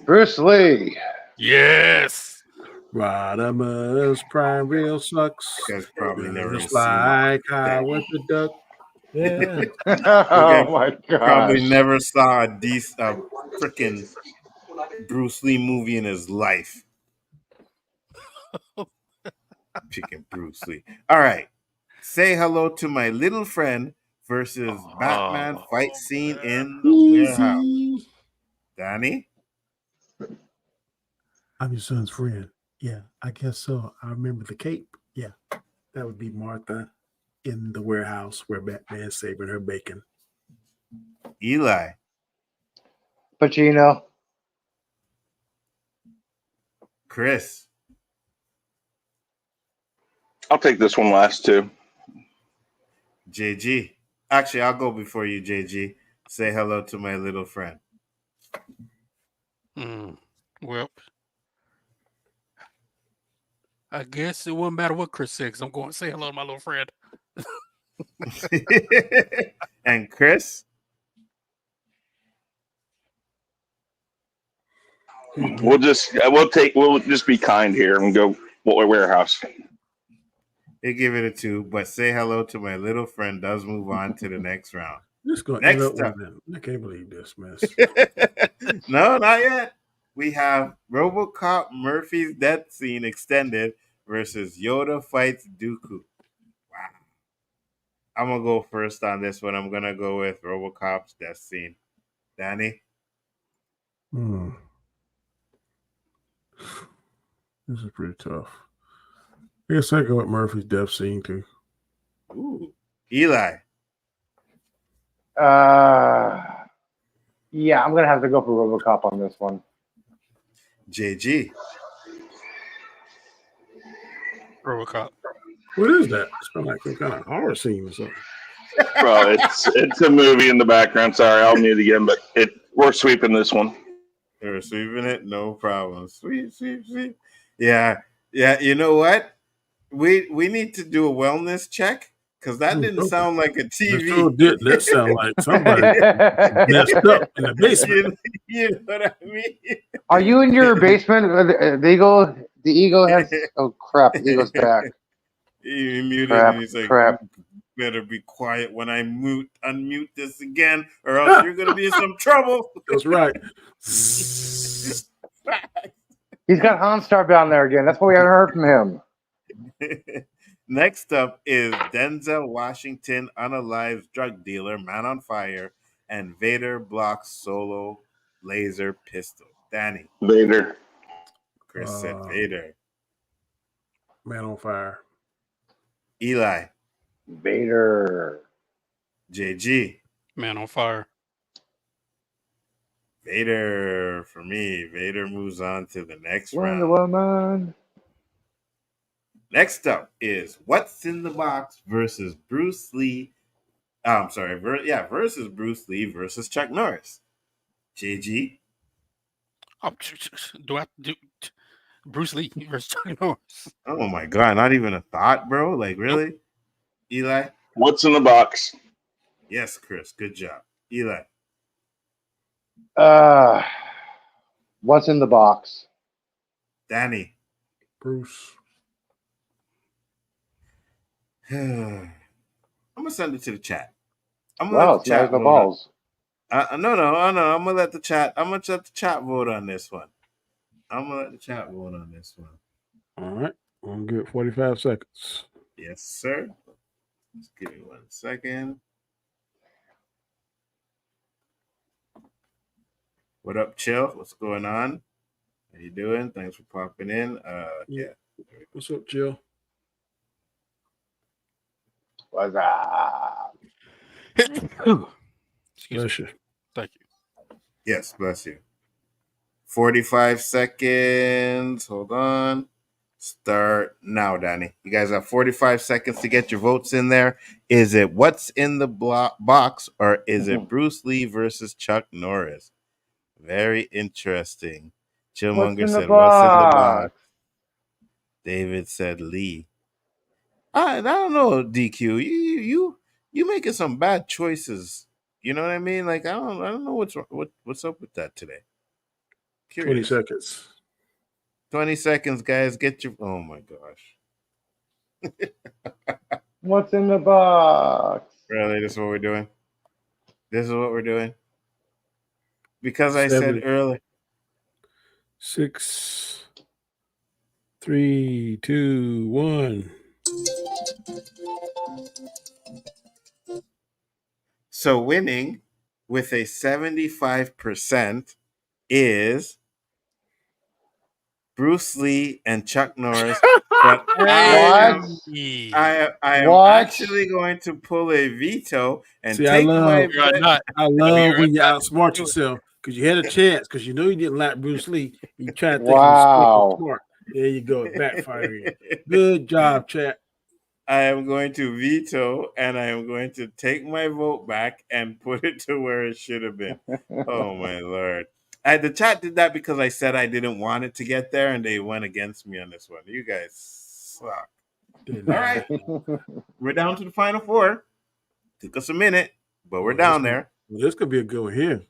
Bruce Lee. Yes. Rodimus Prime real sucks. You guys probably never Just seen like that. Howard the Duck. Yeah. Oh my god. Probably never saw a freaking Bruce Lee movie in his life. Picking Bruce Lee. All right. Say hello to my little friend versus Batman fight scene in the warehouse. Danny? I'm your son's friend. Yeah, I guess so. I remember the cape. Yeah, that would be Martha in the warehouse where Batman's saving her bacon. Eli? Pacino. Chris? I'll take this one last too. JG? Actually, I'll go before you, JG. Say hello to my little friend. Well, I guess it wouldn't matter what Chris says. I'm going to say hello to my little friend. And Chris? We'll just be kind here and go warehouse. They give it a 2, but say hello to my little friend does move on to the next round. This going to end up with them. I can't believe this mess. No, not yet. We have RoboCop Murphy's death scene extended versus Yoda fights Dooku. Wow. I'm going to go first on this one. I'm going to go with RoboCop's death scene. Danny? This is pretty tough. I guess I go with Murphy's death scene too. Ooh. Eli? Yeah, I'm gonna have to go for RoboCop on this one. JG? RoboCop. What is that? It's like some kind of horror scene or something. Bro, it's a movie in the background. Sorry, I'll mute again, but we're sweeping this one. We're sweeping it? No problem. Sweep. Yeah. You know what? We need to do a wellness check because that didn't sound like a TV. Sure did. That sound like somebody messed up in the basement. You know what I mean? Are you in your basement? The eagle has. Oh crap! The eagle's back. He muted Crap, and he's like, crap. better be quiet when I unmute this again, or else you're gonna be in some trouble. That's right. He's got Hanstar down there again. That's why we haven't heard from him. Next up is Denzel Washington unalives drug dealer, man on fire, and Vader blocks solo laser pistol. Danny. Vader. Chris said Vader. Man on fire. Eli. Vader. JG. Man on fire. Vader for me. Vader moves on to the next Wonder round. Woman. Next up is What's in the Box versus Bruce Lee. Versus Bruce Lee versus Chuck Norris. JG. Do I have to do Bruce Lee versus Chuck Norris? Oh my god, not even a thought, bro. Like really? Eli? What's in the box? Yes, Chris. Good job. Eli. What's in the box? Danny. Bruce. I'm gonna send it to the chat. I'm Wow, let the chat the vote balls. No. I'm gonna let the chat. I'm gonna let the chat vote on this one. All right. I'm good. 45 seconds. Yes, sir. Just give me 1 second. What up, Chill? What's going on? How you doing? Thanks for popping in. Yeah. What's up, Jill? What's up? Excuse Bless me. you. Thank you. Yes, bless you. 45 seconds. Hold on. Start now, Danny. You guys have 45 seconds to get your votes in there. Is it what's in the box or is it Bruce Lee versus Chuck Norris? Very interesting. What's Chillmonger in the said, what's in the box? box? David said Lee. I don't know, DQ. You making some bad choices. You know what I mean? Like I don't know what's up with that today. 20 Curious. seconds. 20 seconds, guys. Get your. Oh my gosh. What's in the box? Really, this is what we're doing. This is what we're doing. Because I 7, said earlier. 6, 3, 2, 1. So winning with a 75% is Bruce Lee and Chuck Norris. But I am What? actually going to pull a veto and See, take my You're bet. not. I love when you not. outsmart yourself because you had a chance because you know you didn't like Bruce Lee. You try to think you Wow. smart. There you go. It backfired. Good job, chat. I am going to veto and I am going to take my vote back and put it to where it should have been. Oh my lord. The chat did that because I said I didn't want it to get there and they went against me on this one. You guys suck. All right. We're down to the final four. Took us a minute, but we're down there. This could be a good one here.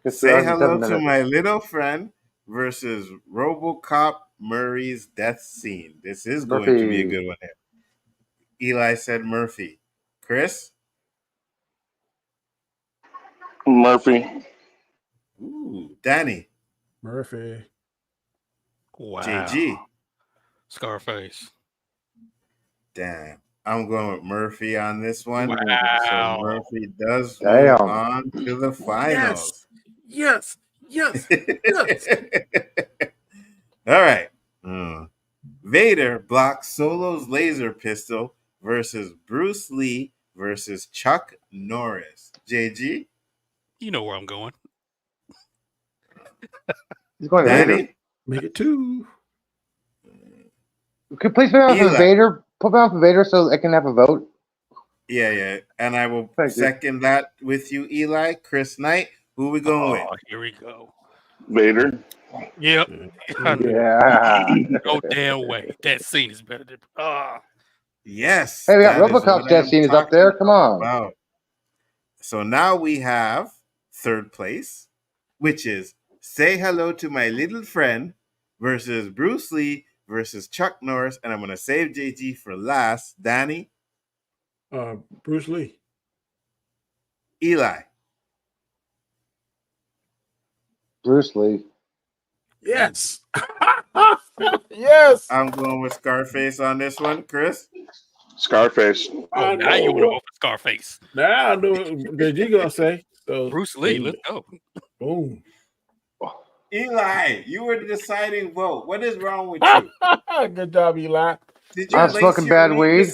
Say hello to my little friend versus RoboCop Murray's death scene. This is going to be a good one here. Eli said Murphy. Chris? Murphy. Ooh, Danny. Murphy. Wow. JG. Scarface. Damn. I'm going with Murphy on this one. Wow. So Murphy does Damn. move on to the finals. Yes. Yes. Yes. All right. Vader blocks Solo's laser pistol versus Bruce Lee versus Chuck Norris. JG? You know where I'm going. He's going to Danny? Vader. Make it 2. Could please put me on for Vader. Put me on for Vader so I can have a vote. Yeah. And I will second that with you, Eli. Chris Knight. Who we going with? Here we go. Vader. Yep. Yeah. No damn way. That scene is better than. Yes. Hey, we got RoboCop's death scene is up there. Come on. Wow. So now we have third place, which is Say Hello to My Little Friend versus Bruce Lee versus Chuck Norris. And I'm going to save JG for last. Danny? Bruce Lee. Eli? Bruce Lee. Yes. Yes. I'm going with Scarface on this one. Chris? Scarface. Oh, now you want to vote for Scarface. Now I know what you going to say. So, Bruce Lee, let's go. Boom. Eli, you were the deciding vote. What is wrong with you? Good job, Eli. Did you I'm smoking bad weed.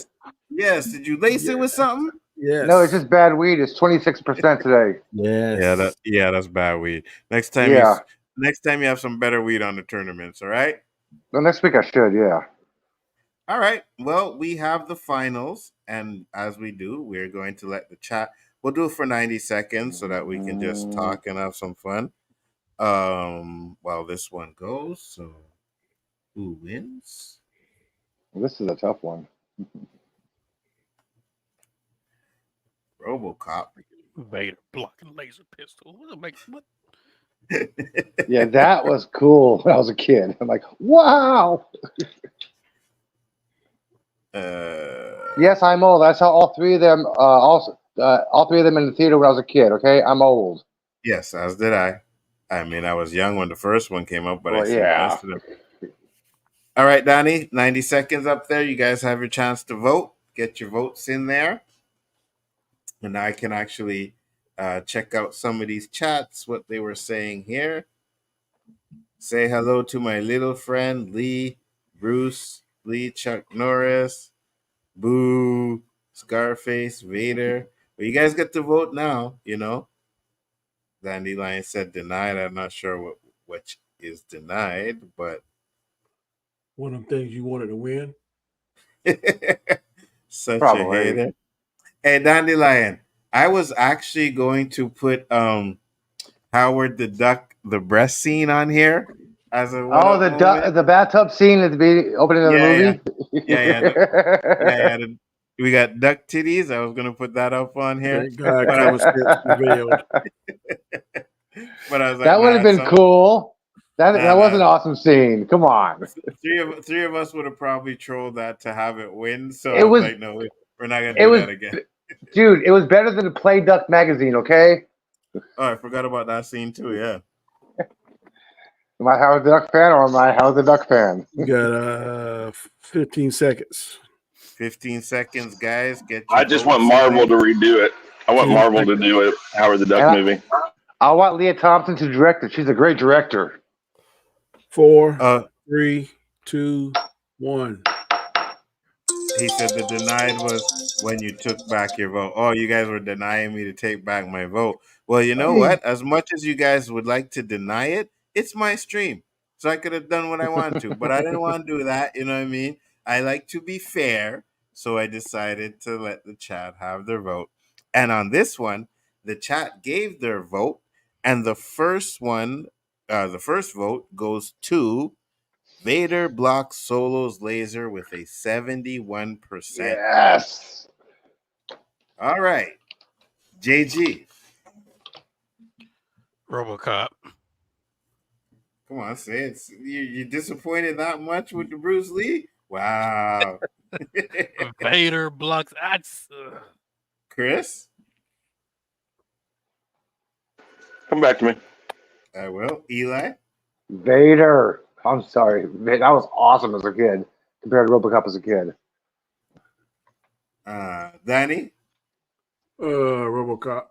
Yes. Did you lace it with something? Yes. No, it's just bad weed. It's 26% today. Yes. That's bad weed. Next time you have some better weed on the tournaments, all right? Well, next week I should, yeah. All right. Well, we have the finals, and as we do, we're going to let the chat. We'll do it for 90 seconds so that we can just talk and have some fun. While this one goes. So, who wins? This is a tough one. RoboCop. Vader blocking laser pistol. What? Yeah, that was cool when I was a kid. I'm like, wow. Yes, I'm old. I saw all three of them. All three of them in the theater when I was a kid. Okay, I'm old. Yes, as did I. I mean, I was young when the first one came out, but I see the rest of them. All right, Donnie, 90 seconds up there. You guys have your chance to vote. Get your votes in there. And I can actually check out some of these chats, what they were saying here. Say hello to my little friend, Lee Bruce Lee, Chuck Norris, Boo, Scarface, Vader. But you guys get to vote now, you know. Dandelion said denied. I'm not sure which is denied, but One of them things you wanted to win. such Probably. a hater. Hey, Dandelion, I was actually going to put Howard the Duck, the breast scene on here as a Oh, the bathtub scene at the opening of the movie. We got duck titties. I was gonna put that up on here. Thank God, common sense prevailed. But I was like, that would have been cool. That was an awesome scene. Come on. Three of us would have probably trolled that to have it win. So It was like, no, we're not gonna do that again. Dude, it was better than the Play Duck magazine. Okay. Oh, I forgot about that scene too. Yeah. Am I Howard the Duck fan or am I Howard the Duck fan? You got 15 seconds. 15 seconds, guys. I just want Marvel to redo it. I want Marvel to do it. Howard the Duck movie. I want Leah Thompson to direct it. She's a great director. 4, 3, 2, 1. He said the denied was when you took back your vote. Oh, you guys were denying me to take back my vote. Well, you know what? As much as you guys would like to deny it, it's my stream. So I could have done what I wanted to. But I didn't want to do that. You know what I mean? I like to be fair. So I decided to let the chat have their vote. And on this one, the chat gave their vote. And the first one, the first vote goes to Vader blocks Solo's laser with a 71%. Yes. All right. JG. RoboCop. Come on, say it. You're disappointed that much with the Bruce Lee? Wow. Vader blocks. Chris? Come back to me. I will. Eli? Vader. I'm sorry. That was awesome as a kid compared to RoboCop as a kid. Danny? RoboCop.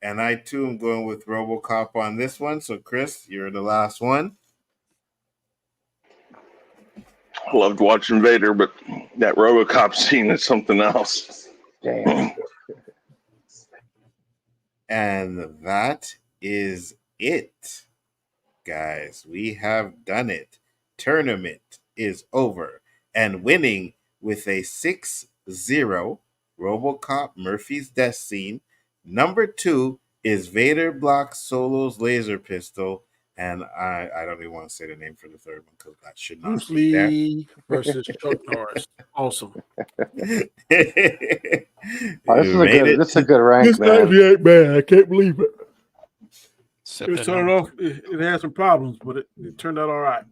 And I, too, am going with RoboCop on this one. So, Chris, you're the last one. I loved watching Vader, but that RoboCop scene is something else. Damn. And that is it, guys. We have done it. Tournament is over. And winning with a 6-0, RoboCop Murphy's Death Scene. Number 2 is Vader blocks Solo's laser pistol. And I don't even want to say the name for the third one because that should not Bruce be there. Lee versus Chuck Norris. Awesome. This is a good rank, this man. 98, man. I can't believe it. It started off, it had some problems, but it turned out all right.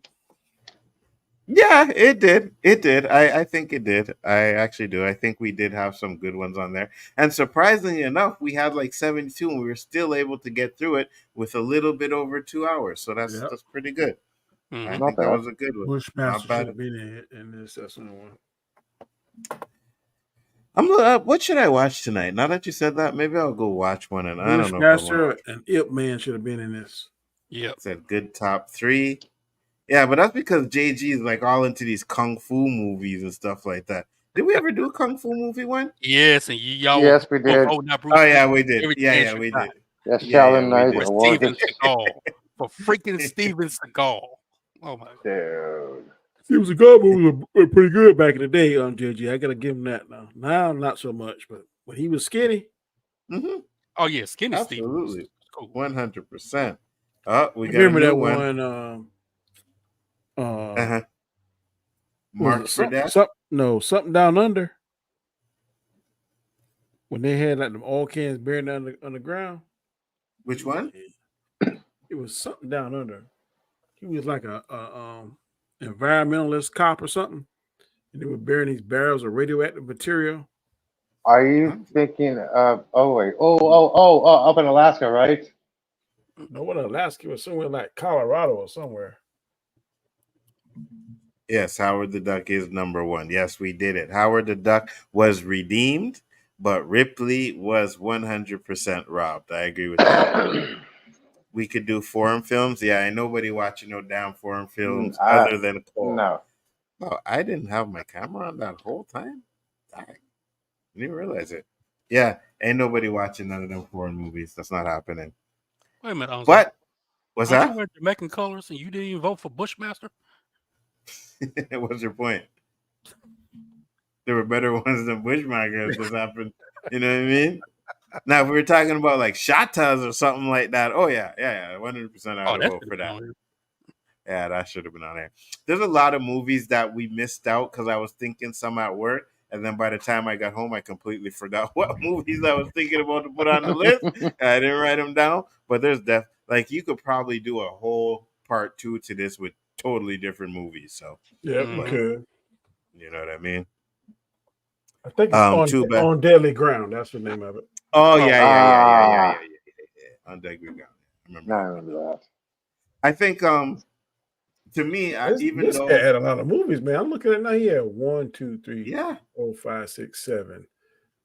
Yeah, it did. It did. I think it did. I actually do. I think we did have some good ones on there. And surprisingly enough, we had like 72 and we were still able to get through it with a little bit over 2 hours. So that's pretty good. I think that was a good one. Bushmaster should have been in this. That's the one. What should I watch tonight? Now that you said that, maybe I'll go watch one. And I don't know. Bushmaster and Ip Man should have been in this. Yep. Said good top 3. Yeah, but that's because JG is like all into these kung fu movies and stuff like that. Did we ever do a kung fu movie one? Yes, and y'all. Yes, we did. Oh yeah, we did. Yeah, we did. Yes, Shaolin Knight. For Steven Seagal. For freaking Steven Seagal. Oh my Dude. Steven Seagal movies were pretty good back in the day on JG. I gotta give him that now. Now not so much, but when he was skinny. Mm-hmm. Oh yeah, skinny Absolutely. Cool. 100%. Oh, we got remember a new that one. Mark for Death? Something Down Under. When they had like them oil cans buried down on the ground. Which one? It was something Down Under. He was like a environmentalist cop or something, and they were burying these barrels of radioactive material. Are you thinking of? Up in Alaska, right? No, what Alaska was somewhere like Colorado or somewhere. Yes, Howard the Duck is number 1. Yes, we did it. Howard the Duck was redeemed, but Ripley was 100% robbed. I agree with that. we could do foreign films. Yeah, ain't nobody watching no damn foreign films other than Cole. No. Oh, I didn't have my camera on that whole time. I didn't realize it. Yeah, ain't nobody watching none of them foreign movies. That's not happening. Wait a minute, Nzo. But what's Aren't that? you wearing Jamaican colors and you didn't even vote for Bushmaster? What's your point? There were better ones than Bushmaster if this happened. You know what I mean? Now, if we were talking about like Shatas or something like that, oh yeah, 100% I would vote for that. Yeah, that should have been on there. There's a lot of movies that we missed out because I was thinking some at work, and then by the time I got home, I completely forgot what movies I was thinking about to put on the list. I didn't write them down, but there's like you could probably do a whole part 2 to this with totally different movies. So yeah, we could. You know what I mean? I think it's on Deadly Ground. That's the name of it. Oh yeah. On Deadly Ground. I remember that. I think to me, this guy had a lot of movies, man. I'm looking at now. He had 1, 2, 3, 4, 5, 6, 7.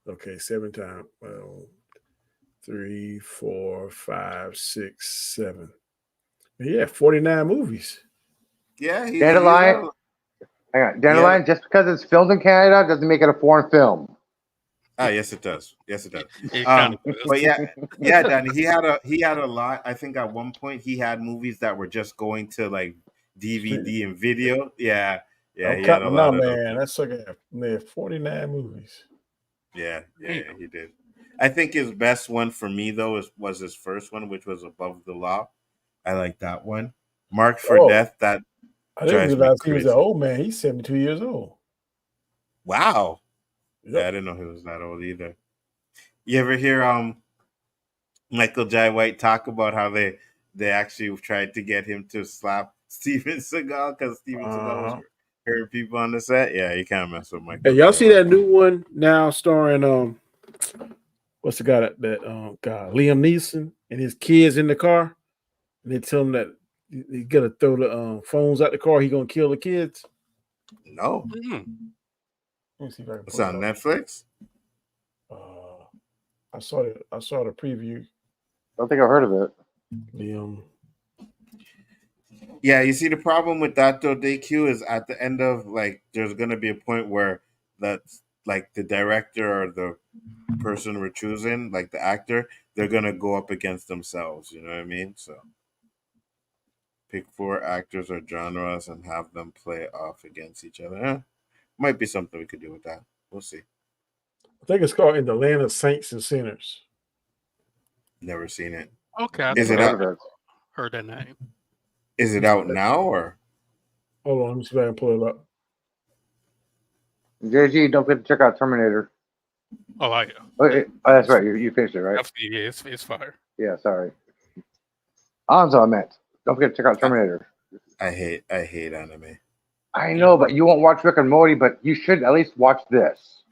Okay, 7 times. Well, 3, 4, 5, 6, 7. Yeah, 49 movies. Yeah, Dandelion. Hang on, Dandelion. Just because it's filmed in Canada doesn't make it a foreign film. Ah, yes, it does. Yes, it does. But yeah, Danny. He had a lot. I think at one point he had movies that were just going to like DVD and video. Yeah. He had a lot of man. That's like 49 movies. Yeah, he did. I think his best one for me though was his first one, which was Above the Law. I like that one. Marked for Death. That I didn't realize he was an old man. He's 72 years old. Wow. Yep. Yeah, I didn't know he was that old either. You ever hear Michael Jai White talk about how they actually tried to get him to slap Steven Seagal because Steven Seagal was hurting people on the set? Yeah, you can't mess with Michael. Hey, y'all see that new one now starring what's the guy that Liam Neeson and his kids in the car, and they tell him that he's gonna throw the phones out the car. He gonna kill the kids. No. Let me see if I can it's on Netflix. I saw the preview. I don't think I've heard of it. Yeah, you see the problem with that though, DQ, is at the end of like there's gonna be a point where that's like the director or the person we're choosing, like the actor, they're gonna go up against themselves. You know what I mean? So pick 4 actors or genres and have them play off against each other. Might be something we could do with that. We'll see. I think it's called In the Land of Saints and Sinners. Never seen it. Okay. Is it out? Heard that name. Is it out now or? Hold on, let me see if I can pull it up. JG, don't forget to check out Terminator. Oh, yeah. Oh, that's right. You finished it, right? Yeah, it's fire. Yeah, sorry. Anzo, I meant. Don't forget to check out Terminator. I hate anime. I know, but you won't watch Rick and Morty, but you should at least watch this.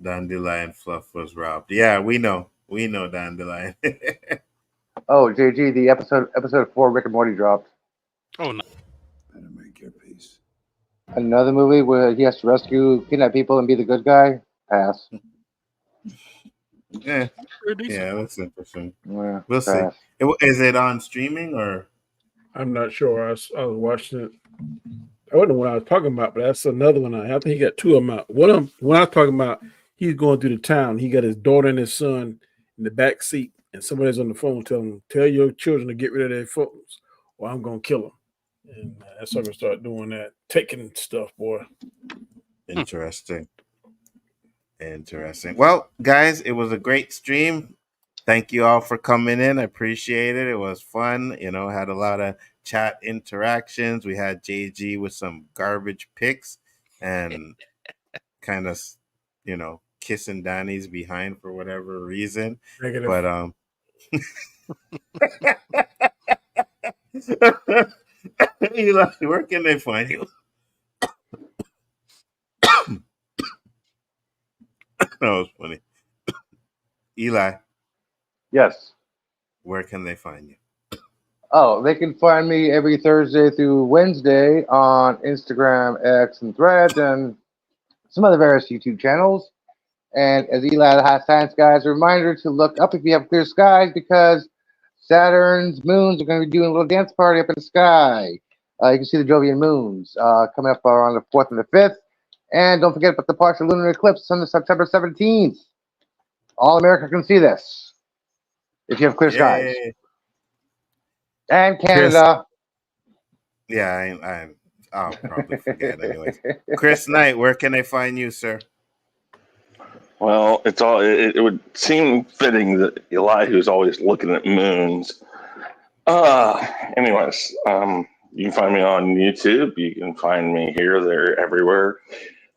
Dandelion Fluff was robbed. Yeah, we know. We know Dandelion. Oh, JG, the episode 4 Rick and Morty dropped. Oh, no. Better make your peace. Another movie where he has to rescue kidnap people and be the good guy? Pass. Yeah, that's interesting. Yeah, we'll see. Is it on streaming or? I'm not sure. I was watching it. I wasn't the one I was talking about, but that's another one. I think he got 2 of them out. One of them, when I was talking about, he's going through the town. He got his daughter and his son in the back seat, and somebody's on the phone telling him, "Tell your children to get rid of their phones, or I'm gonna kill them." And that's how we start doing that, taking stuff, boy. Interesting. Well, guys, it was a great stream. Thank you all for coming in. I appreciate it. It was fun. Had a lot of chat interactions. We had JG with some garbage picks and kind of, kissing Danny's behind for whatever reason. Negative. But Eli, where can they find you? That was funny. Eli. Yes. Where can they find you? Oh, they can find me every Thursday through Wednesday on Instagram, X, and Threads, and some other various YouTube channels. And as Eli the High Science Guy, a reminder to look up if you have clear skies, because Saturn's moons are going to be doing a little dance party up in the sky. You can see the Jovian moons coming up around the 4th and the 5th. And don't forget about the partial lunar eclipse on the September 17th. All America can see this if you have clear skies. And Canada. Chris, yeah, I'll probably forget anyways. Chris Knight, where can I find you, sir? Well, it would seem fitting that Elihu is always looking at moons. Anyways, you can find me on YouTube. You can find me here, there, everywhere.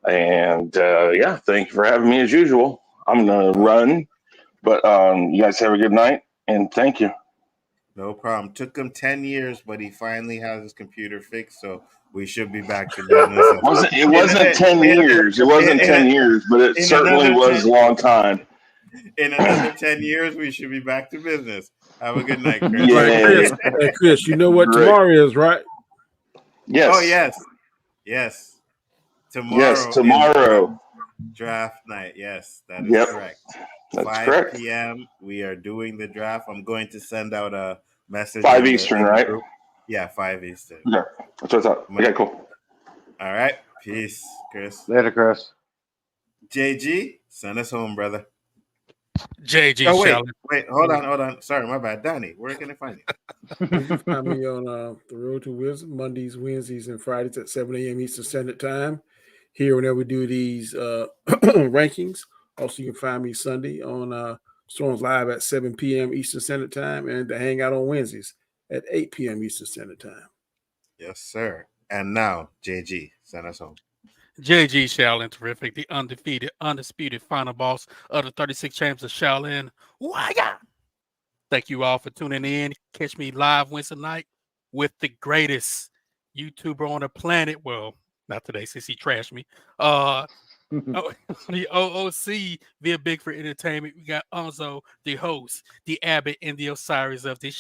And yeah, thank you for having me as usual. I'm gonna run, but you guys have a good night and thank you. No problem. Took him 10 years, but he finally has his computer fixed, so we should be back to business. It wasn't 10 years. It wasn't 10 years, but it certainly was a long time. In another 10 years, we should be back to business. Have a good night, Chris. Yeah. Hey, Chris, you know what tomorrow is, right? Yes. Oh, yes. Yes. Tomorrow. Yes, tomorrow. Draft night. Yes, that is correct. That's 5 correct. p.m. We are doing the draft. I'm going to send out a message. 5 Eastern, right? Group. Yeah, 5 Eastern. Yeah, that's what I thought. Okay, cool. All right. Peace, Chris. Later, Chris. JG, send us home, brother. JG, wait, hold on. Sorry, my bad. Donnie, where can I find you? You can find me on The Road to Wisdom, Mondays, Wednesdays, and Fridays at 7 a.m. Eastern Standard Time. Here, whenever we do these rankings. Also, you can find me Sunday on Storms Live at 7 p.m. Eastern Standard Time and to hang out on Wednesdays at 8 p.m. Eastern Standard Time. Yes, sir. And now, JG, send us home. JG Shaolin Terrific, the undefeated, undisputed final boss of the 36 champs of Shaolin. Why? Thank you all for tuning in. Catch me live Wednesday night with the greatest YouTuber on the planet. Well, not today since he trashed me. The OOC via Bigford Entertainment. We got Nzo, the host, the Abbott, and the Osiris of the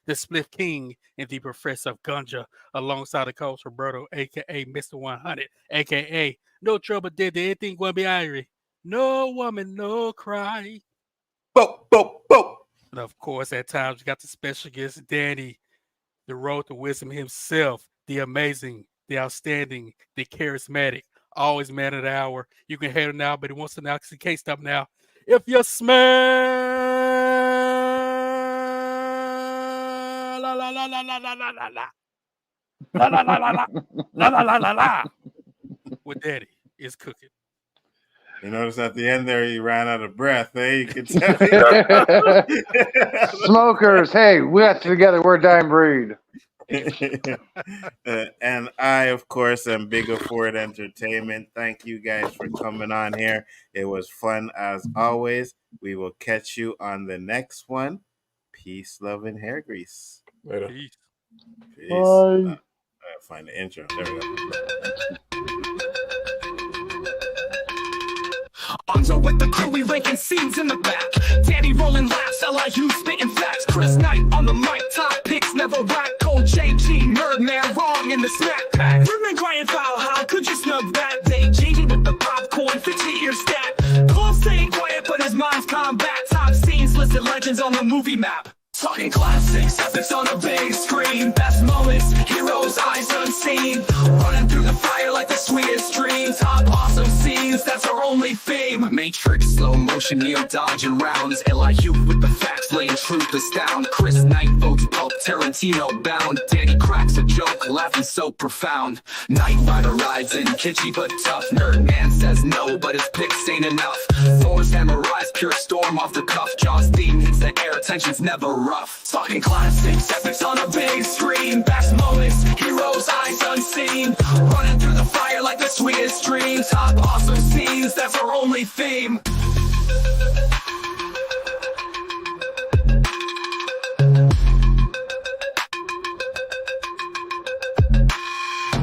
the Spliff King, and the Professor of Gunja, alongside the coach Roberto, aka Mr. 100, aka No Trouble Did Anything Gonna Be Irie. No woman, no cry. Bo. And of course, at times we got the special guest Danny, the Road to Wisdom himself, the amazing, the outstanding, the charismatic, always man of the hour. You can hate him now, but he wants to now because he can't stop now. If you smell la la la la la la la la la la la la la la la la la with Daddy is cooking. You notice at the end there he ran out of breath. Hey, you can tell. Smokers, hey, we got together. We're a dying breed. And I, of course, am Bigger Ford Entertainment. Thank you guys for coming on here. It was fun as always. We will catch you on the next one. Peace, love, and hair grease. Later. Peace. Bye. I gotta find the intro. There we go. Nzo with the crew, we linking scenes in the back. Danny rolling laps, Elihu spitting facts. Chris Knight on the mic, top picks never whack. Cold JG, nerd man, wrong in the snack pack. Rhythm crying foul, how could you snub that? They JG with the popcorn, 50-year stat. Cole staying quiet, but his mind's combat. Top scenes, listed legends on the movie map. Talking classics, epics on a big screen. Best moments, heroes, eyes unseen. Running through the fire like the sweetest dreams. Top awesome scenes, that's our only theme. Matrix, slow motion, Neo dodging rounds. Elihu with the facts, laying truth astound. Chris Knight votes pulp, Tarantino bound. Danny cracks a joke, laughing so profound. Night Rider rides in, kitschy but tough. Nerd man says no, but his picks ain't enough. Thor's hammer rise, pure storm off the cuff. Jaws theme hits the air, tension's never rough. Talking classics, epics on a big screen. Best moments, heroes, eyes unseen. Running through the fire like the sweetest dreams. Top awesome scenes, that's our only theme.